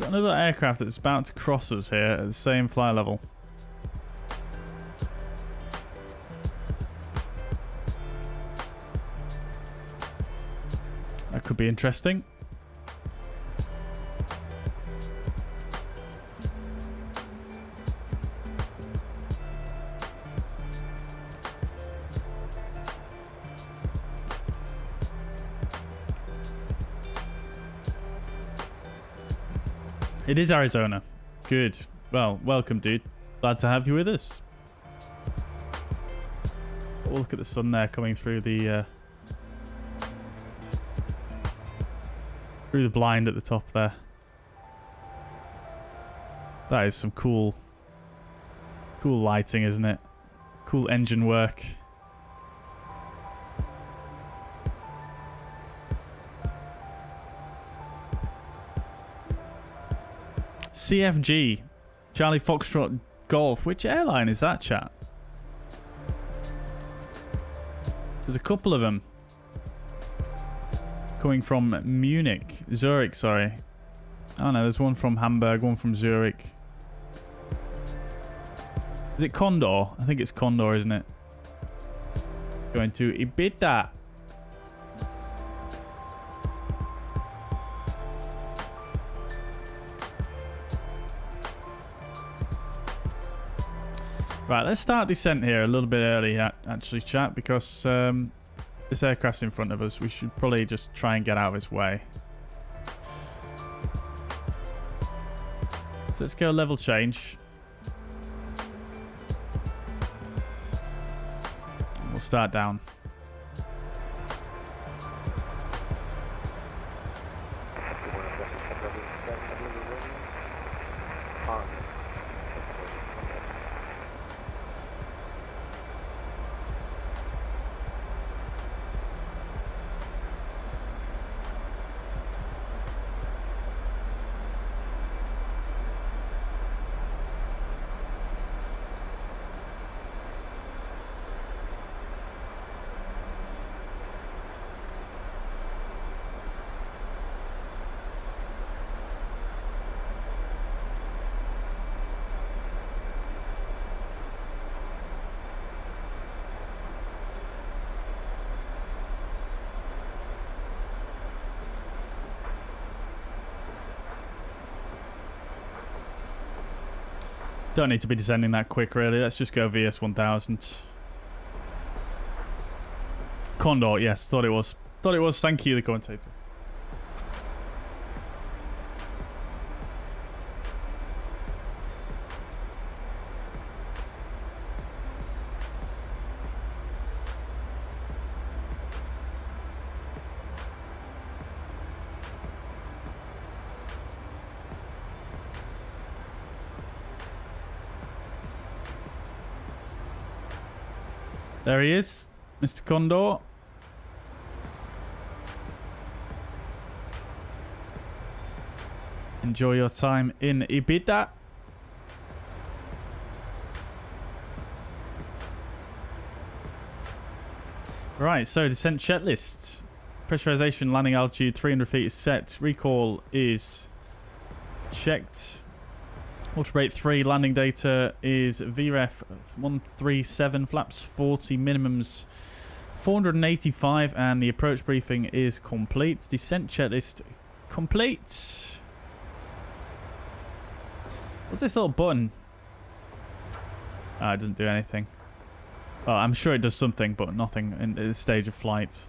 [SPEAKER 2] Another aircraft that's about to cross us here at the same flight level. That could be interesting. It is Arizona. Good. Well, welcome, dude. Glad to have you with us. Oh, look at the sun there coming through the blind at the top there. That is some cool lighting, isn't it? Cool engine work. CFG, Charlie Foxtrot Golf. Which airline is that, chat? There's a couple of them. Coming from Munich. Zurich, sorry. Oh no, there's one from Hamburg, one from Zurich. Is it Condor? I think it's Condor, isn't it? Going to Ibiza. Right, let's start descent here a little bit early, actually, chat, because This aircraft's in front of us. We should probably just try and get out of his way. So let's go level change. We'll start down. Don't need to be descending that quick, really. Let's just go VS 1000. Condor, yes, thought it was. Thought it was. Thank you, the commentator. There he is, Mr. Condor. Enjoy your time in Ibiza. Right, so descent checklist. Pressurization, landing altitude 300 feet is set. Recall is checked. Ultra rate 3, landing data is VREF 137, flaps 40, minimums 485, and the approach briefing is complete. Descent checklist complete. What's this little button? It doesn't do anything. Oh, I'm sure it does something, but nothing in this stage of flight.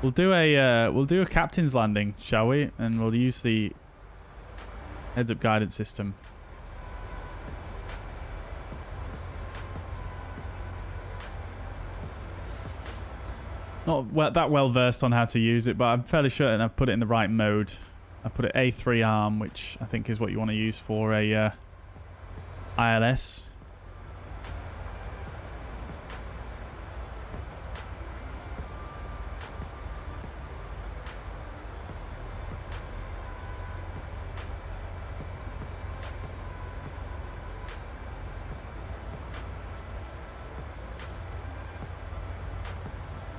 [SPEAKER 2] We'll do a captain's landing, shall we? And we'll use the heads-up guidance system. Not that well versed on how to use it, but I'm fairly sure that I've put it in the right mode. I put it A3 arm, which I think is what you want to use for a ILS.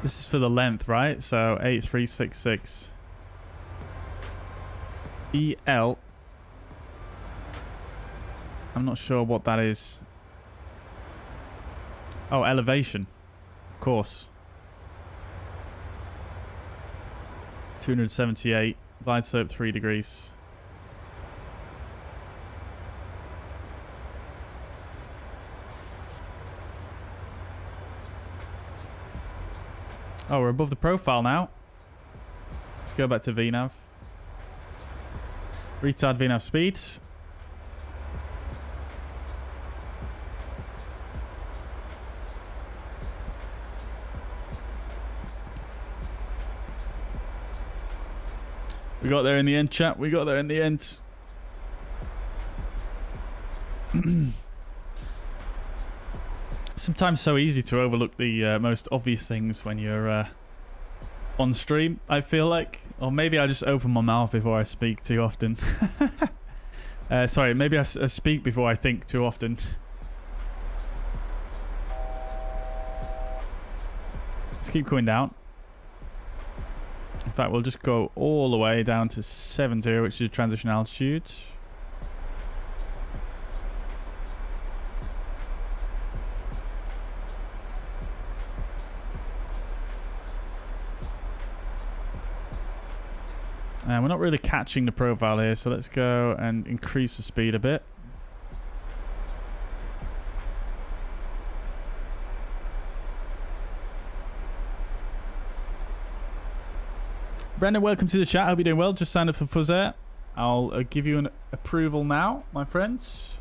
[SPEAKER 2] This is for the length, right? So 8366 EL. I'm not sure what that is. Oh, elevation. Of course. 278. Glide slope 3 degrees. Oh, we're above the profile now. Let's go back to VNAV. Retard VNAV speed. We got there in the end, chat. We got there in the end. Sometimes so easy to overlook the most obvious things when you're on stream, I feel like. Or maybe I just open my mouth before I speak too often. Sorry, maybe I speak before I think too often. Let's keep going down. In fact, we'll just go all the way down to 70, which is transition altitude. And we're not really catching the profile here, so let's go and increase the speed a bit. Brendan, welcome to the chat. Hope you're doing well. Just signed up for fuzzair. I'll give you an approval now, my friends.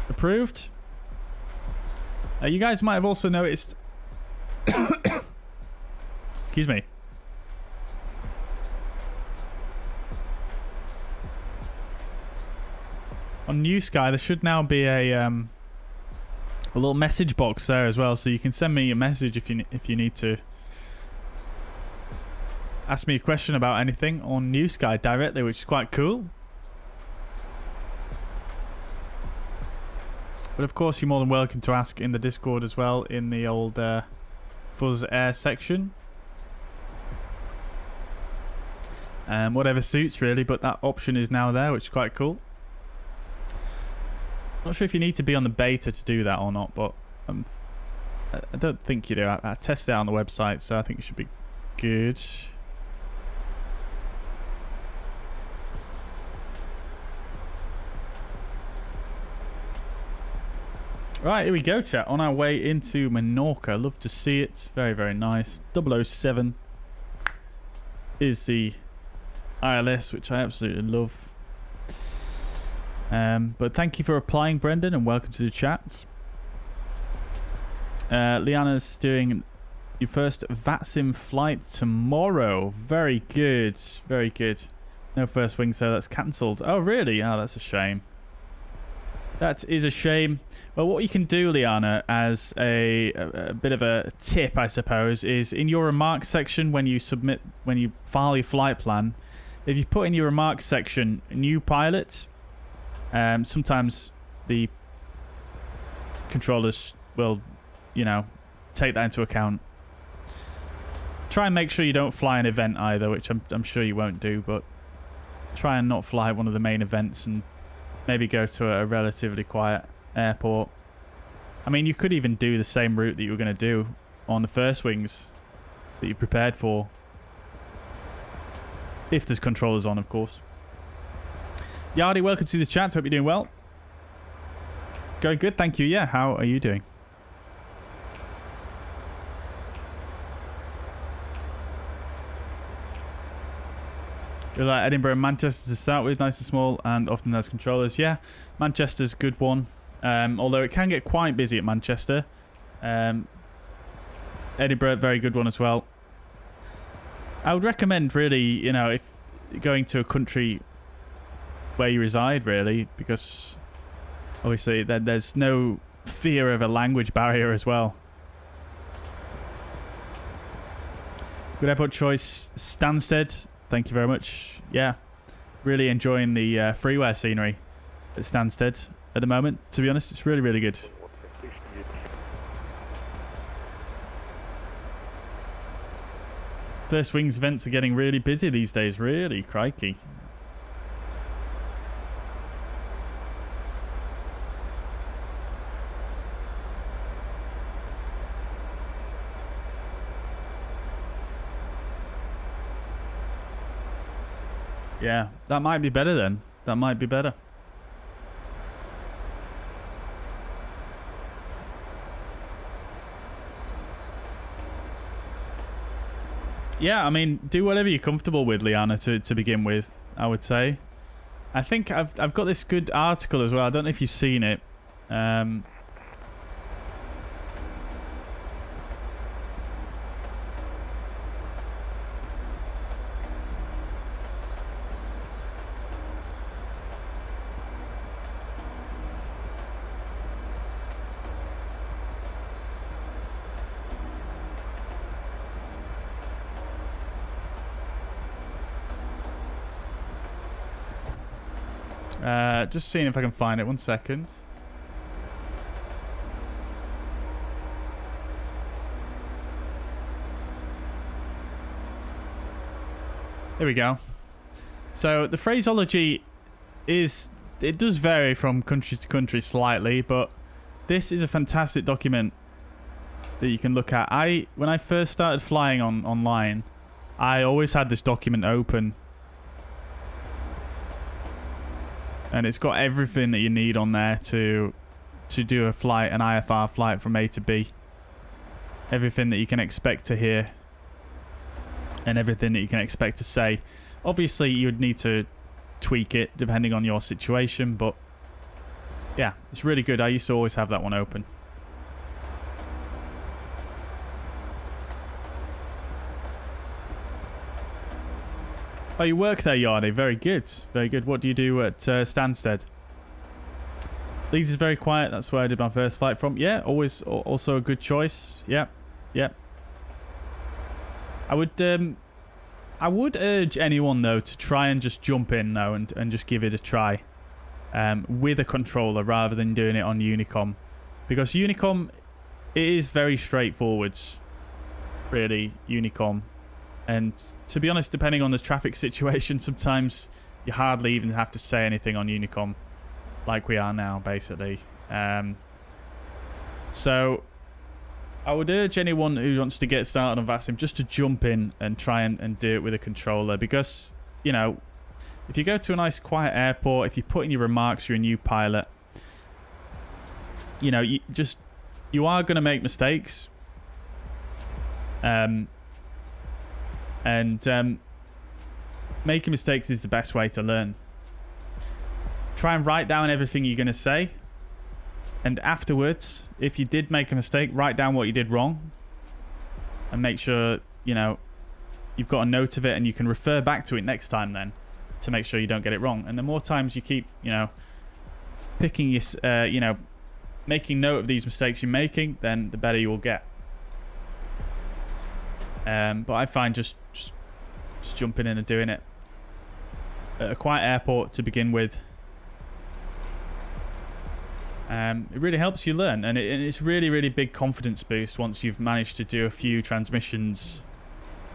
[SPEAKER 2] Approved. You guys might have also noticed. Excuse me. On New Sky, there should now be a little message box there as well, so you can send me a message if you need to ask me a question about anything on New Sky directly, which is quite cool. But of course, you're more than welcome to ask in the Discord as well, in the old fuzzair section. Whatever suits really, but that option is now there, which is quite cool. Not sure if you need to be on the beta to do that or not, but I don't think you do. I tested it out on the website, so I think it should be good. Right, here we go, chat. On our way into Menorca. Love to see it. Very, very nice. 007 is the ILS, which I absolutely love. But thank you for replying, Brendan, and welcome to the chat. Liana's doing your first VATSIM flight tomorrow. Very good. Very good. No first wing, so that's cancelled. Oh, really? Oh, that's a shame. That is a shame. Well, what you can do, Liana, as a bit of a tip, I suppose, is in your remarks section when you file your flight plan, if you put in your remarks section new pilot, sometimes the controllers will, take that into account. Try and make sure you don't fly an event either, which I'm sure you won't do, but try and not fly one of the main events and maybe go to a relatively quiet airport. I mean, you could even do the same route that you were going to do on the first wings that you prepared for. If there's controllers on, of course. Yardi, welcome to the chat. Hope you're doing well. Going good, thank you. Yeah, how are you doing? We like Edinburgh and Manchester to start with, nice and small, and often has controllers. Yeah, Manchester's a good one. Although it can get quite busy at Manchester. Edinburgh, very good one as well. I would recommend, really, if going to a country where you reside, really, because obviously there's no fear of a language barrier as well. Good airport choice, Stansted. Thank you very much. Yeah, really enjoying the Freeware scenery at Stansted at the moment. To be honest, it's really, really good. First wings events are getting really busy these days. Really, crikey. Yeah, that might be better then. That might be better. Yeah, I mean, do whatever you're comfortable with, Liana, to begin with, I would say. I think I've got this good article as well. I don't know if you've seen it. Just seeing if I can find it. 1 second. Here we go. So the phraseology it does vary from country to country slightly, but this is a fantastic document that you can look at. When I first started flying online, I always had this document open. And it's got everything that you need on there to do a flight, an IFR flight from A to B. Everything that you can expect to hear. And everything that you can expect to say. Obviously, you would need to tweak it depending on your situation, but yeah, it's really good. I used to always have that one open. Oh, you work there, Yardy. Very good. Very good. What do you do at Stansted? Leeds is very quiet. That's where I did my first flight from. Yeah, always also a good choice. Yeah, yeah. I would urge anyone, though, to try and just jump in, though, and just give it a try with a controller rather than doing it on Unicom. Because Unicom, it is very straightforward, really, Unicom. And to be honest, depending on the traffic situation, sometimes you hardly even have to say anything on Unicom, like we are now, basically. So I would urge anyone who wants to get started on VATSIM just to jump in and try and do it with a controller. Because, you know, if you go to a nice quiet airport, if you put in your remarks you're a new pilot, you know, you are going to make mistakes. Making mistakes is the best way to learn. Try and write down everything you're going to say. And afterwards, if you did make a mistake, write down what you did wrong. And make sure, you know, you've got a note of it and you can refer back to it next time then to make sure you don't get it wrong. And the more times you keep, you know, picking your, you know, making note of these mistakes you're making, then the better you will get. But I find just jumping in and doing it at a quiet airport to begin with, it really helps you learn, and it's really big confidence boost once you've managed to do a few transmissions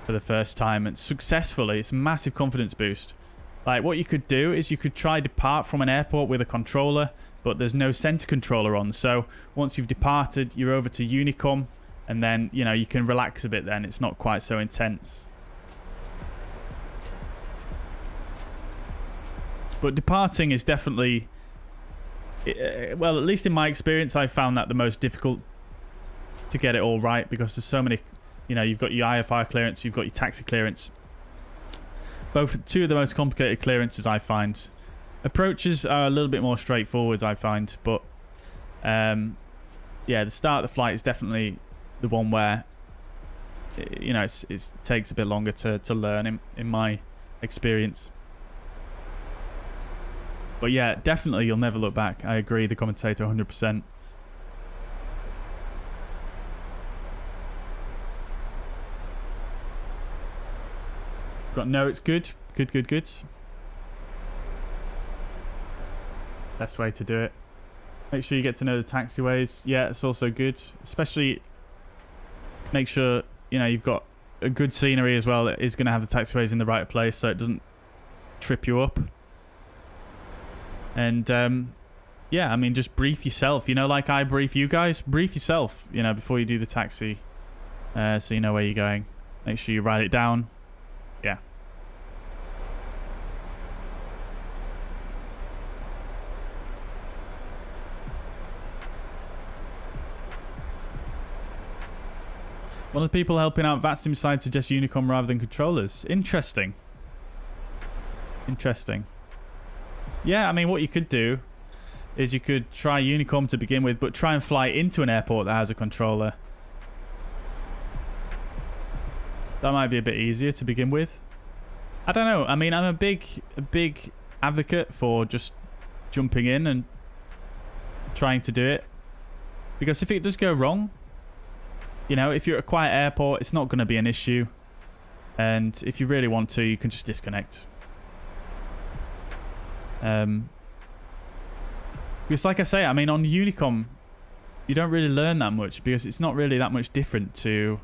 [SPEAKER 2] for the first time and successfully. It's a massive confidence boost. Like, what you could do is you could try depart from an airport with a controller, but there's no center controller on. So once you've departed, you're over to Unicom. And then, you know, you can relax a bit then. It's not quite so intense. But departing is definitely... well, at least in my experience, I found that the most difficult to get it all right. Because there's so many... You know, you've got your IFR clearance, you've got your taxi clearance. Two of the most complicated clearances, I find. Approaches are a little bit more straightforward, I find. But, yeah, the start of the flight is definitely... the one where, you know, it takes a bit longer to learn in my experience. But yeah, definitely you'll never look back. I agree, the commentator 100%. Got notes, good. Good. Best way to do it. Make sure you get to know the taxiways. Yeah, it's also good. Especially... make sure, you know, you've got a good scenery as well that is going to have the taxiways in the right place so it doesn't trip you up. And, yeah, I mean, just brief yourself. You know, like I brief you guys, brief yourself, you know, before you do the taxi. So you know where you're going. Make sure you write it down. Yeah. One of the people helping out VATSIM side suggests Unicom rather than controllers. Interesting. Yeah, I mean, what you could do is you could try Unicom to begin with, but try and fly into an airport that has a controller. That might be a bit easier to begin with. I don't know. I mean, I'm a big advocate for just jumping in and trying to do it. Because if it does go wrong, you know, if you're at a quiet airport, it's not going to be an issue. And if you really want to, you can just disconnect. Because like I say, I mean, on Unicom, you don't really learn that much because it's not really that much different to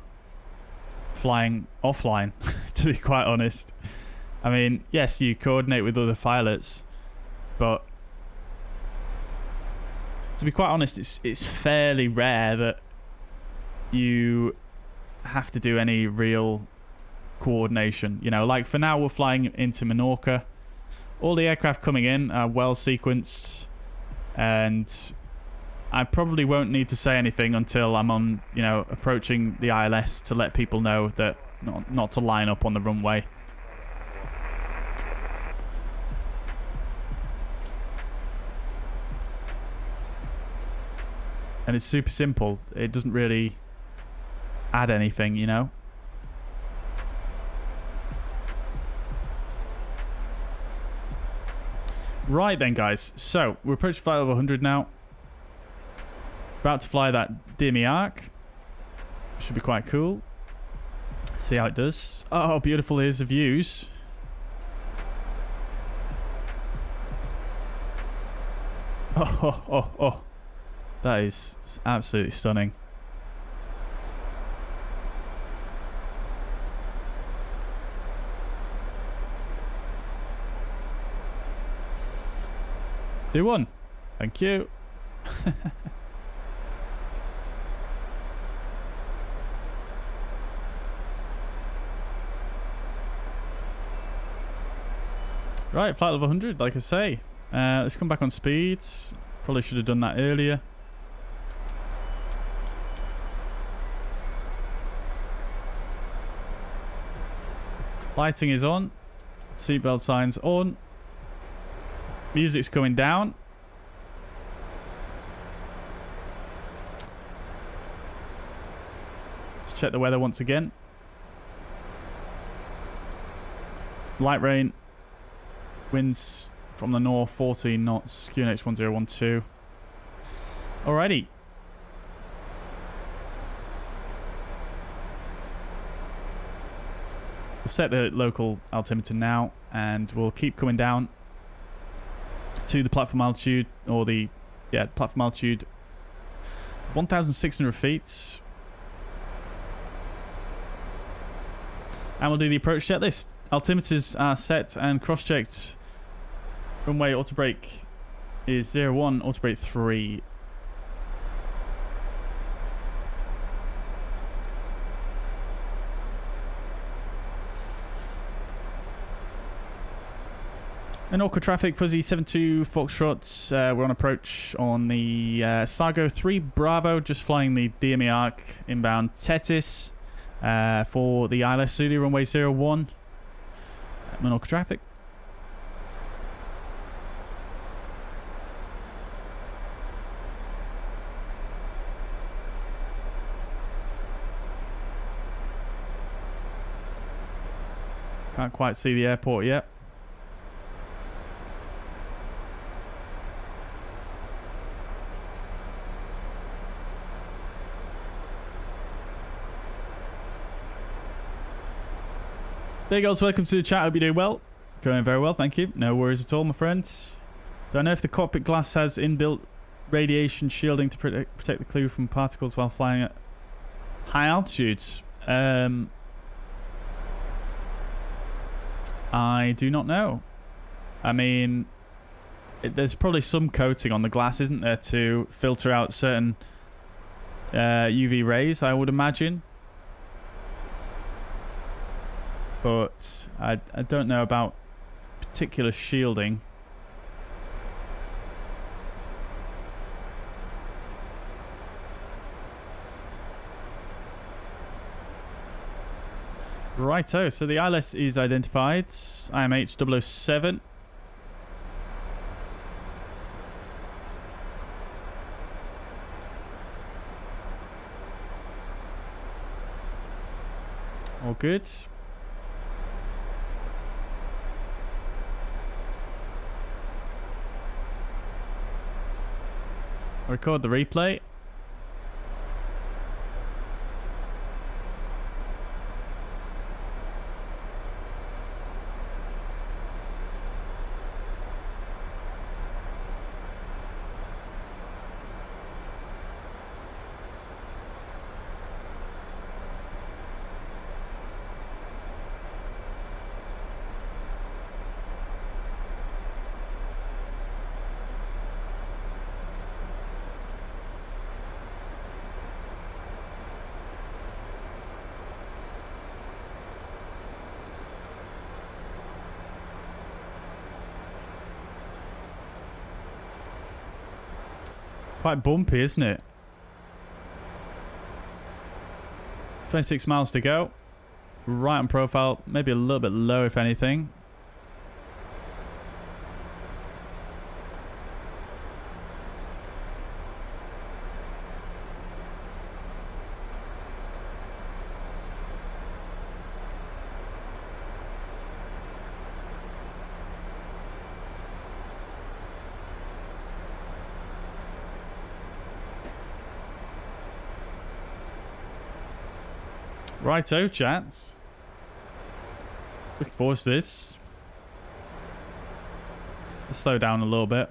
[SPEAKER 2] flying offline, to be quite honest. I mean, yes, you coordinate with other pilots, but to be quite honest, it's fairly rare that you have to do any real coordination. You know, like for now we're flying into Menorca. all the aircraft coming in are well sequenced, and I probably won't need to say anything until I'm on, you know, approaching the ILS to let people know that not to line up on the runway. And it's super simple. It doesn't really add anything, you know. Right then, guys. So we're approaching flight over 100 now. About to fly that Demi Arc. Should be quite cool. See how it does. Oh, beautiful. Here's the views. Oh. That is absolutely stunning. Do one. Thank you. Right, flight level 100, like I say. Let's come back on speed. Probably should have done that earlier. Lighting is on. Seatbelt signs on. Music's coming down. Let's check the weather once again. Light rain. Winds from the north, 14 knots. QNH 1012. Alrighty. We'll set the local altimeter now, and we'll keep coming down to the platform altitude, or the platform altitude, 1,600 feet, and we'll do the approach checklist. Altimeters are set and cross-checked. Runway auto brake is 01, auto brake 3. Menorca traffic, fuzzy 72 Foxtrot. We're on approach on the Sargo 3 Bravo, just flying the DME Arc inbound Tetis for the ILS Zulu runway 01. Menorca traffic. Can't quite see the airport yet. There you go, welcome to the chat. Hope you're doing well. Going very well, thank you. No worries at all, my friends. Don't know if the cockpit glass has inbuilt radiation shielding to protect the crew from particles while flying at high altitudes. I do not know. I mean, there's probably some coating on the glass, isn't there, to filter out certain UV rays, I would imagine. But I don't know about particular shielding. Righto, so the ILS is identified. IMH 007. All good. Record the replay. Quite bumpy, isn't it? 26 miles to go. Right on profile. Maybe a little bit low, if anything. Righto, chats. Looking forward to this. Let's slow down a little bit.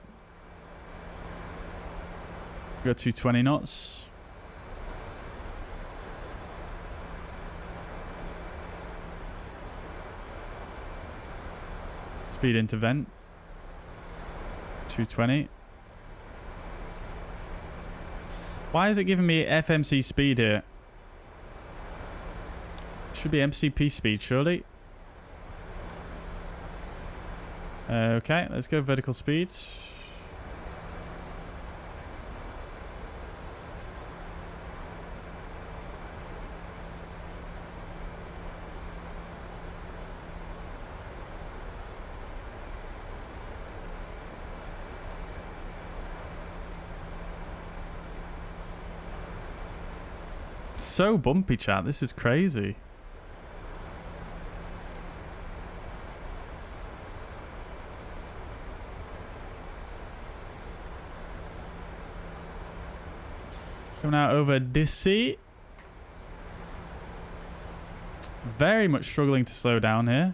[SPEAKER 2] Go 220 knots. Speed into vent. 220. Why is it giving me FMC speed here? Should be MCP speed, surely. Okay, let's go vertical speed. So bumpy, chat. This is crazy. Coming out over DC. Very much struggling to slow down here.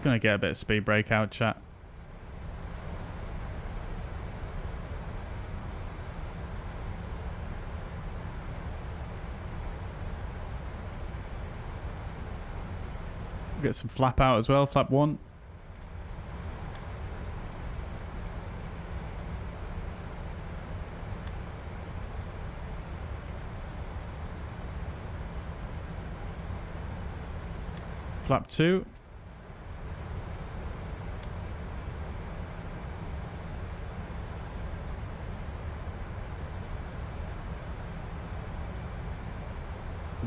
[SPEAKER 2] Gonna get a bit of speed breakout, chat. Get some flap out as well, flap 1. Flap 2.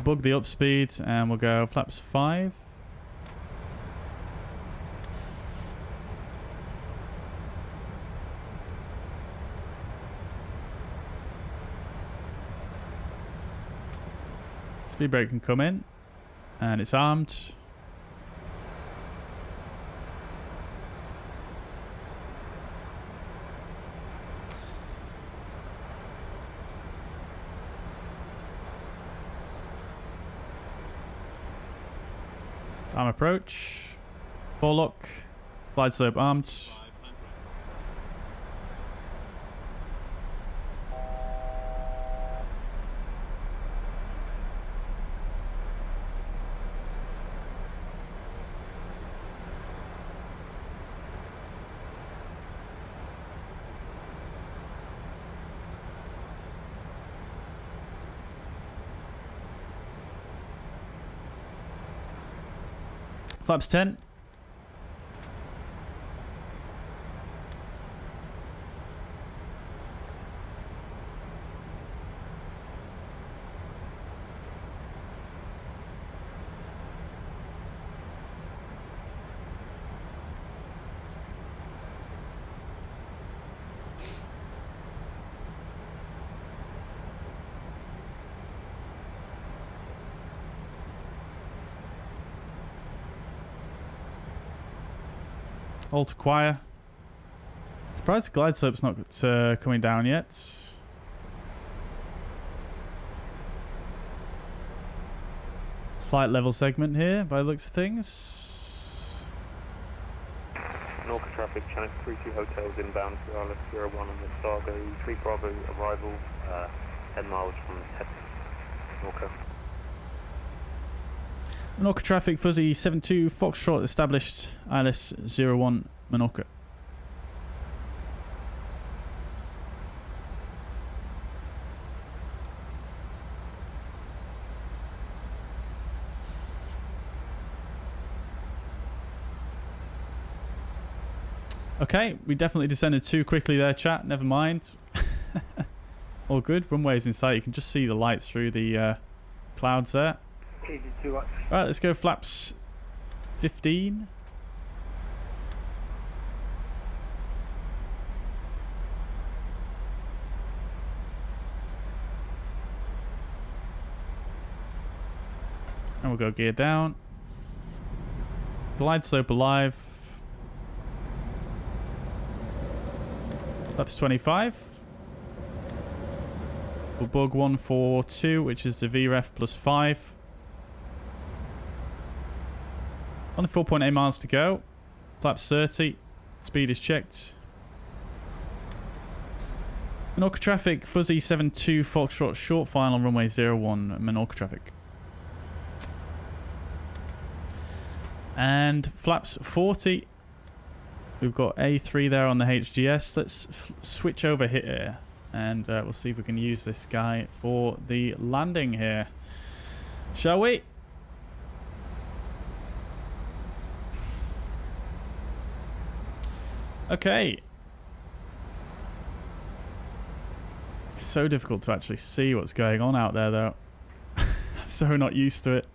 [SPEAKER 2] Bug the up speed and we'll go flaps 5. Speed brake can come in, and it's armed. Arm approach, forelock, glide slope armed. Flaps 10. Alt acquire. Surprised the glide slope's not coming down yet. Slight level segment here by the looks of things.
[SPEAKER 14] Menorca traffic, Channel 32 hotels inbound to RLS 01 on the Stargo 3 Bravo arrival 10 miles from Menorca.
[SPEAKER 2] Menorca traffic, fuzzy 72 Foxtrot established ILS 01 Menorca. Okay, we definitely descended too quickly there, chat. Never mind. All good. Runway's in sight. You can just see the lights through the clouds there. Right, let's go flaps 15. And we'll go gear down. Glide slope alive. Flaps 25. We'll bug 142, which is the VREF plus 5. Only 4.8 miles to go. Flaps 30. Speed is checked. Menorca traffic, fuzzy 72 Foxtrot short final runway 01 Menorca traffic. And flaps 40. We've got A3 there on the HGS. Let's switch over here and we'll see if we can use this guy for the landing here. Shall we? Okay. It's so difficult to actually see what's going on out there though. I'm so not used to it.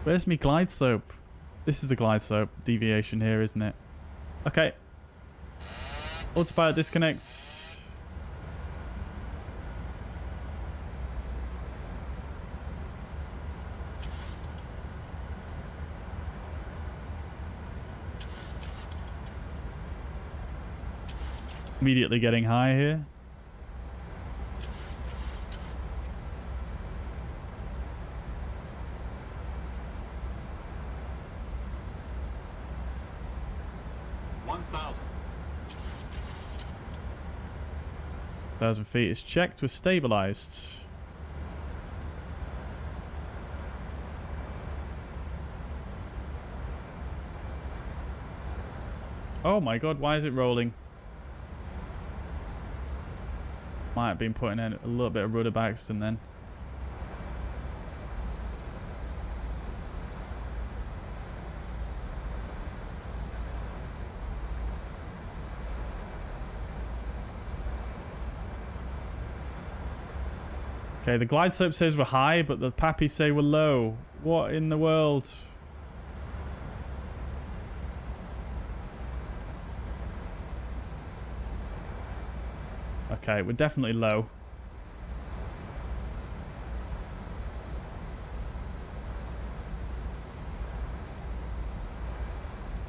[SPEAKER 2] Where's my glide slope? This is the glide slope deviation here, isn't it? Okay. Autopilot disconnect. Immediately getting high here. Thousand feet is checked. We're stabilized. Oh my god, why is it rolling? Might have been putting in a little bit of rudder by accident then. Okay, the glide slope says we're high, but the pappies say we're low. What in the world? Okay, we're definitely low.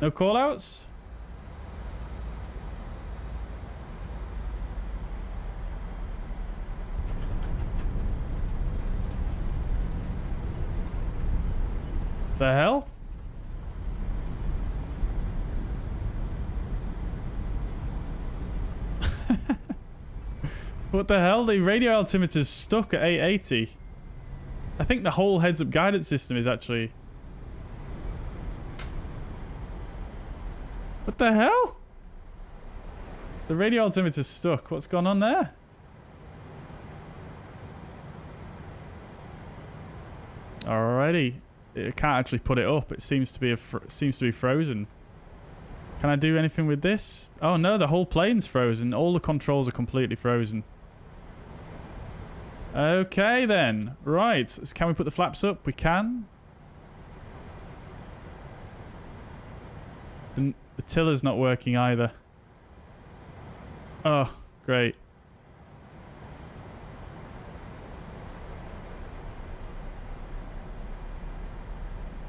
[SPEAKER 2] No callouts? The hell? What the hell? The radio altimeter's stuck at 880. I think the whole heads-up guidance system is actually... What the hell? The radio altimeter's stuck. What's going on there? Alrighty. It can't actually put it up. It seems to be frozen. Can I do anything with this? Oh no, the whole plane's frozen. All the controls are completely frozen. Okay then. Right. Can we put the flaps up? We can. The tiller's not working either. Oh, great.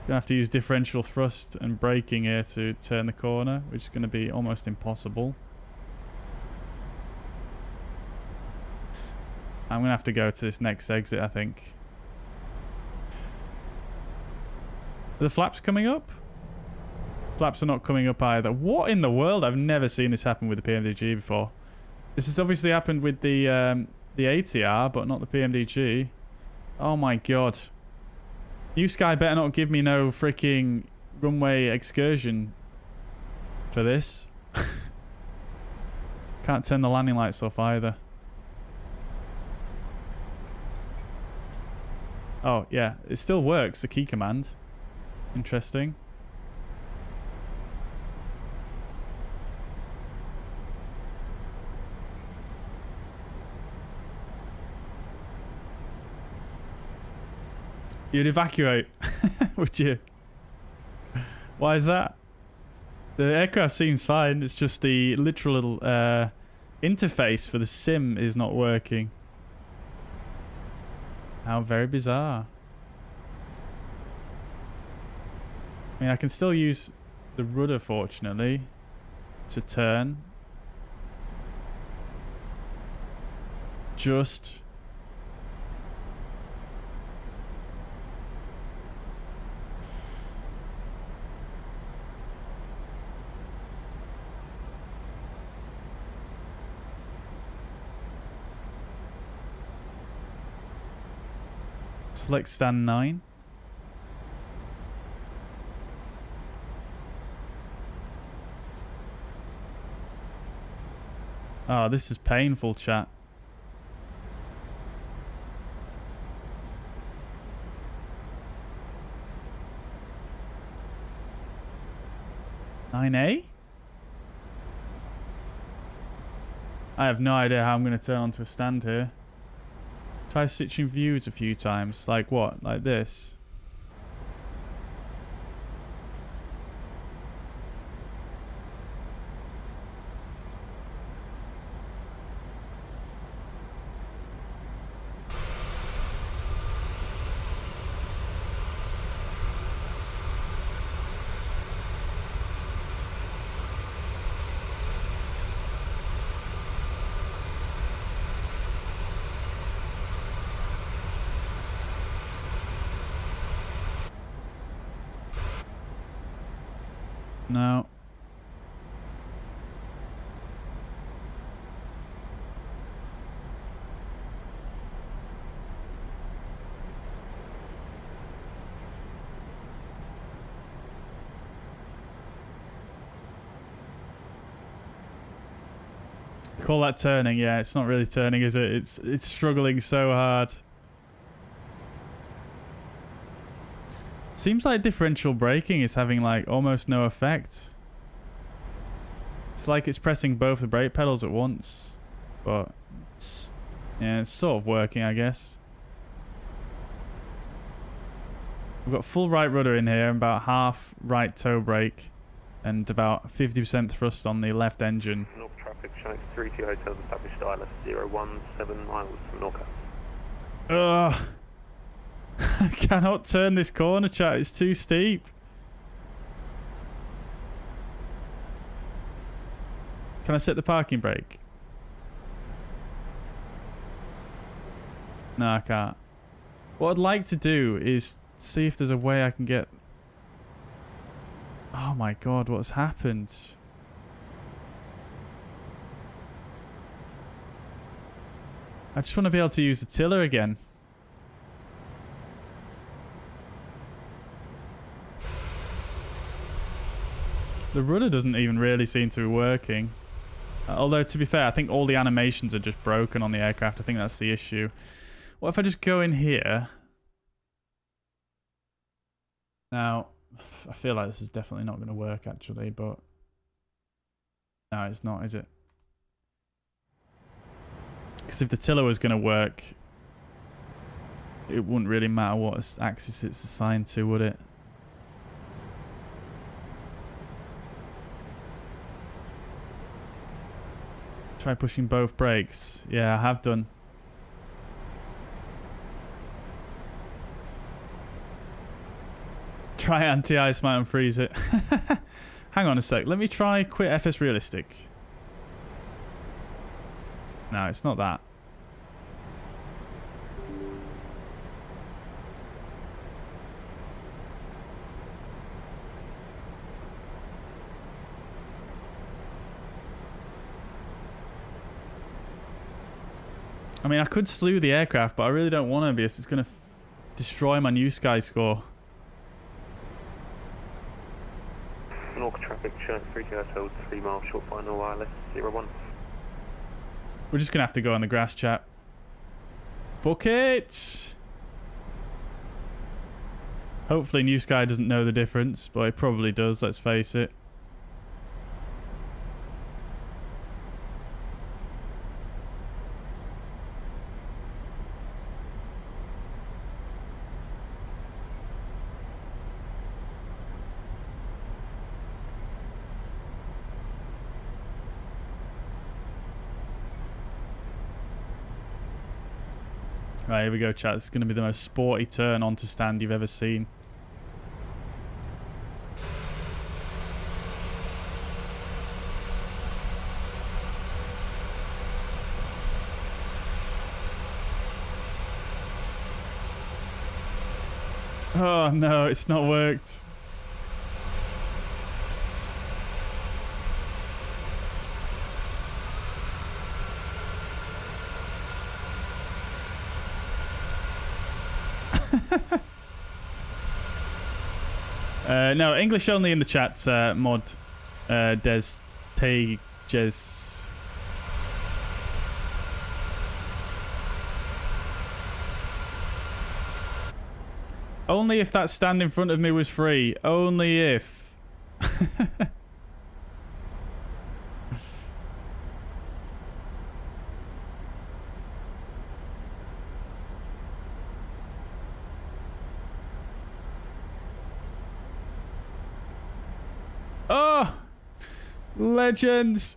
[SPEAKER 2] Gonna have to use differential thrust and braking here to turn the corner, which is going to be almost impossible. I'm going to have to go to this next exit, I think. Are the flaps coming up? Flaps are not coming up either. What in the world? I've never seen this happen with the PMDG before. This has obviously happened with the ATR, but not the PMDG. Oh my god. You Sky better not give me no freaking runway excursion for this. Can't turn the landing lights off either. Oh, yeah. It still works, the key command. Interesting. You'd evacuate, would you? Why is that? The aircraft seems fine. It's just the literal interface for the sim is not working. How very bizarre. I mean, I can still use the rudder, fortunately, to turn. Just... Select stand 9. Oh, this is painful, chat. (9A)? I have no idea how I'm going to turn onto a stand here. Try switching views a few times. Like what? Like this? No. Call that turning? Yeah, it's not really turning, is it? It's struggling so hard. Seems like differential braking is having like almost no effect. It's like it's pressing both the brake pedals at once, but yeah, it's sort of working, I guess. We've got full right rudder in here, and about half right toe brake, and about 50% thrust on the left engine.
[SPEAKER 14] North traffic showing 32 hotels established ILS 017 miles from Menorca.
[SPEAKER 2] Ugh. I cannot turn this corner, chat. It's too steep. Can I set the parking brake? No, I can't. What I'd like to do is see if there's a way I can get... Oh my god, what's happened? I just want to be able to use the tiller again. The rudder doesn't even really seem to be working. Although, to be fair, I think all the animations are just broken on the aircraft. I think that's the issue. What if I just go in here? Now, I feel like this is definitely not going to work, actually, but... No, it's not, is it? Because if the tiller was going to work, it wouldn't really matter what axis it's assigned to, would it? Try pushing both brakes. Yeah, I have done. Try anti-ice mount and freeze it. Hang on a sec. Let me try quit FS realistic. No, it's not that. I mean, I could slew the aircraft, but I really don't want to because it's going to destroy my new sky score.
[SPEAKER 14] Menorca traffic showing 32 hotels 3 miles short final ILS 01.
[SPEAKER 2] We're just going to have to go on the grass, chat. Book it! Hopefully New Sky doesn't know the difference, but it probably does, let's face it. Right, here we go, chat. This is going to be the most sporty turn onto stand you've ever seen. Oh no, it's not worked. No, English only in the chat, mod. Des Tages. Only if that stand in front of me was free. Only if. Oh! Legends!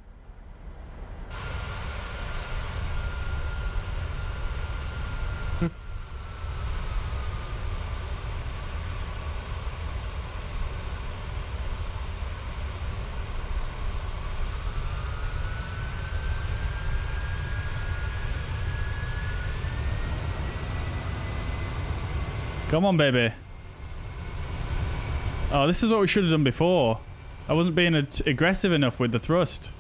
[SPEAKER 2] Come on, baby. Oh, this is what we should have done before. I wasn't being aggressive enough with the thrust.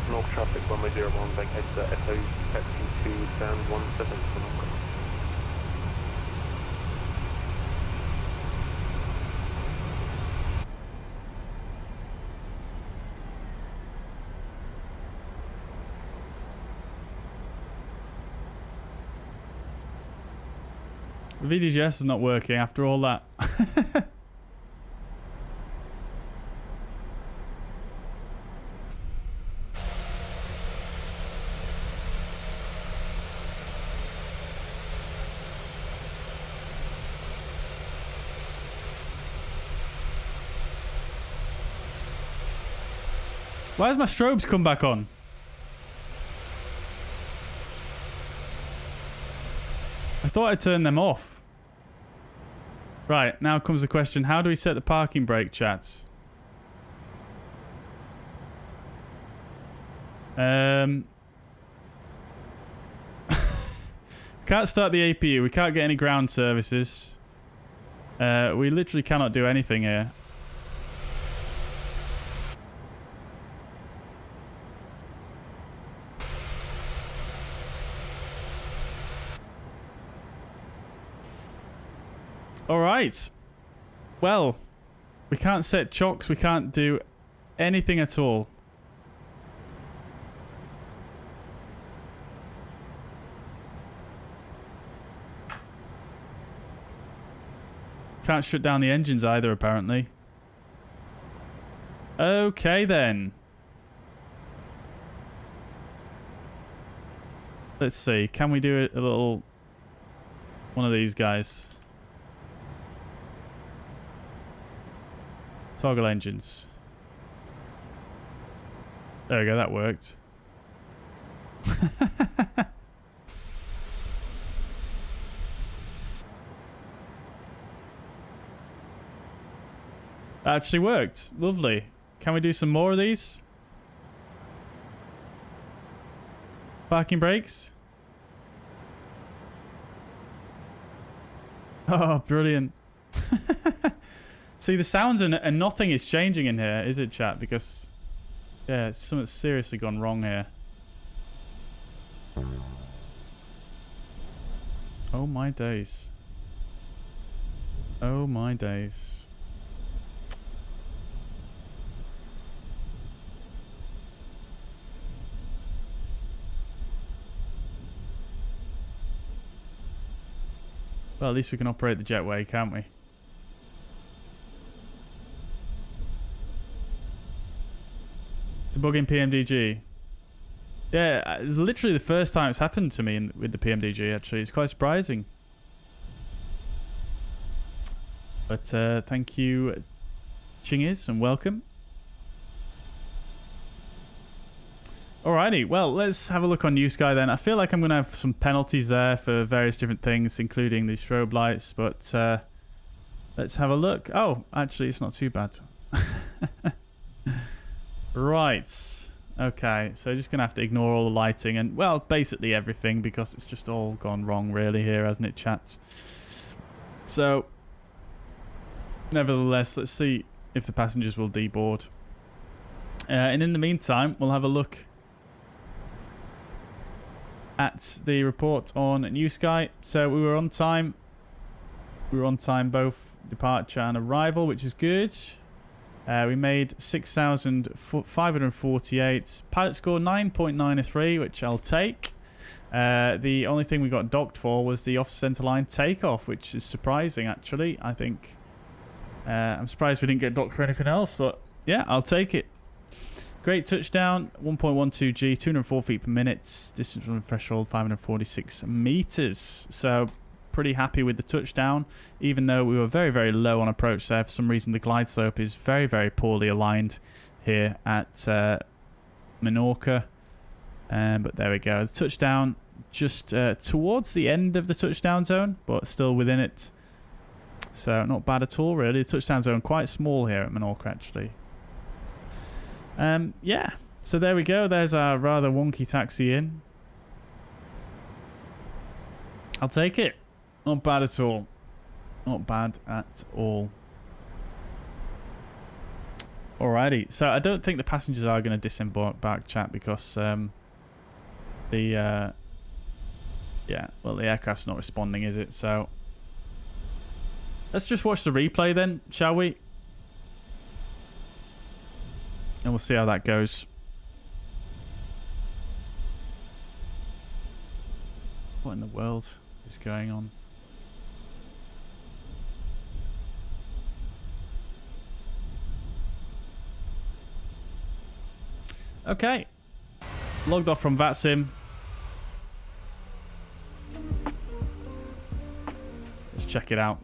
[SPEAKER 14] North traffic 101, bank exit FO taxi to stand 17 for Menorca.
[SPEAKER 2] VDGS is not working after all that. Why has my strobes come back on? I thought I turned them off. Right, now comes the question, how do we set the parking brake, chats? Can't start the APU, we can't get any ground services. We literally cannot do anything here. Alright. Well, we can't set chocks, we can't do anything at all. Can't shut down the engines either, apparently. Okay, then. Let's see. Can we do a little... one of these guys? Toggle engines. There we go, that worked. That actually worked. Lovely. Can we do some more of these? Parking brakes? Oh, brilliant. See, the sounds and nothing is changing in here, is it, chat? Because, yeah, something's seriously gone wrong here. Oh my days. Oh my days. Well, at least we can operate the jetway, can't we? To bug in PMDG. Yeah, it's literally the first time it's happened to me with the PMDG, actually. It's quite surprising. But thank you, Chingiz, and welcome. Alrighty, well, let's have a look on NewSky then. I feel like I'm going to have some penalties there for various different things, including the strobe lights, but let's have a look. Oh, actually, it's not too bad. Right. Okay, so just going to have to ignore all the lighting and, well, basically everything, because it's just all gone wrong really here, hasn't it, chat? So, nevertheless, let's see if the passengers will deboard. And in the meantime, we'll have a look at the report on NewSky. So we were on time. We were on time both departure and arrival, which is good. We made 6,548. Pilot score 9.93, which I'll take. The only thing we got docked for was the off-center line takeoff, which is surprising, actually. I think I'm surprised we didn't get docked for anything else, but yeah, I'll take it. Great touchdown, 1.12 G, 204 feet per minute, distance from the threshold 546 meters. So pretty happy with the touchdown, even though we were very, very low on approach there. For some reason, the glide slope is very, very poorly aligned here at Menorca. But there we go. The touchdown just towards the end of the touchdown zone, but still within it. So not bad at all, really. The touchdown zone quite small here at Menorca, actually. Yeah, so there we go. There's our rather wonky taxi in. I'll take it. Not bad at all. Not bad at all. Alrighty, so I don't think the passengers are going to disembark back, chat, because yeah, well, the aircraft's not responding, is it? So let's just watch the replay then, shall we? And we'll see how that goes. What in the world is going on? Okay. Logged off from VATSIM. Let's check it out.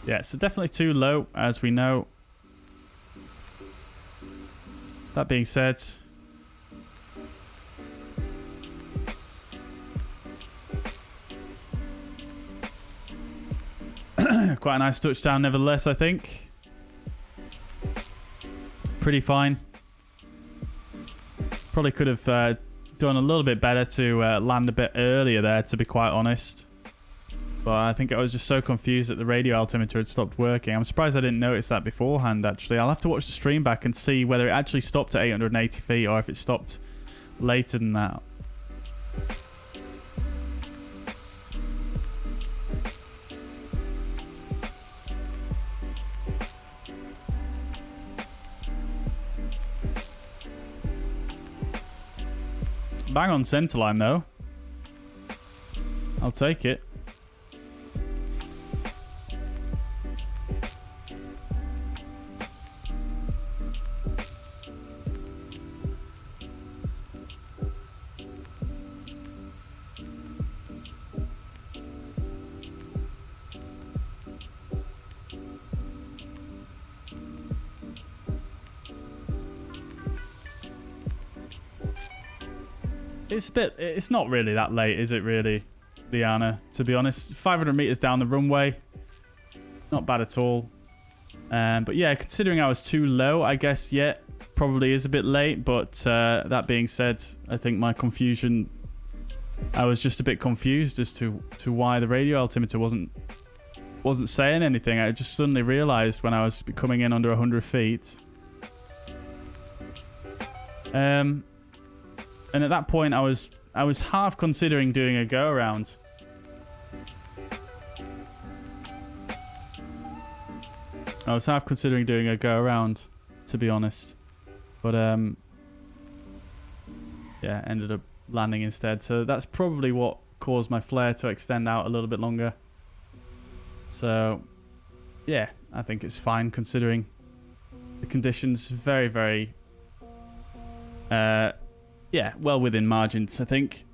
[SPEAKER 2] Yeah, so definitely too low, as we know. That being said, quite a nice touchdown nevertheless, I think. Pretty fine. Probably could have done a little bit better to land a bit earlier there, to be quite honest. But I think I was just so confused that the radio altimeter had stopped working. I'm surprised I didn't notice that beforehand, actually. I'll have to watch the stream back and see whether it actually stopped at 880 feet or if it stopped later than that. Bang on centerline, though. I'll take it. It's not really that late, is it really, Diana, to be honest? 500 meters down the runway. Not bad at all. But yeah, considering I was too low, I guess, yeah, probably is a bit late. But that being said, I think my confusion... I was just a bit confused as to why the radio altimeter wasn't saying anything. I just suddenly realized when I was coming in under 100 feet. And at that point, I was half considering doing a go around. I was half considering doing a go around, to be honest, but yeah, ended up landing instead. So that's probably what caused my flare to extend out a little bit longer. So yeah, I think it's fine considering the conditions. Very, very Yeah, well within margins, I think.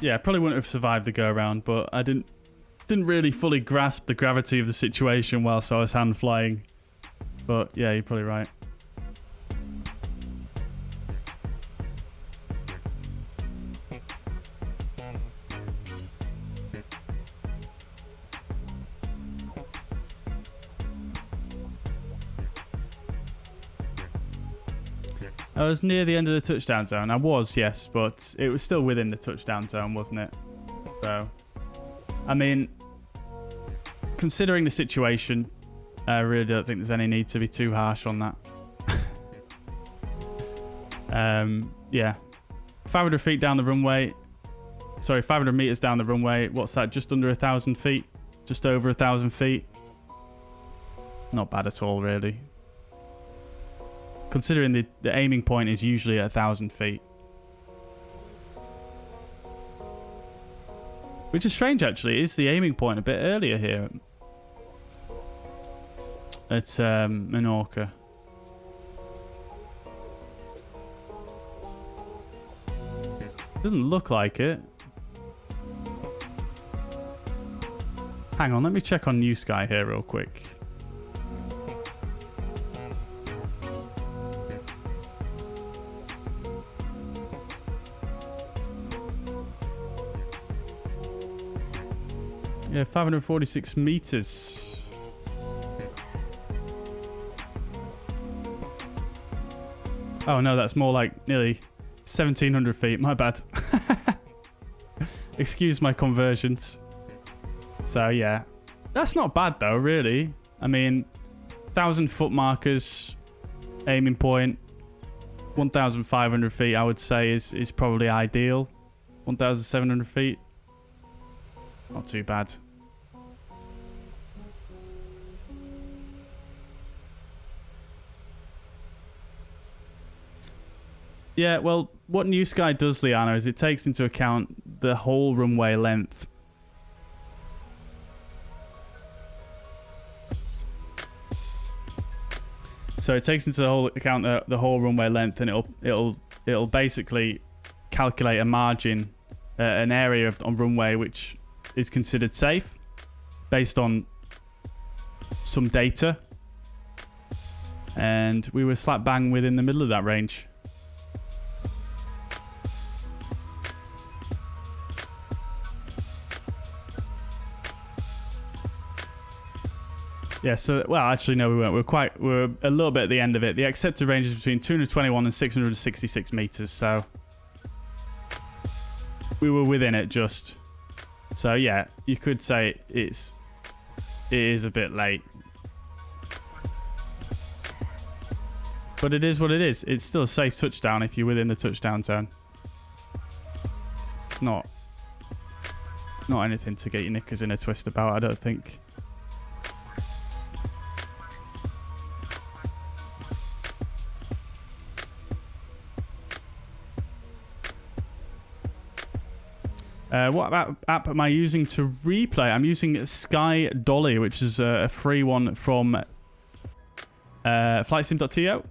[SPEAKER 2] Yeah, I probably wouldn't have survived the go-around, but I didn't really fully grasp the gravity of the situation whilst I was hand flying. But yeah, you're probably right. I was near the end of the touchdown zone. I was, yes, but it was still within the touchdown zone, wasn't it? So, I mean, considering the situation, I really don't think there's any need to be too harsh on that. Yeah. 500 feet down the runway. Sorry, 500 meters down the runway. What's that? Just under 1,000 feet? Just over 1,000 feet? Not bad at all, really. Considering the aiming point is usually at 1,000 feet. Which is strange, actually. Is the aiming point a bit earlier here at Menorca? Doesn't look like it. Hang on, let me check on New Sky here real quick. Yeah, 546 meters. Oh no, that's more like nearly 1,700 feet. My bad. Excuse my conversions. So yeah, that's not bad though, really. I mean, 1,000 foot markers, aiming point, 1,500 feet. I would say is probably ideal. 1,700 feet. Not too bad. Yeah, well, what New Sky does, Liana, is it takes into account the whole runway length. So it takes into account the whole runway length, and it'll basically calculate a margin, an area on runway which is considered safe based on some data, and we were slap bang within the middle of that range. Yeah, so, well, actually, no, we weren't. We were a little bit at the end of it. The accepted range is between 221 and 666 meters, so we were within it just. So, yeah, you could say it is a bit late. But it is what it is. It's still a safe touchdown if you're within the touchdown zone. It's not anything to get your knickers in a twist about, I don't think. What app am I using to replay? I'm using Sky Dolly, which is a free one from flightsim.to.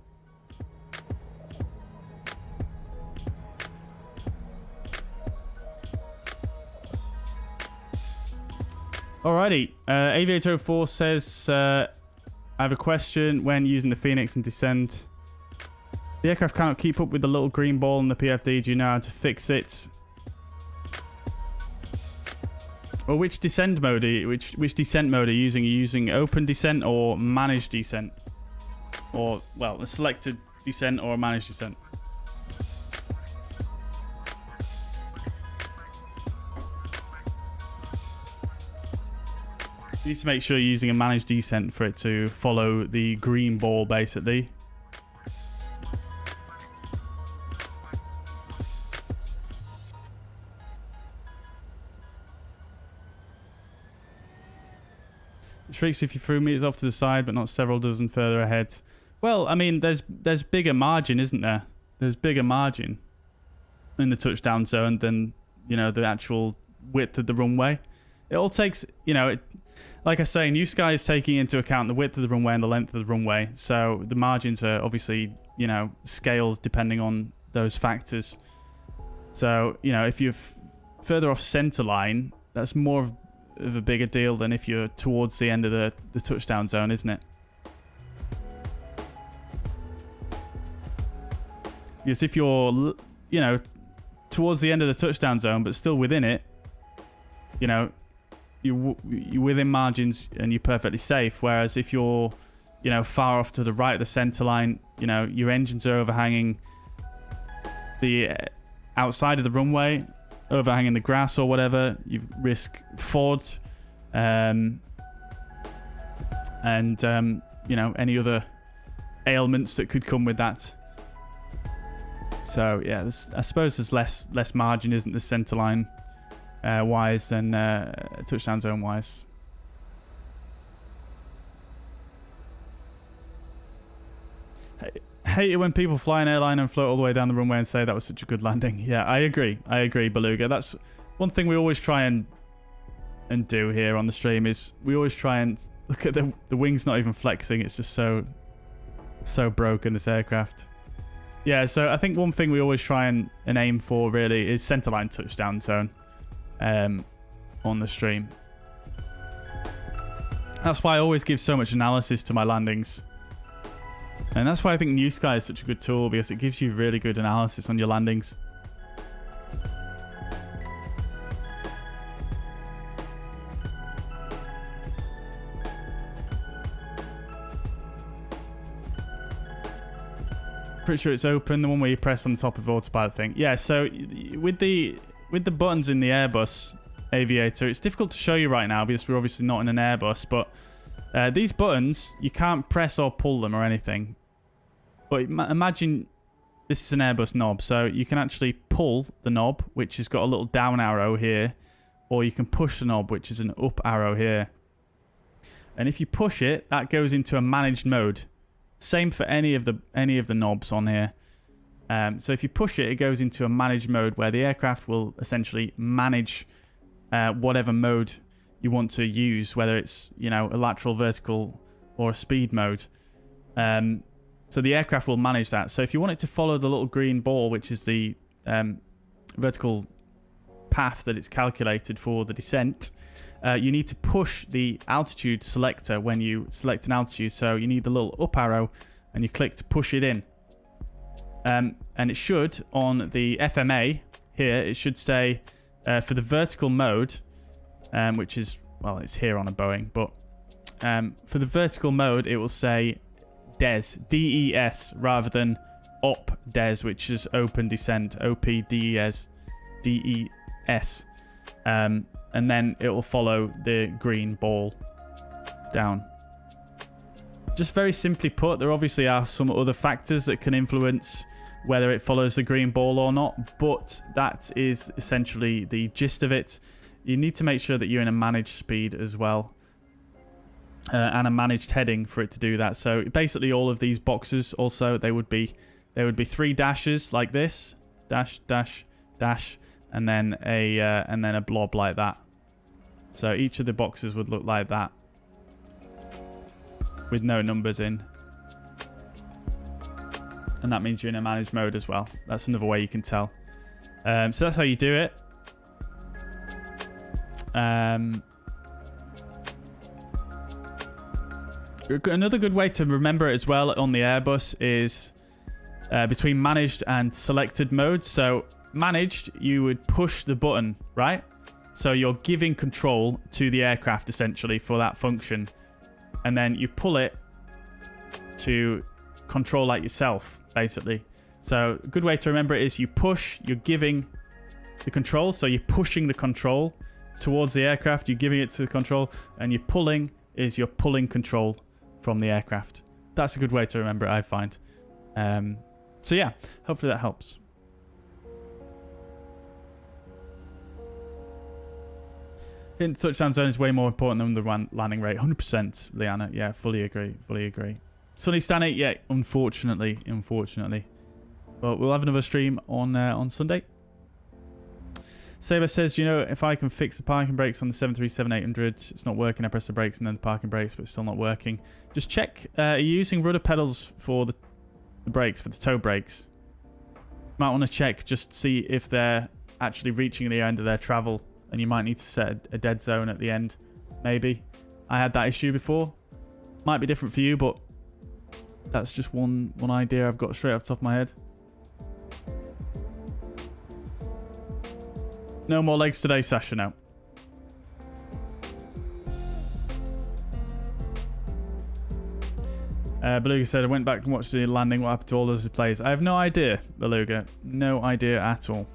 [SPEAKER 2] Alrighty. Aviator 04 says, I have a question. When using the Fenix and descend, the aircraft cannot keep up with the little green ball in the PFD. Do you know how to fix it? Well, which descent mode are you, which descent mode are you using? Are you using open descent or managed descent? Or, well, a selected descent or a managed descent? You need to make sure you're using a managed descent for it to follow the green ball, basically. Tricks if you threw meters off to the side, but not several dozen further ahead. Well, I mean, there's bigger margin, isn't there? There's bigger margin in the touchdown zone than, you know, the actual width of the runway. It all takes, you know, like I say, New Sky is taking into account the width of the runway and the length of the runway. So the margins are obviously, you know, scaled depending on those factors. So, you know, if you're further off center line, that's more of a bigger deal than if you're towards the end of the touchdown zone, isn't it? Because if you're, you know, towards the end of the touchdown zone, but still within it, you know, you're within margins and you're perfectly safe. Whereas if you're, you know, far off to the right of the center line, you know, your engines are overhanging the outside of the runway, overhanging the grass or whatever, you risk FOD, and you know, any other ailments that could come with that. So yeah, I suppose there's less margin, isn't the center line wise than touchdown zone wise. Hate it when people fly an airline and float all the way down the runway and say that was such a good landing. Yeah, I agree, Beluga. That's one thing we always try and do here on the stream, is we always try and look at the wings not even flexing. It's just so broken, this aircraft. Yeah, so I think one thing we always try and aim for really is centerline touchdown zone on the stream. That's why I always give so much analysis to my landings. And that's why I think New Sky is such a good tool, because it gives you really good analysis on your landings. Pretty sure it's open, the one where you press on the top of autopilot thing. Yeah, so with the buttons in the Airbus Aviator, it's difficult to show you right now because we're obviously not in an Airbus, but these buttons, you can't press or pull them or anything. But imagine this is an Airbus knob, so you can actually pull the knob, which has got a little down arrow here, or you can push the knob, which is an up arrow here. And if you push it, that goes into a managed mode. Same for any of the knobs on here. So if you push it, it goes into a managed mode where the aircraft will essentially manage whatever mode you want to use, whether it's, you know, a lateral, vertical, or a speed mode. So the aircraft will manage that. So if you want it to follow the little green ball, which is the vertical path that it's calculated for the descent, you need to push the altitude selector when you select an altitude. So you need the little up arrow and you click to push it in. And it should, on the FMA here, it should say for the vertical mode, which is, well, it's here on a Boeing, but for the vertical mode, it will say DES, DES, rather than OP DES, which is open descent, OP DES, DES. And then it will follow the green ball down. Just very simply put, there obviously are some other factors that can influence whether it follows the green ball or not, but that is essentially the gist of it. You need to make sure that you're in a managed speed as well, and a managed heading for it to do that. So basically all of these boxes also, there would be 3 dashes like this, dash, dash, dash, and then a blob like that. So each of the boxes would look like that with no numbers in. And that means you're in a managed mode as well. That's another way you can tell. So that's how you do it. Another good way to remember it as well on the Airbus is between managed and selected modes. So managed, you would push the button, right? So you're giving control to the aircraft essentially for that function. And then you pull it to control like yourself, basically. So a good way to remember it is you push, you're giving the control. So you're pushing the control towards the aircraft, you're giving it to the control, and you're pulling is you're pulling control from the aircraft. That's a good way to remember it, I find. So yeah, hopefully that helps. Hitting the touchdown zone is way more important than the landing rate. 100%, Liana. Yeah, fully agree. Fully agree. Sunny Stanny, yeah, unfortunately. But we'll have another stream on Sunday. Saber says, you know, if I can fix the parking brakes on the 737-800, it's not working. I press the brakes and then the parking brakes, but it's still not working. Just check. Are you using rudder pedals for the brakes, for the toe brakes? Might want to check, just see if they're actually reaching the end of their travel, and you might need to set a dead zone at the end. Maybe. I had that issue before. Might be different for you, but that's just one idea I've got straight off the top of my head. No more legs today, Sasha, now. Beluga said, I went back and watched the landing. What happened to all those players? I have no idea, Beluga. No idea at all.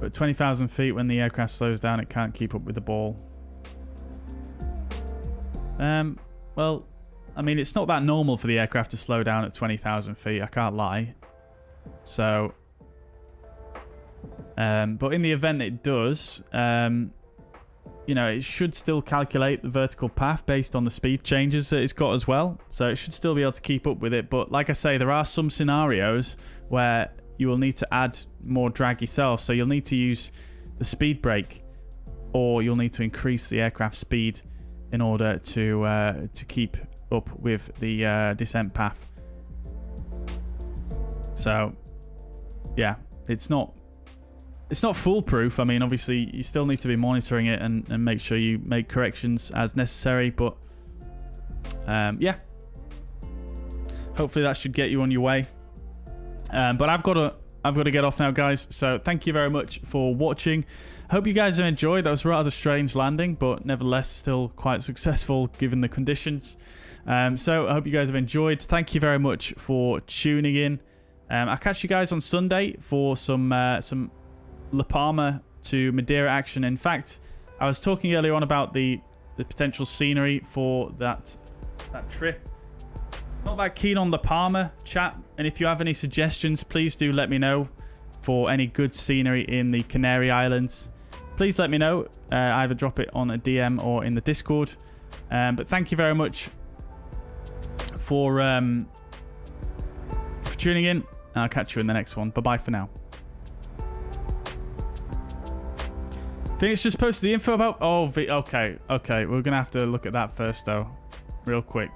[SPEAKER 2] But 20,000 feet, when the aircraft slows down, it can't keep up with the ball. Well, I mean, it's not that normal for the aircraft to slow down at 20,000 feet. I can't lie. So, but in the event it does, you know, it should still calculate the vertical path based on the speed changes that it's got as well. So it should still be able to keep up with it. But like I say, there are some scenarios where you will need to add more drag yourself. So you'll need to use the speed brake, or you'll need to increase the aircraft speed in order to keep up with the descent path. So, yeah, it's not foolproof. I mean, obviously, you still need to be monitoring it and make sure you make corrections as necessary. But, yeah, hopefully that should get you on your way. But I've got to get off now, guys. So thank you very much for watching. Hope you guys have enjoyed. That was a rather strange landing, but nevertheless still quite successful given the conditions. So I hope you guys have enjoyed. Thank you very much for tuning in. I'll catch you guys on Sunday for some La Palma to Madeira action. In fact, I was talking earlier on about the potential scenery for that trip. Not that keen on La Palma, chat, and if you have any suggestions, please do let me know for any good scenery in the Canary Islands. Please let me know. Either drop it on a DM or in the Discord. But thank you very much for tuning in. And I'll catch you in the next one. Bye-bye for now. Fenix just posted the info about... Oh, okay. Okay, we're going to have to look at that first, though. Real quick.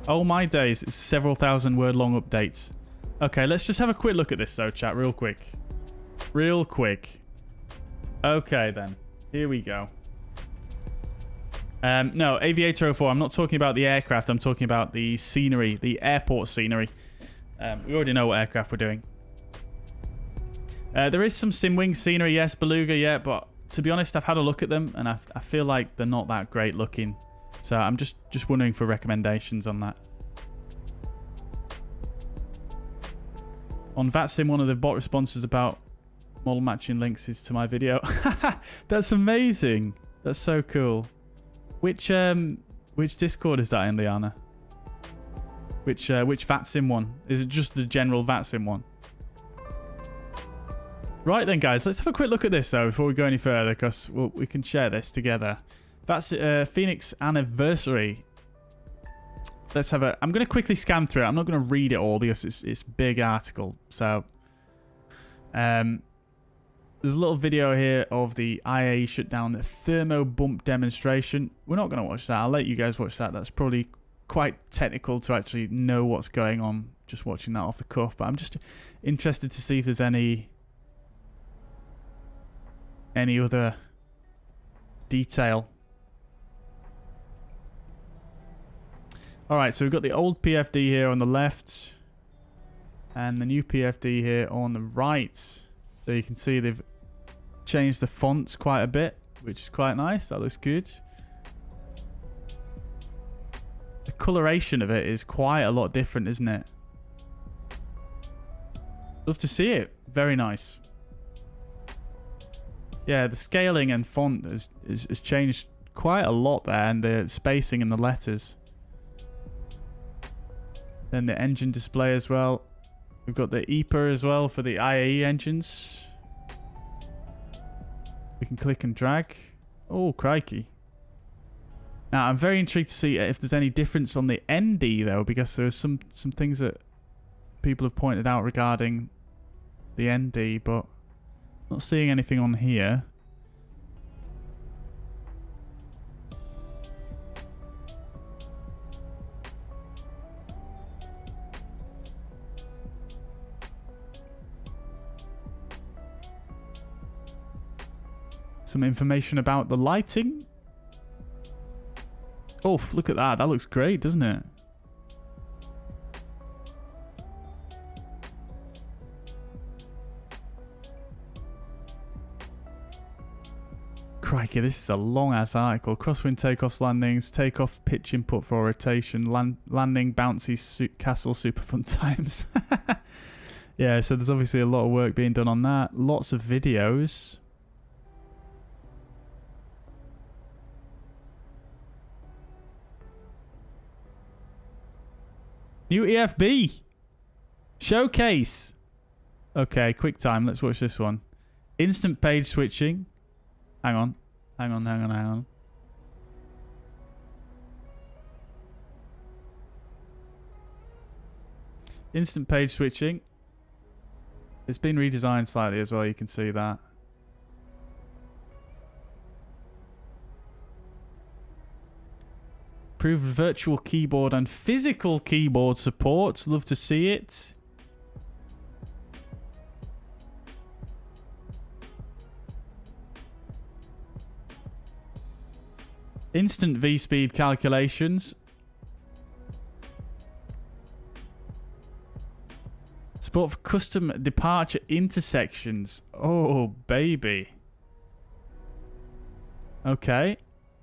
[SPEAKER 2] Oh, my days. It's several thousand word long updates. Okay, let's just have a quick look at this, though, chat. Real quick. Okay, then. Here we go. No, Aviator 04. I'm not talking about the aircraft. I'm talking about the scenery, the airport scenery. We already know what aircraft we're doing. There is some Simwing scenery, yes, Beluga, yeah, but to be honest, I've had a look at them, and I feel like they're not that great looking. So I'm just wondering for recommendations on that. On VATSIM, one of the bot responses about model matching links is to my video. That's amazing. That's so cool. Which Discord is that in, Liana? Which VATSIM one? Is it just the general VATSIM one? Right then, guys, let's have a quick look at this, though, before we go any further, because we can share this together. That's Phoenix anniversary. Let's have a... I'm going to quickly scan through it. I'm not going to read it all because it's a big article. So, there's a little video here of the IAE shutdown, the thermo bump demonstration. We're not going to watch that. I'll let you guys watch that. That's probably quite technical to actually know what's going on, just watching that off the cuff. But I'm just interested to see if there's any other detail. Alright, so we've got the old PFD here on the left and the new PFD here on the right. So you can see they've changed the fonts quite a bit, which is quite nice. That looks good. The coloration of it is quite a lot different, isn't it? Love to see it. Very nice. Yeah, the scaling and font has changed quite a lot there, and the spacing in the letters. Then the engine display as well. We've got the EPA as well for the IAE engines. We can click and drag. Oh, crikey. Now, I'm very intrigued to see if there's any difference on the ND, though, because there's some things that people have pointed out regarding the ND, but not seeing anything on here. Some information about the lighting. Oh, look at that. That looks great, doesn't it? Crikey, this is a long-ass article. Crosswind takeoffs, landings, takeoff pitch input for rotation, landing, bouncy, castle, super fun times. Yeah, so there's obviously a lot of work being done on that. Lots of videos. New EFB showcase. Okay, quick time. Let's watch this one. Instant page switching. Hang on. Instant page switching. It's been redesigned slightly as well. You can see that. Improved virtual keyboard and physical keyboard support. Love to see it. Instant V-speed calculations. Support for custom departure intersections. Oh, baby. Okay.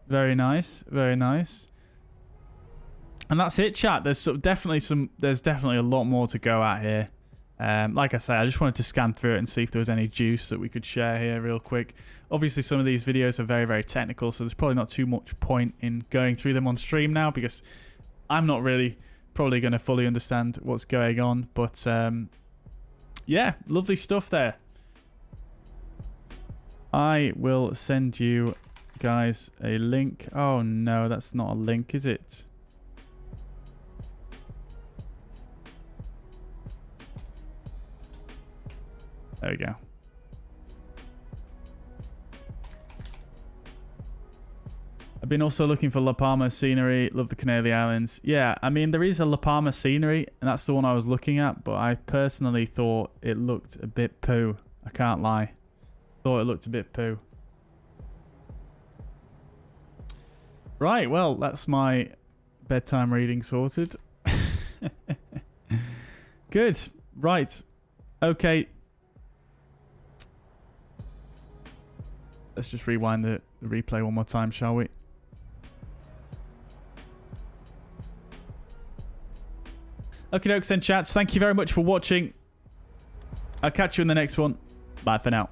[SPEAKER 2] Very nice. Very nice. And that's it, chat. There's definitely a lot more to go at here. Like I say, I just wanted to scan through it and see if there was any juice that we could share here real quick. Obviously, some of these videos are very, very technical, so there's probably not too much point in going through them on stream now because I'm not really probably going to fully understand what's going on. But yeah, lovely stuff there. I will send you guys a link. Oh no, that's not a link, is it? There we go. I've been also looking for La Palma scenery. Love the Canary Islands. Yeah, I mean, there is a La Palma scenery, and that's the one I was looking at, but I personally thought it looked a bit poo. I can't lie. Thought it looked a bit poo. Right, well, that's my bedtime reading sorted. Good. Right. Okay. Let's just rewind the replay one more time, shall we? Okay, dokes and chats. Thank you very much for watching. I'll catch you in the next one. Bye for now.